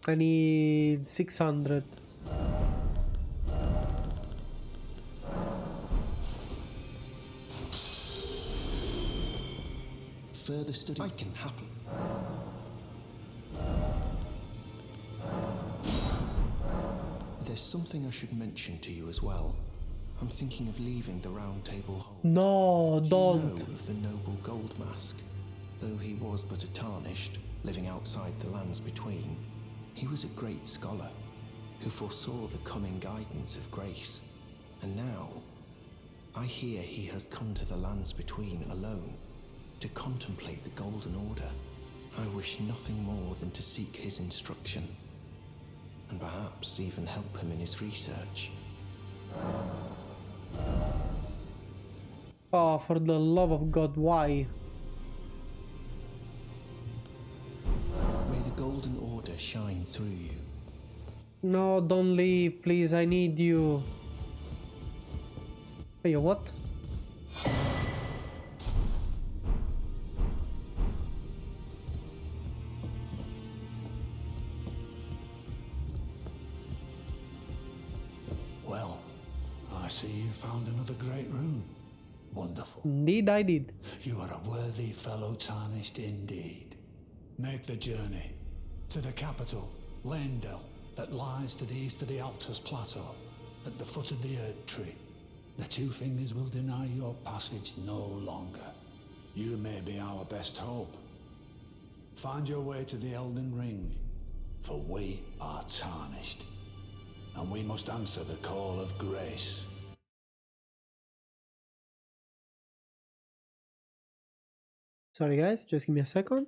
I need 600. Further study I can happen. There's something I should mention to you as well. I'm thinking of leaving the Round Table Hold. No, don't. You know of the noble Gold Mask? Though he was but a tarnished, living outside the lands between, he was a great scholar who foresaw the coming guidance of grace. And now, I hear he has come to the lands between alone to contemplate the Golden Order. I wish nothing more than to seek his instruction, and perhaps even help him in his research. Oh, for the love of God, why? May the Golden Order shine through you. No, don't leave, please, I need you. Hey, what? Well, I see you found another great rune. Wonderful. Indeed, I did. You are a worthy fellow tarnished indeed. Make the journey to the capital, Leyndell, that lies to the east of the Altus Plateau, at the foot of the Erd Tree. The Two Fingers will deny your passage no longer. You may be our best hope. Find your way to the Elden Ring, for we are tarnished, and we must answer the call of grace. Sorry guys, just give me a second.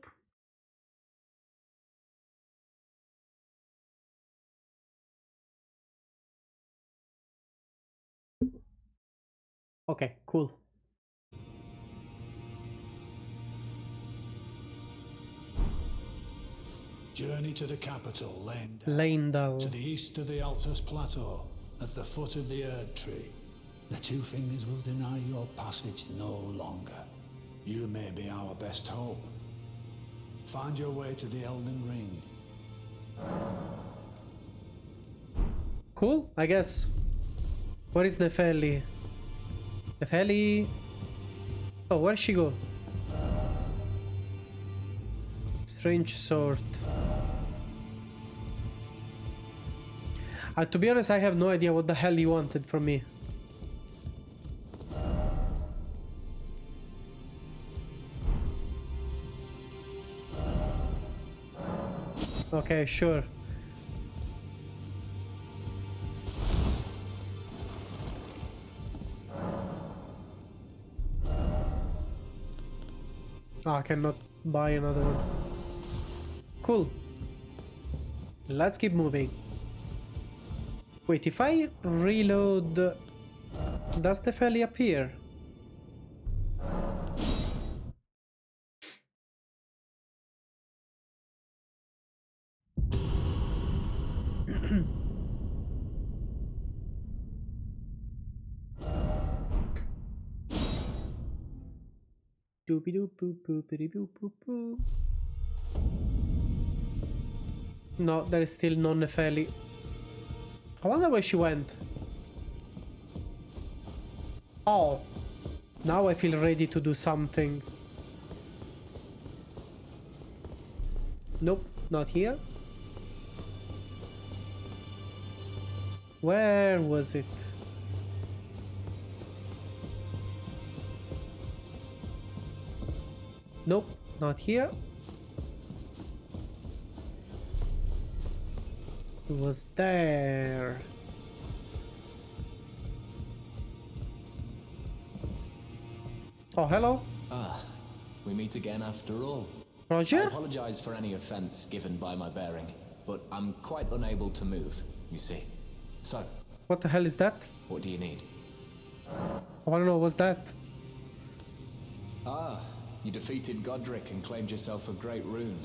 Okay, cool. Journey to the capital, Leyndell. Leyndell. To the east of the Altus Plateau, at the foot of the Erd Tree. The Two Fingers will deny your passage no longer. You may be our best hope. Find your way to the Elden Ring. Cool, I guess. Where is Nepheli? Nepheli? Oh, where'd she go? Strange sort. To be honest, I have no idea what the hell he wanted from me. Okay, sure. Oh, I cannot buy another one. Cool. Let's keep moving. Wait, if I reload, does the Feli appear? Doopy doop boop boopity boop boop boop. No, there is still no Nepheli. I wonder where she went. Oh, now I feel ready to do something. Nope, not here. Where was it? Nope, not here. It was there. Oh, hello. Ah, we meet again after all. Roger? I apologize for any offense given by my bearing, but I'm quite unable to move, you see. So, What the hell is that? what do you need? I wanna know what's that. Ah, you defeated Godric and claimed yourself a great rune.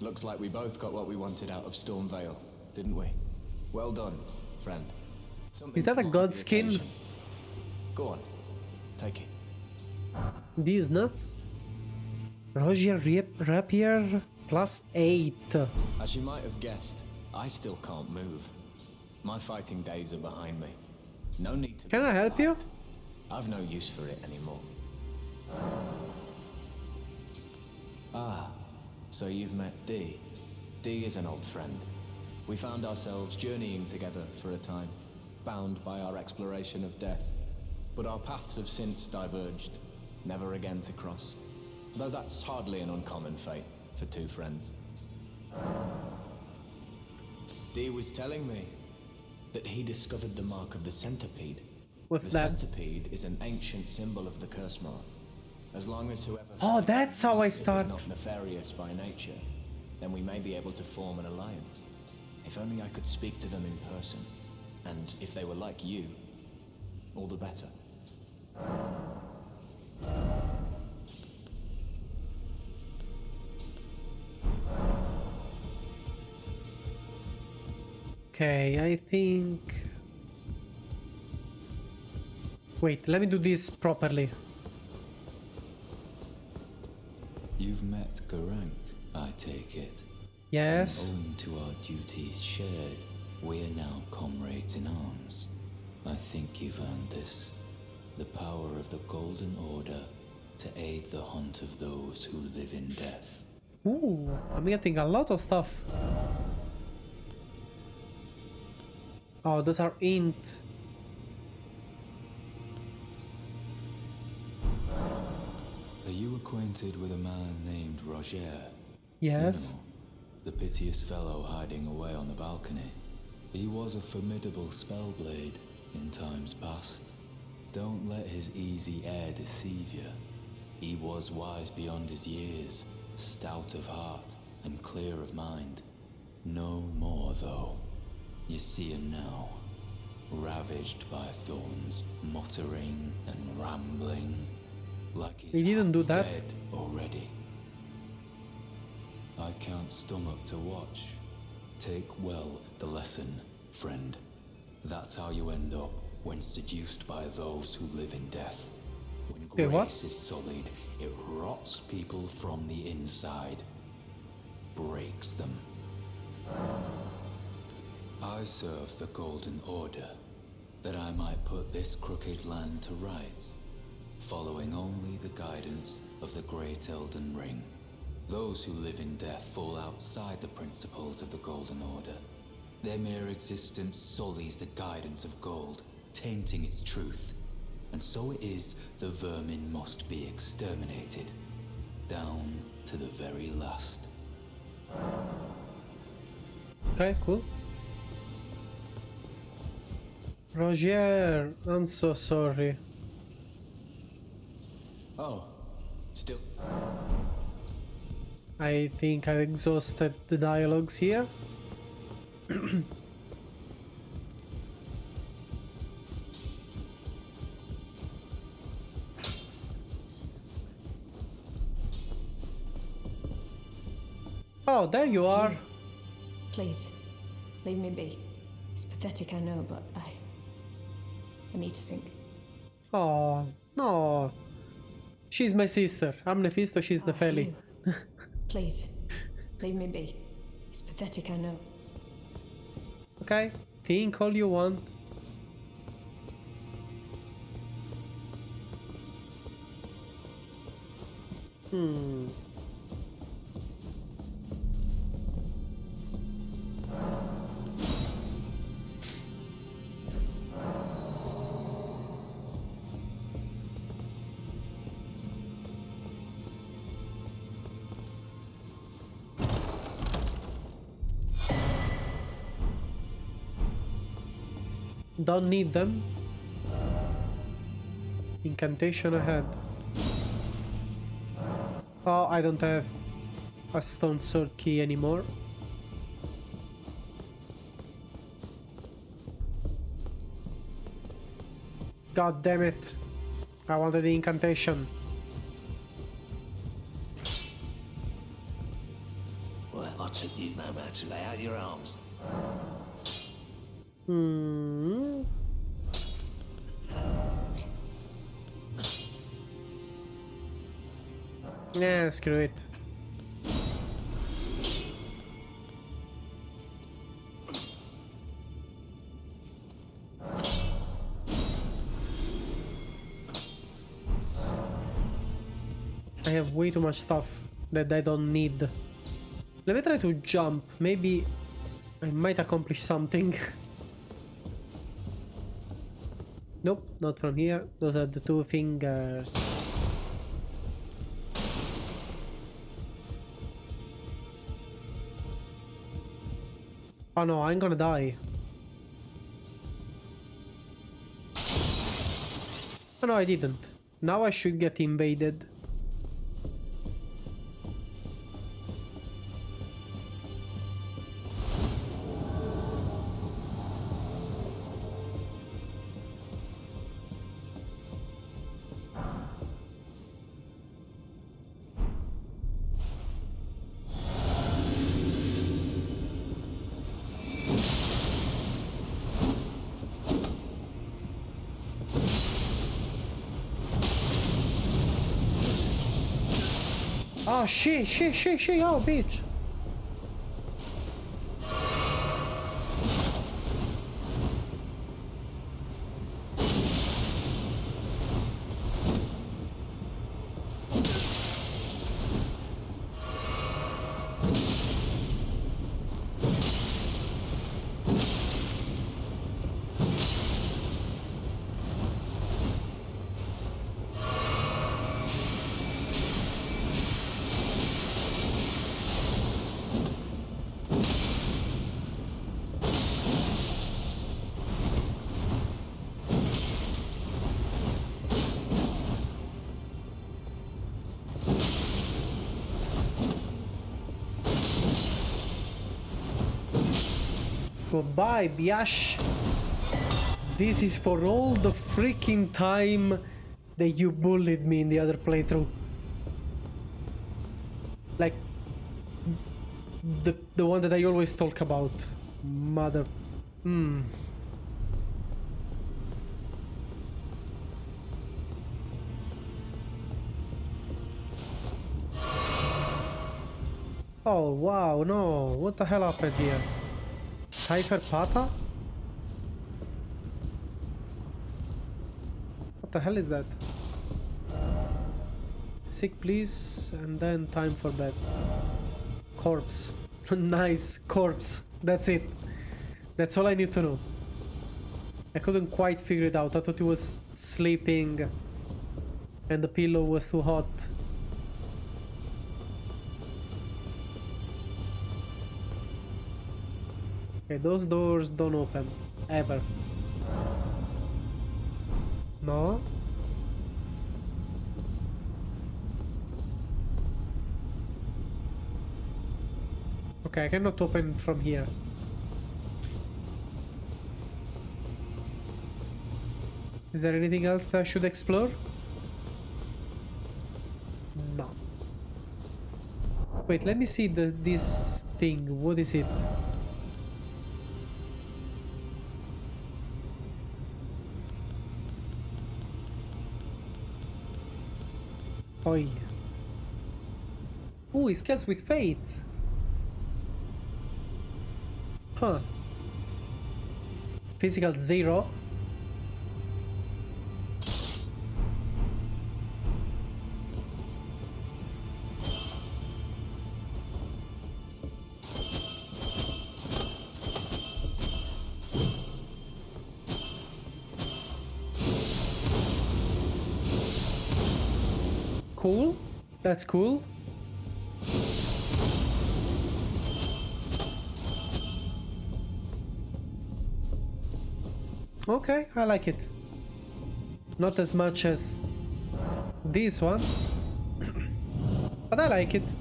Looks like we both got what we wanted out of Stormvale, didn't we? Well done, friend. Something Is that a to mark the Godskin? occasion. Go on, take it. These nuts. Roger Rapier +8. As you might have guessed, I still can't move. My fighting days are behind me. No need to. Can I help you? I've no use for it anymore. Ah, so you've met Dee. Dee is an old friend. We found ourselves journeying together for a time, bound by our exploration of death. But our paths have since diverged, never again to cross. Though that's hardly an uncommon fate for two friends. Dee was telling me that he discovered the mark of the centipede. What's the that? centipede is an ancient symbol of the curse mark. As long as whoever Oh, that's how I uses it start. is not nefarious by nature, then we may be able to form an alliance. If only I could speak to them in person. And if they were like you, all the better. Okay, I think... Wait, let me do this properly. You've met Garank, I take it. Yes. And owing to our duties shared, we are now comrades in arms. I think you've earned this. The power of the Golden Order to aid the hunt of those who live in death. Ooh, I'm getting a lot of stuff. Oh, those are int. Are you acquainted with a man named roger? Yes. You know, the piteous fellow hiding away on the balcony. He was a formidable spellblade in times past. Don't let his easy air deceive you. He was wise beyond his years, stout of heart and clear of mind. No more, though. You see him now, ravaged by thorns, muttering and rambling, like he's He didn't do that. dead already. I can't stomach to watch. Take well the lesson, friend. That's how you end up when seduced by those who live in death. When Okay, what? grace is sullied, it rots people from the inside, breaks them. I serve the Golden Order, that I might put this crooked land to rights, following only the guidance of the Great Elden Ring. Those who live in death fall outside the principles of the Golden Order. Their mere existence sullies the guidance of gold, tainting its truth. And so it is the vermin must be exterminated, down to the very last. Okay, cool. Roger, I'm so sorry. Oh, still. I think I've exhausted the dialogues here. Oh, there you are. Please, leave me be. It's pathetic, I know, but I need to think. Oh, no. She's my sister. I'm Nephisto, she's Nepheli. Please, leave me be. It's pathetic, I know. Okay, think all you want. Don't need them. Incantation ahead. Oh, I don't have a stone sword key anymore. God damn it. I wanted the incantation. Well, I took you no matter to lay out your arms. Nah, screw it. I have way too much stuff that I don't need. Let me try to jump. Maybe I might accomplish something. Nope, not from here. Those are the two fingers. Oh no, I'm gonna die. Oh no, I didn't. Now I should get invaded. Oh shit, oh bitch. Goodbye, biatch. This is for all the freaking time that you bullied me in the other playthrough. Like the one that I always talk about. Mother. Oh wow, no. What the hell happened here? Cypher Pata? What the hell is that? Sick please, and then time for bed. Corpse. Nice, corpse. That's it. That's all I need to know. I couldn't quite figure it out. I thought he was sleeping and the pillow was too hot. Okay, those doors don't open. Ever. No? Okay, I cannot open from here. Is there anything else that I should explore? No. Wait, let me see this thing. What is it? Oi. Ooh, it scales with faith. Huh. Physical 0. Cool. That's cool. Okay, I like it. Not as much as this one, but I like it.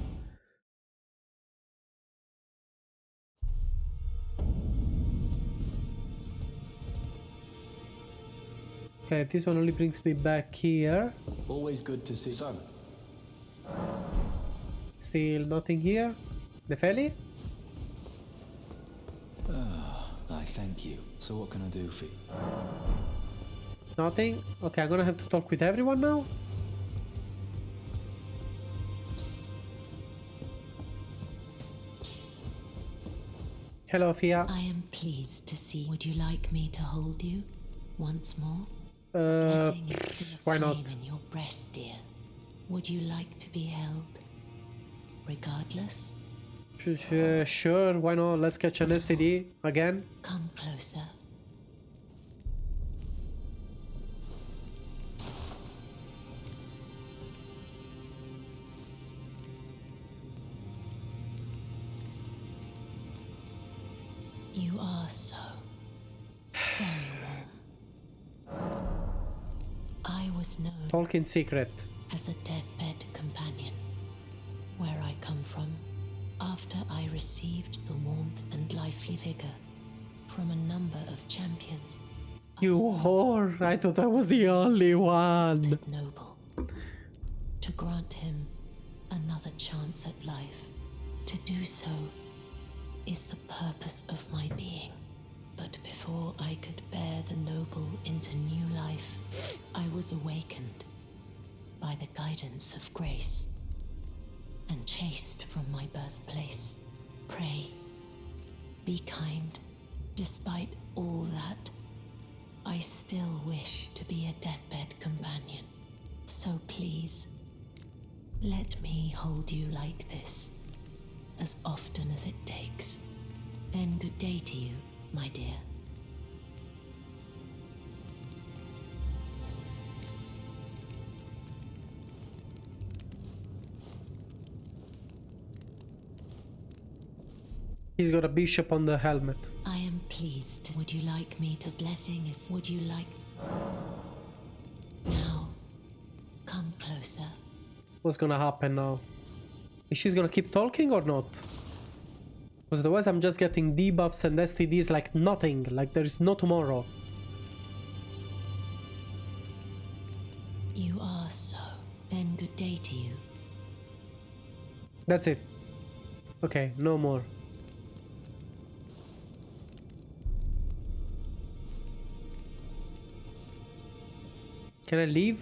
Okay, this one only brings me back here. Always good to see. So, still nothing here. Nefeli? I thank you. So what can I do for you? Nothing? Okay, I'm gonna have to talk with everyone now. Hello, Fia. I am pleased to see. Would you like me to hold you once more? Uh, Blessing is still a why flame not? in your breast, dear. Would you like to be held? Regardless? Sure, why not? Let's catch an STD again. Come closer. You are so very warm. I was known Talking secret. as a deathbed companion. Where I come from, after I received the warmth and lively vigor from a number of champions. You whore! I thought I was the only one. Noble. To grant him another chance at life. To do so is the purpose of my being. But before I could bear the noble into new life, I was awakened by the guidance of grace and chased from my birthplace. Pray, be kind. Despite all that, I still wish to be a deathbed companion. So please, let me hold you like this, as often as it takes. Then good day to you, my dear. He's got a bishop on the helmet. I am pleased. Would you like me to blessing is... Would you like... Now, come closer. What's gonna happen now? Is she gonna keep talking or not? Because otherwise I'm just getting debuffs and STDs like nothing, like there is no tomorrow. You are so. Then good day to you. That's it. Okay, no more. Can I leave?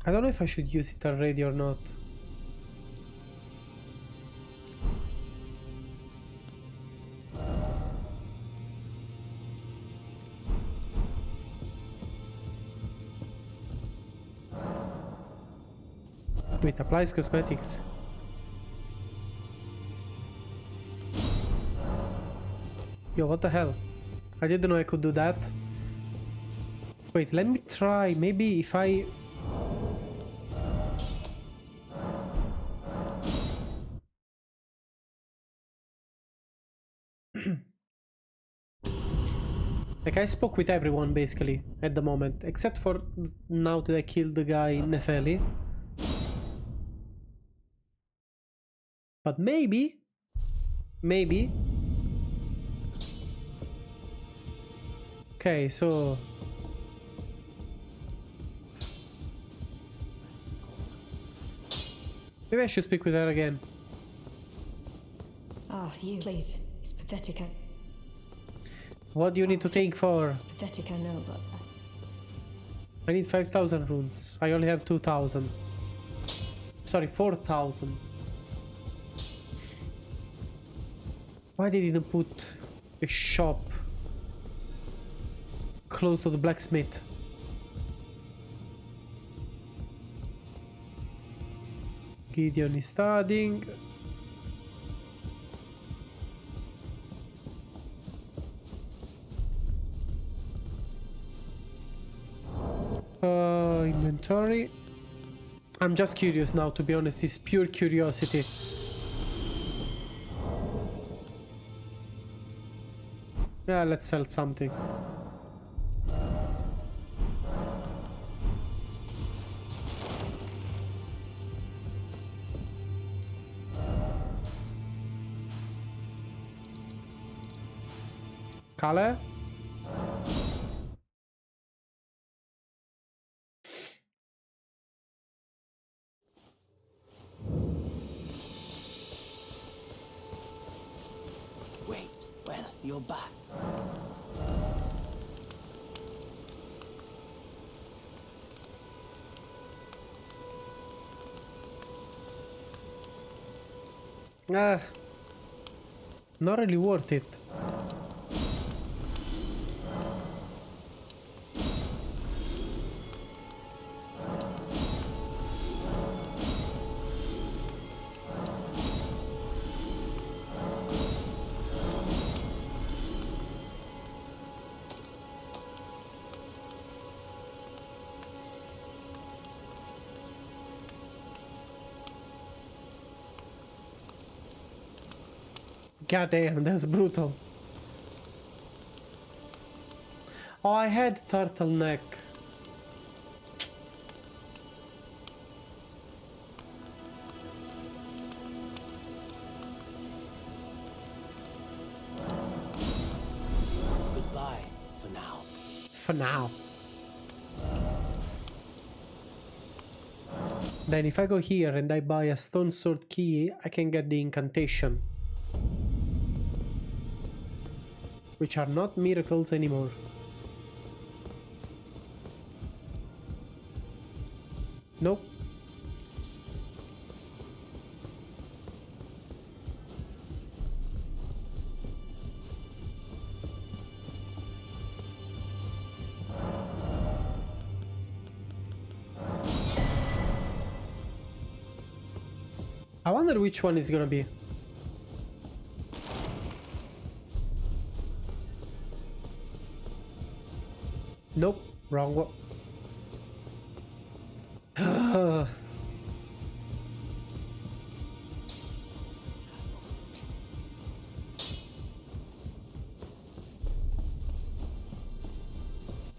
I don't know if I should use it already or not. Wait, applies cosmetics. Yo, what the hell? I didn't know I could do that. Wait, let me try. Maybe if I... Like, I spoke with everyone, basically, at the moment. Except for now that I killed the guy, Nefeli. But maybe... Maybe... Okay, so... Maybe I should speak with her again. Ah, you. Please. It's pathetic. What do you need to think for? It's pathetic, I know, but... I need 5,000 runes. I only have 2,000. Sorry, 4,000. Why they didn't put a shop close to the blacksmith? Gideon is studying. Inventory. I'm just curious now, to be honest. It's pure curiosity. Yeah, let's sell something. Color? Wait, well, you're back. Not really worth it. God damn, that's brutal. Oh, I had turtleneck. Goodbye, for now. For now. Then if I go here and I buy a stone sword key, I can get the incantation. Which are not miracles anymore. Nope. I wonder which one is gonna be. Nope, wrong one.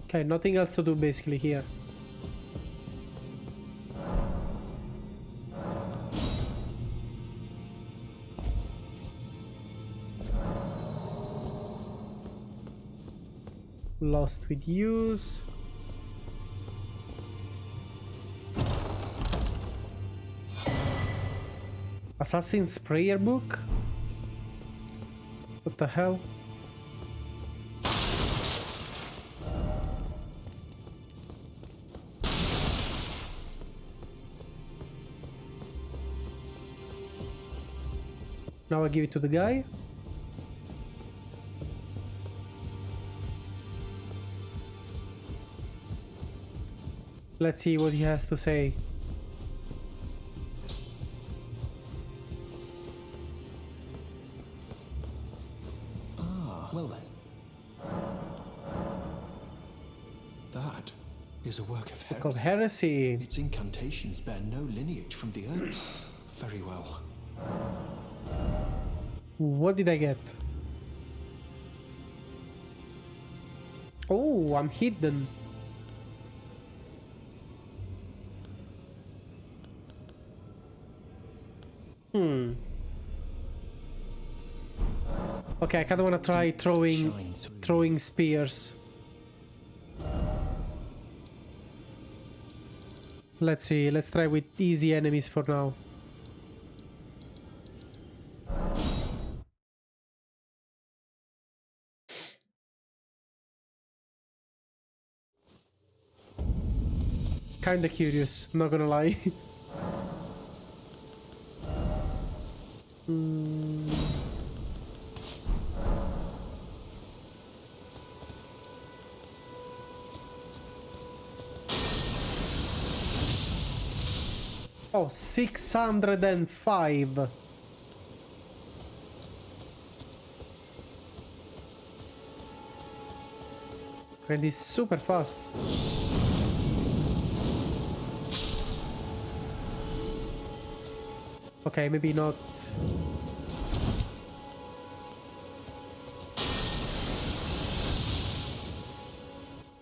Okay, nothing else to do basically here. Lost with use. Assassin's Prayer Book? What the hell? Now I give it to the guy. Let's see what he has to say. Ah, well then. That is a work of Book of heresy. Heresy. Its incantations bear no lineage from the earth. Very well. What did I get? Oh, I'm hidden. Okay, I kinda wanna try throwing spears. Let's see, let's try with easy enemies for now. kinda curious, not gonna lie. Oh, 605. And it's super fast. Okay, maybe not.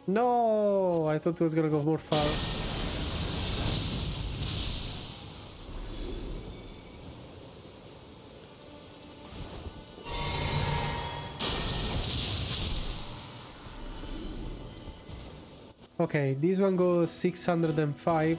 No, I thought it was gonna go more far. Okay, this one goes 605.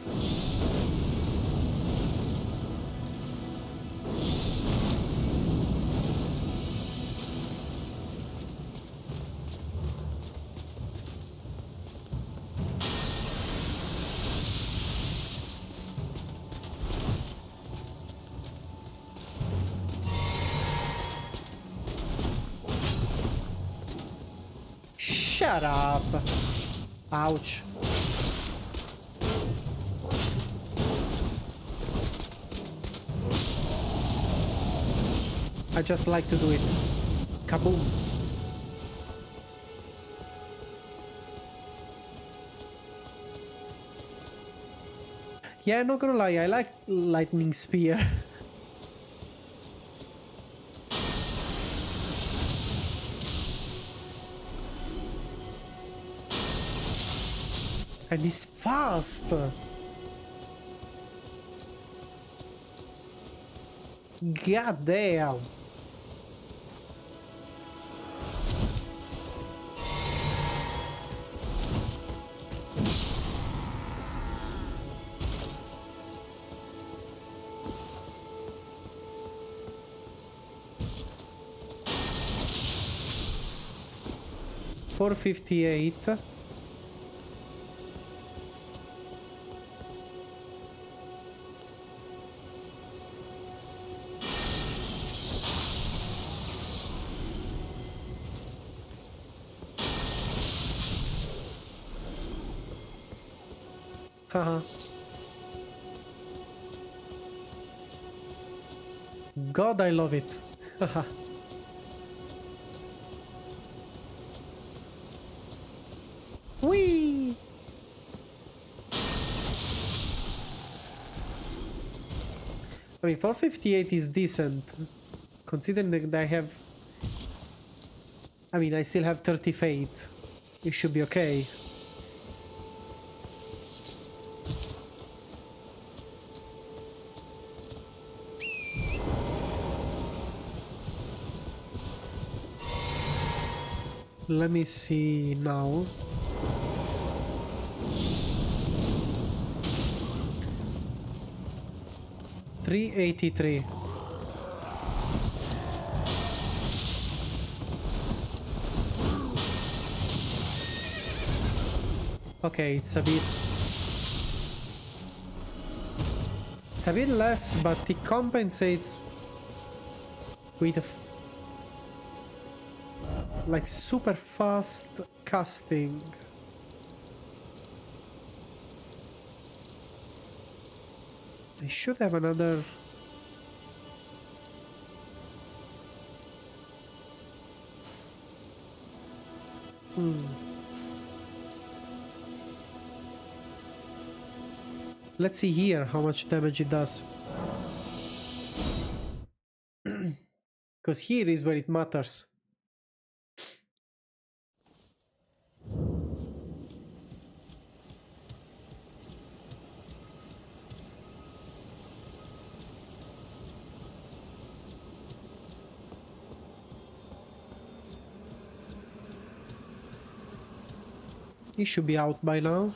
Shut up. Ouch. I just like to do it. Kaboom. Yeah, not gonna lie, I like lightning spear. And it's fast. God damn. $458. Haha. God, I love it. Haha. Whee! I mean, 458 is decent, considering that I have... I mean, I still have 30 faith. It should be okay. Let me see now. $383. Okay, it's a bit less, but it compensates with like super fast casting. I should have another. Let's see here how much damage it does. Because here is where it matters. He should be out by now.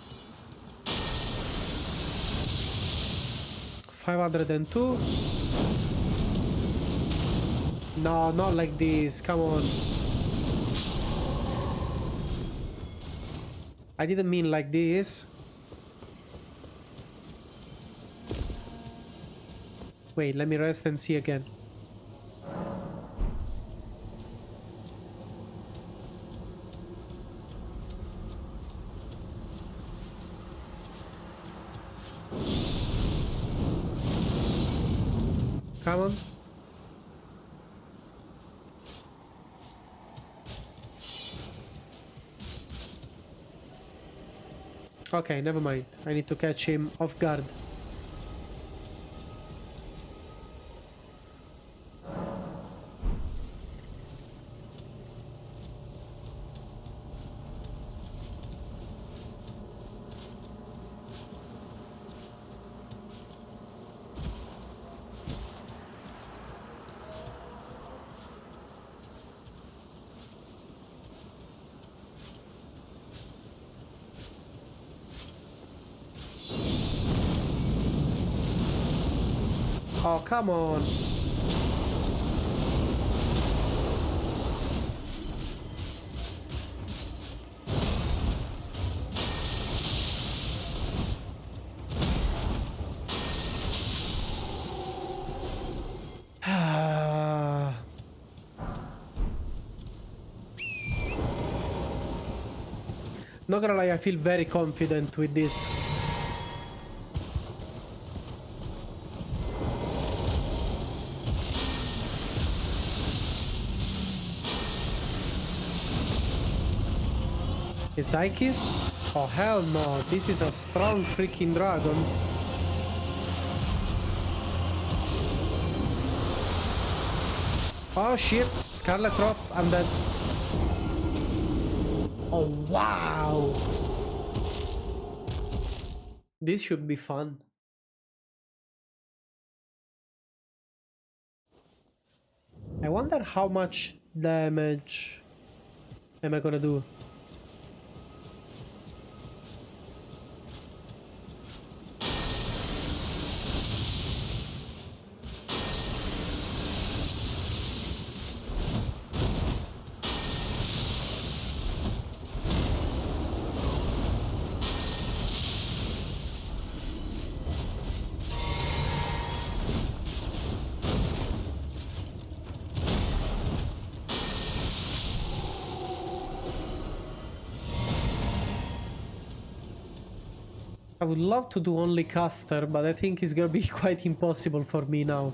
502. No, not like this. Come on. I didn't mean like this. Wait, let me rest and see again. Come on. Okay, never mind. I need to catch him off guard. Oh, come on. Not gonna lie, I feel very confident with this. It's Ikis? Oh hell no, this is a strong freaking dragon. Oh shit, Scarlet Rot, I'm dead. Oh wow! This should be fun. I wonder how much damage am I gonna do? I would love to do only caster, but I think it's gonna be quite impossible for me now.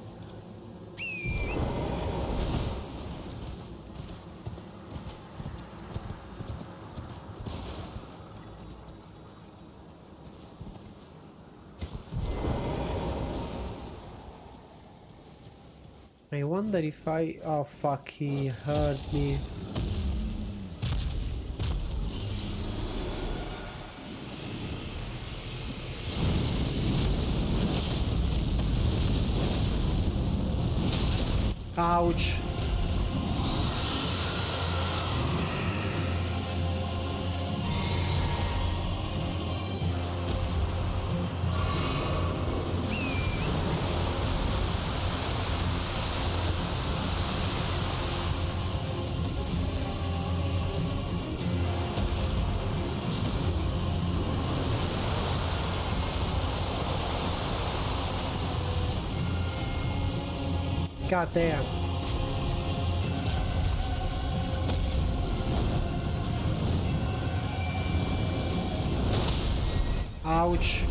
I wonder if I... Oh fuck, he heard me. Ouch. God damn. Ouch.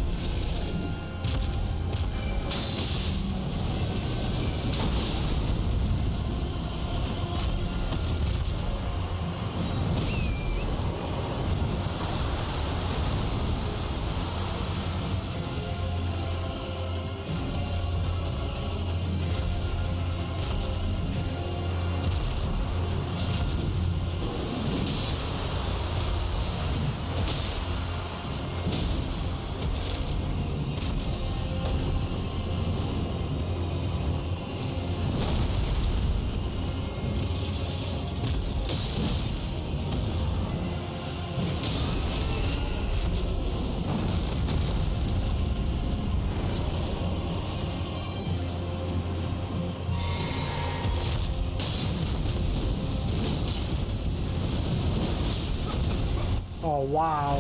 Oh, wow.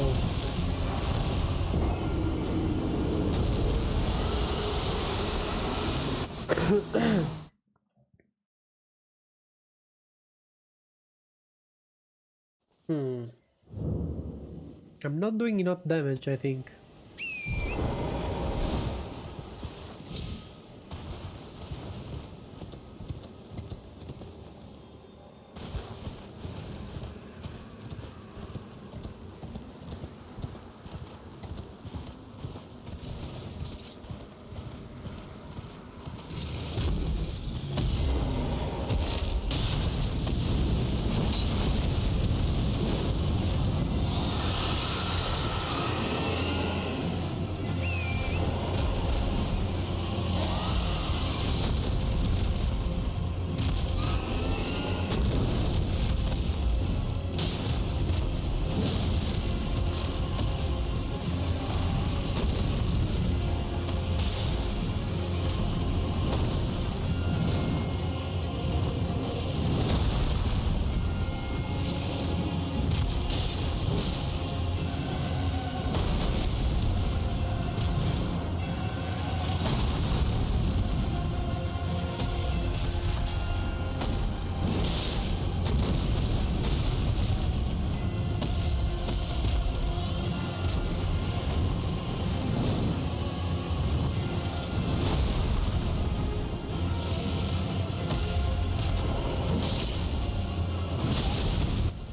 Hmm. I'm not doing enough damage, I think.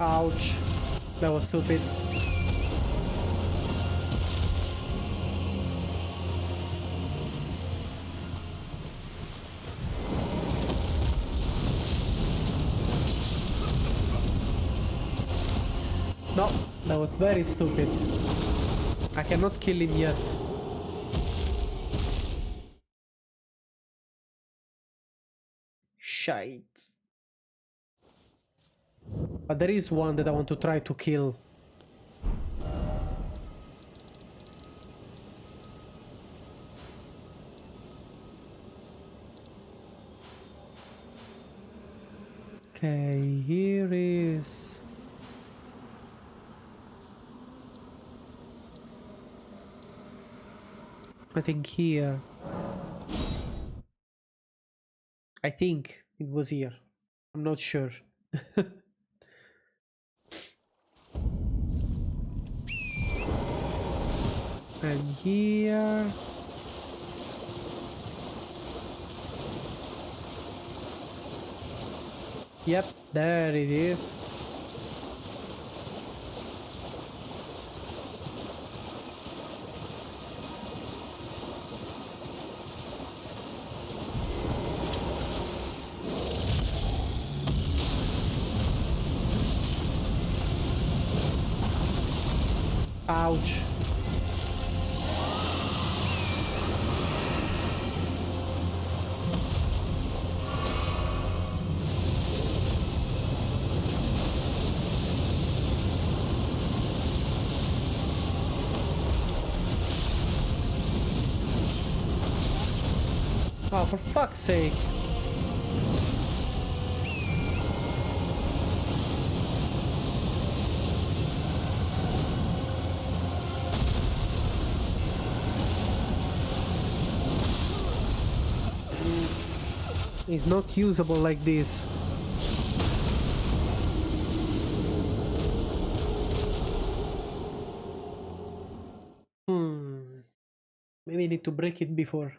Ouch. That was stupid. No, that was very stupid. I cannot kill him yet. Shite. But there is one that I want to try to kill. Okay, here is... I think here. I think it was here. I'm not sure. And here. Yep, there it is. Ouch. Oh, for fuck's sake. It's not usable like this. Maybe I need to break it before.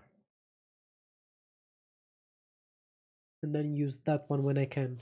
And then use that one when I can.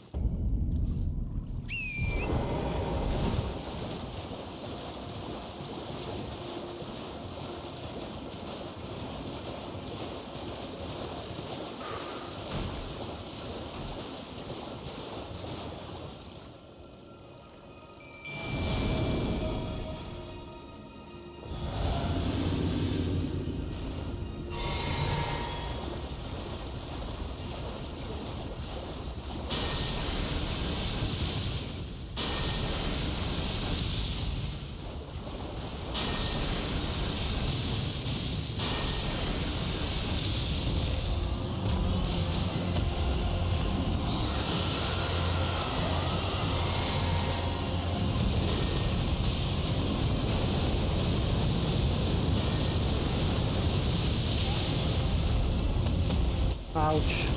Ouch.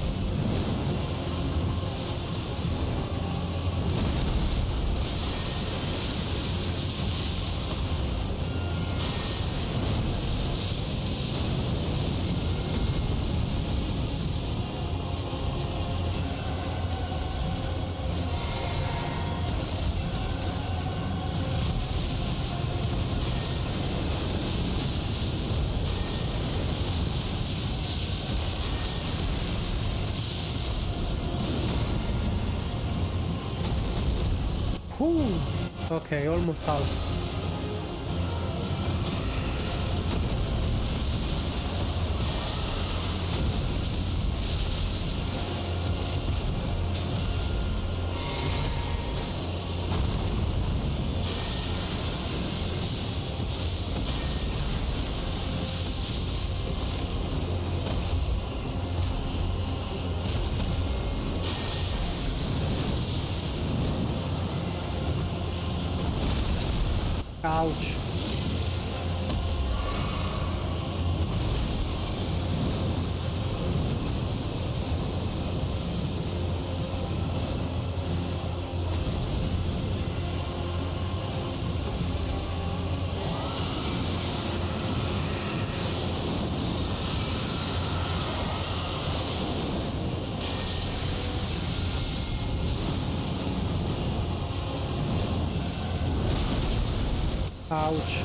Whew. Okay, almost out. Ouch. Ouch.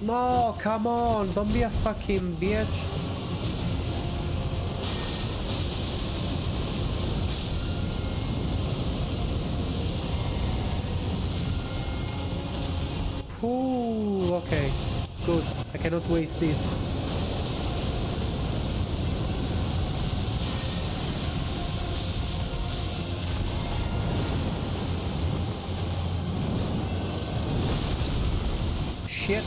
No, come on, don't be a fucking bitch. Ooh, okay, good. I cannot waste this. Shit.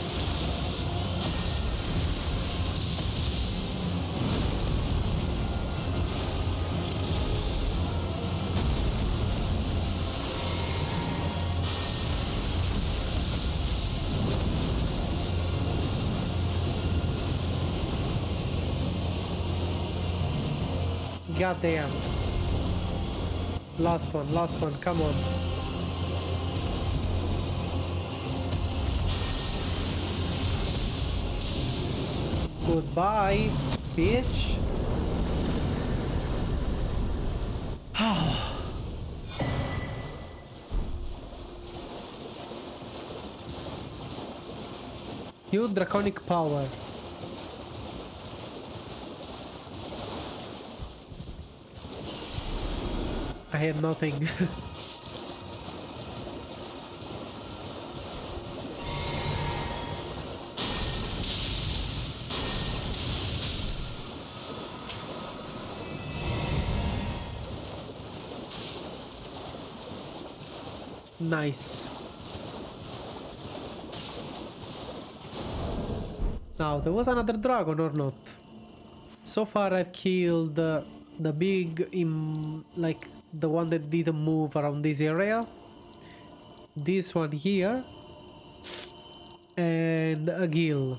Goddamn. Last one, come on. Goodbye, bitch. You draconic power. I had nothing. Nice. Now, there was another dragon or not? So far I've killed the big, like, the one that didn't move around this area. This one here. And a gill.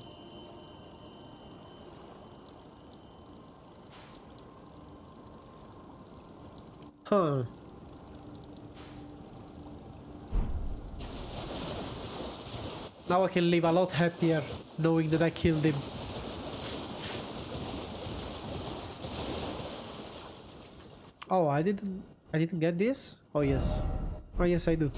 Huh. Now I can live a lot happier knowing that I killed him. Oh, I didn't get this? Oh yes. Oh yes, I do.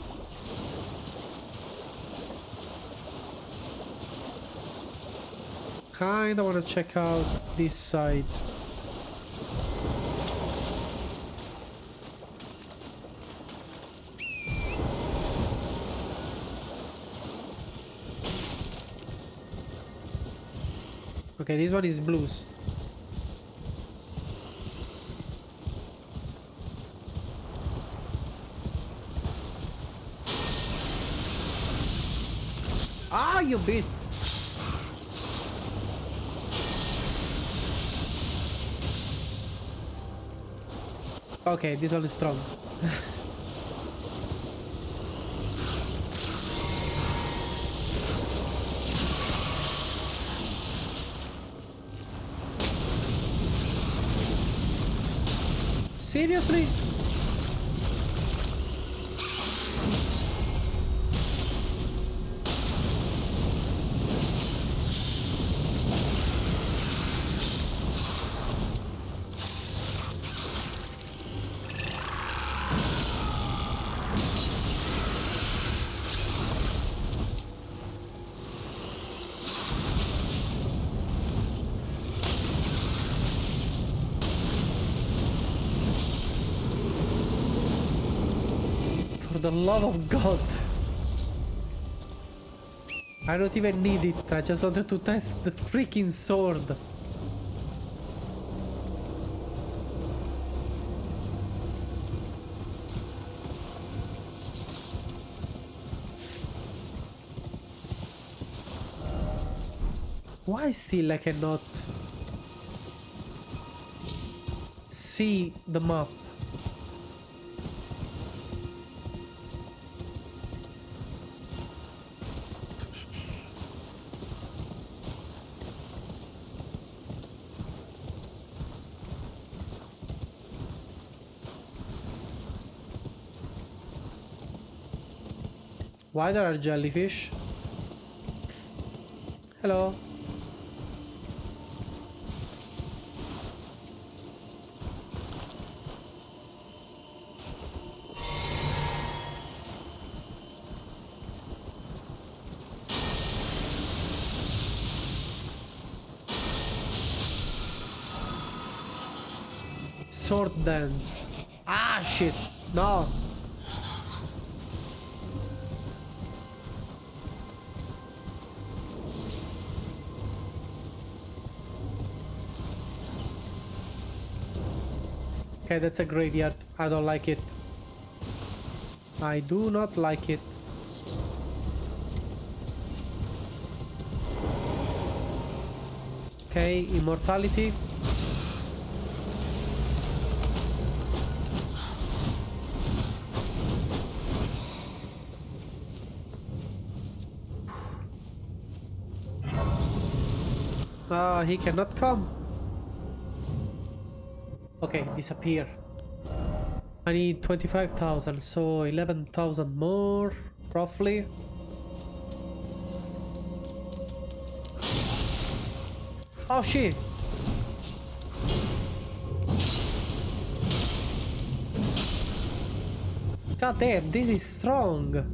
Kinda wanna check out this side. Okay, this one is blues. Ah, you bitch! Okay, this one is strong. Seriously? For the love of God. I don't even need it. I just wanted to test the freaking sword. Why still I cannot see the map? Why there are jellyfish? Hello. Sword dance. Ah, shit. No. Okay, that's a graveyard. I don't like it. I do not like it. Okay, immortality. Ah, he cannot come. Okay, disappear. I need 25,000, so 11,000 more, roughly. Oh shit! God damn, this is strong!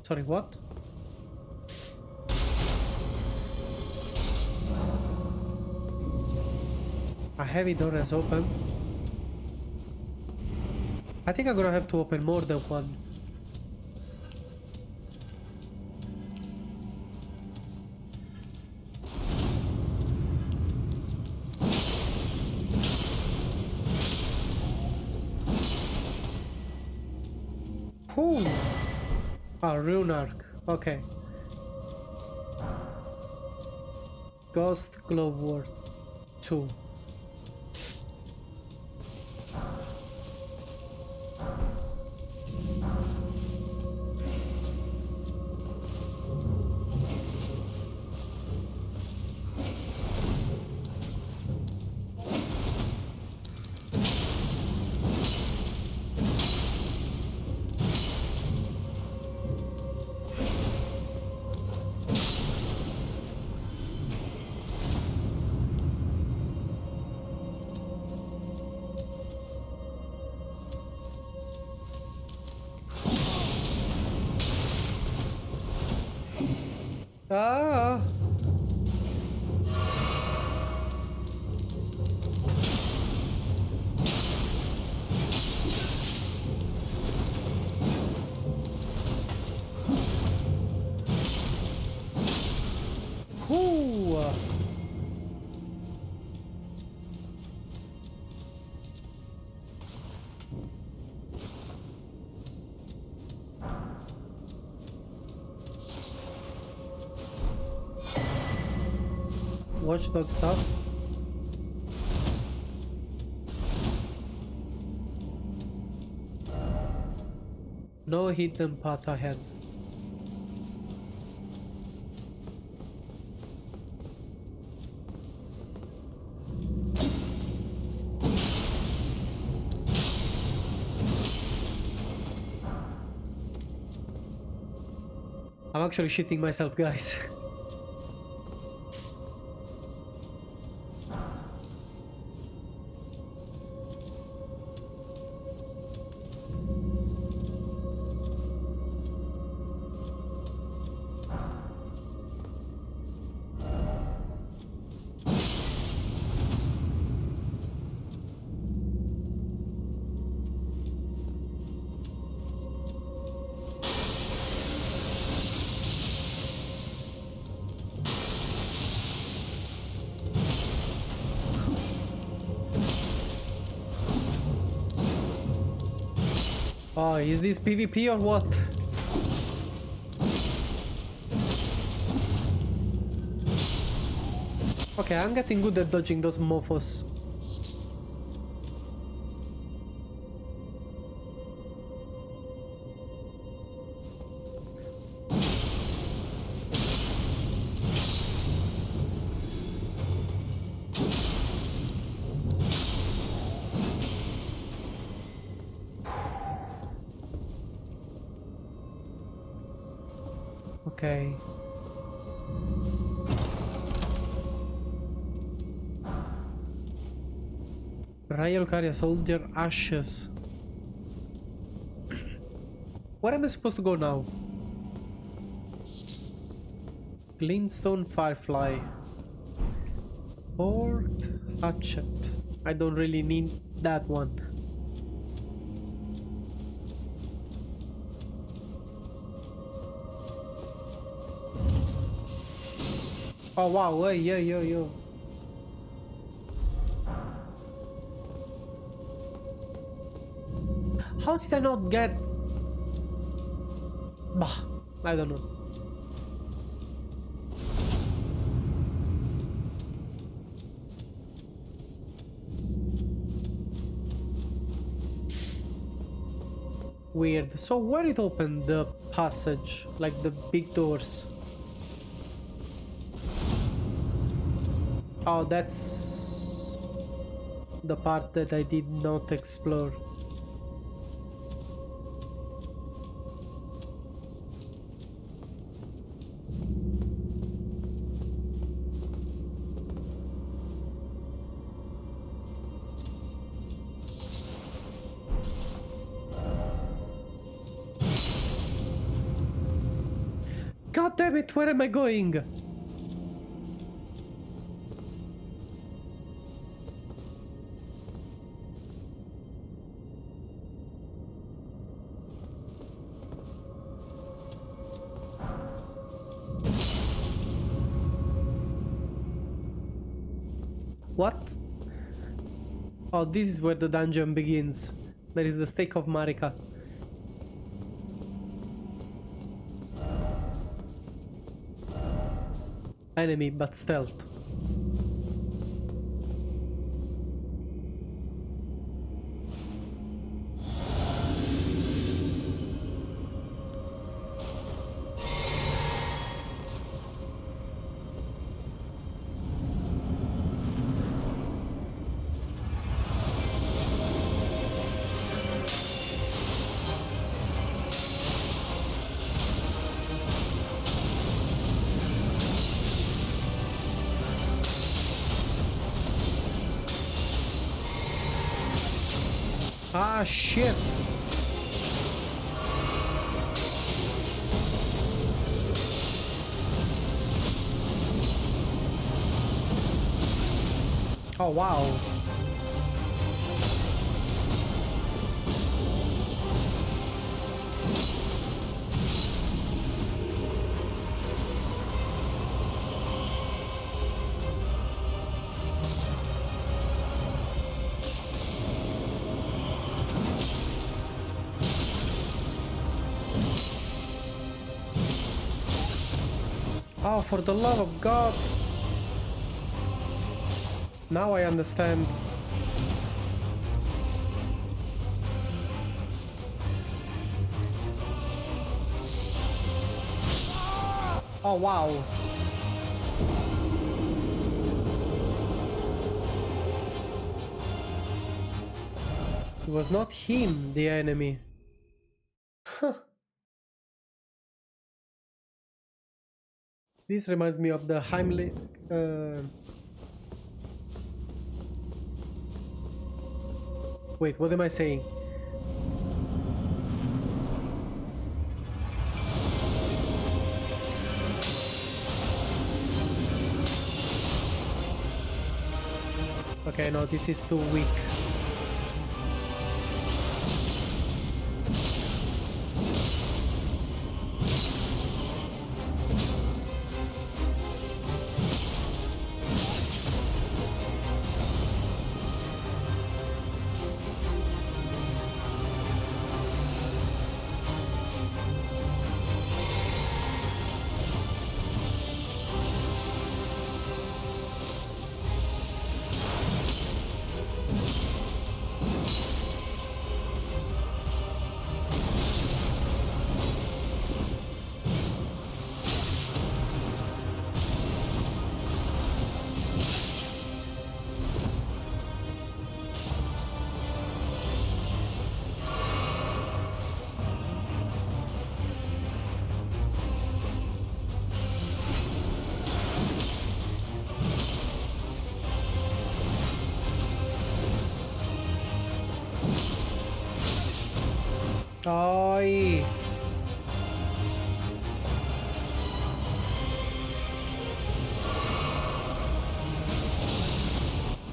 Sorry, what? A heavy door is open. I think I'm gonna have to open more than one. Ooh. Ah, rune arc. Okay. Ghost Glove Ward 2. Ah. Ooh. Watchdog stuff. No hidden path ahead. I'm actually shitting myself, guys. Oh, is this PvP or what? Okay, I'm getting good at dodging those mofos. Okay. Royal Carrier Soldier Ashes. Where am I supposed to go now? Glintstone Firefly. Port Hatchet. I don't really need that one. Oh wow, hey, yo. How did I not get... Bah, I don't know. Weird. So where it opened the passage, like the big doors? Oh, that's the part that I did not explore. God damn it, where am I going? What? Oh, this is where the dungeon begins. There is the stake of Marika. enemy, but stealth. Ah, shit. Oh, wow. Oh, for the love of God. Now I understand. Oh, wow. It was not him, the enemy. Huh. This reminds me of the Heimlich... Wait, what am I saying? Okay, no, this is too weak. Ay.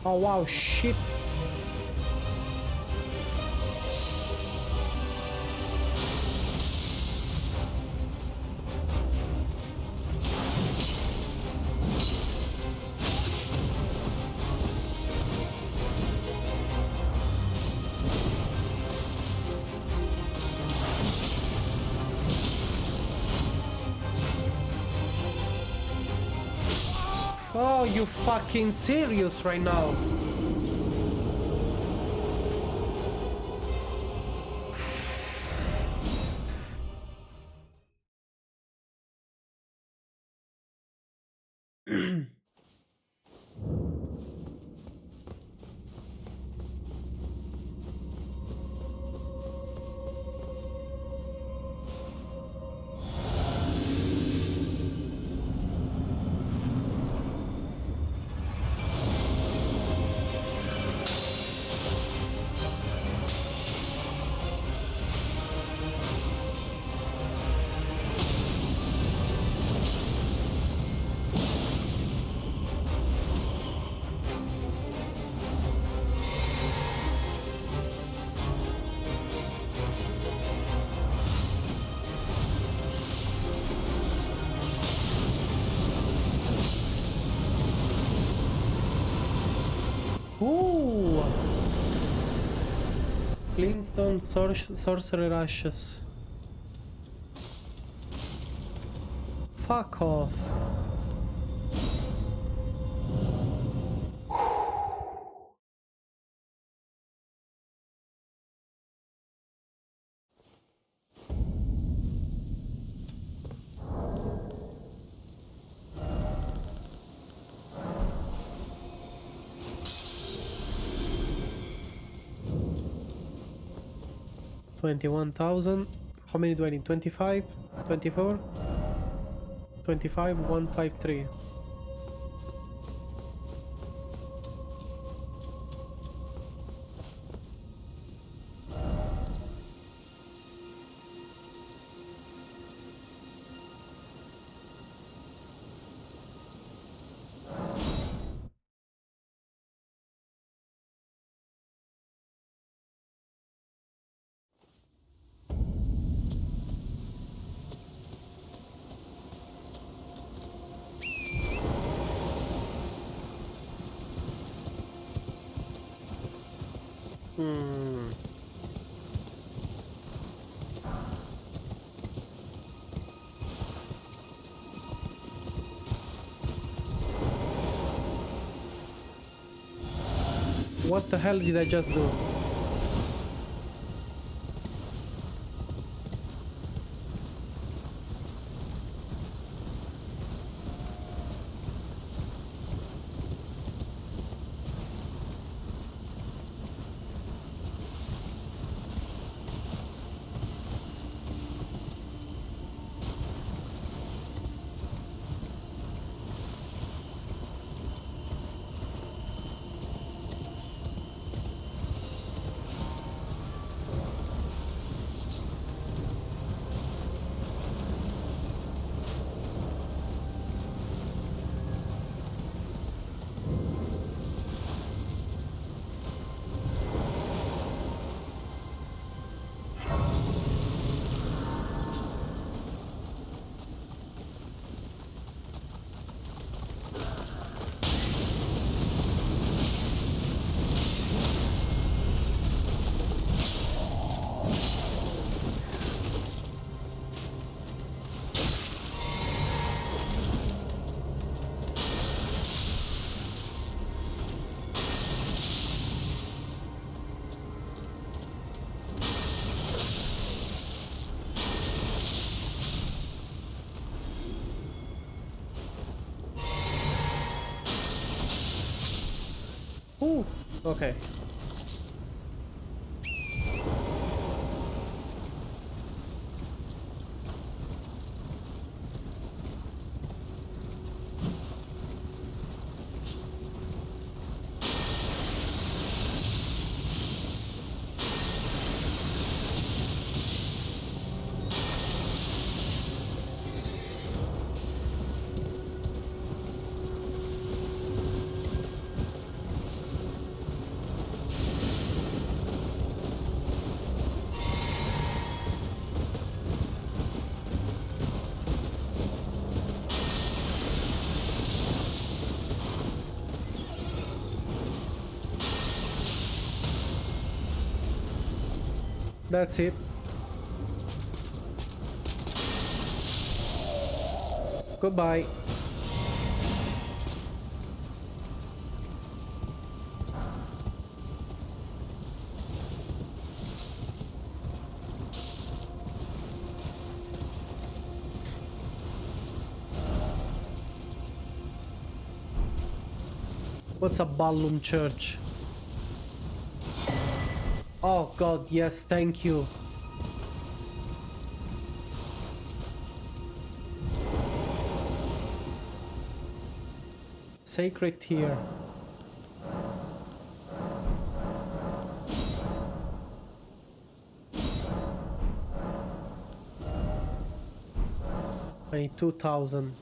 Oh wow, shit. Oh, you fucking serious right now? Ooh! Flintstone sorcerer ashes. Fuck off. 21,000. How many do I need? 25? 24? 25, 153. What the hell did I just do? Ooh, okay. That's it. Goodbye. What's a ballroom church? Oh god, yes, thank you. Sacred tear. I need 2,000.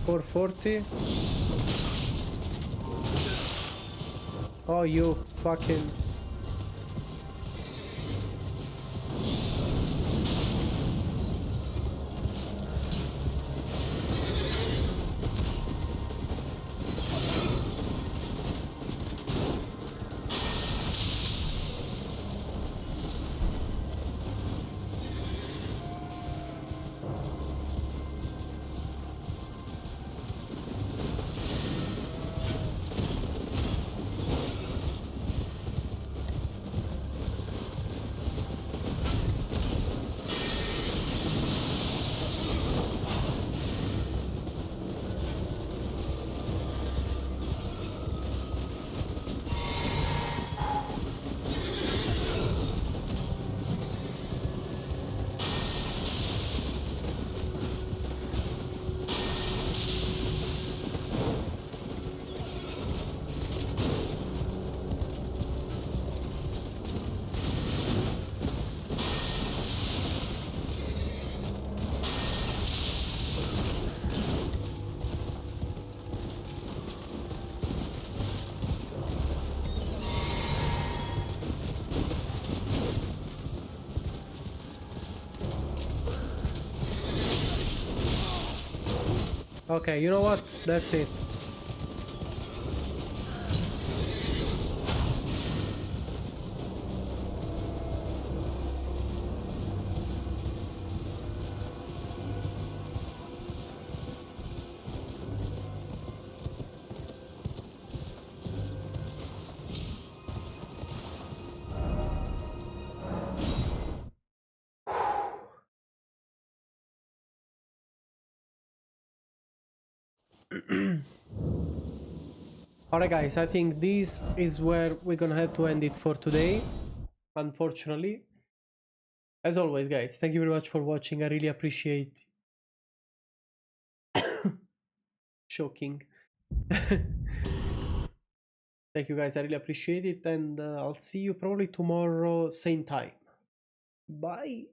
$440. Oh, you fucking... Okay, you know what? That's it. Alright guys, I think this is where we're gonna have to end it for today, unfortunately. As always guys, thank you very much for watching, I really appreciate shocking. Thank you guys, I really appreciate it, and I'll see you probably tomorrow, same time. Bye!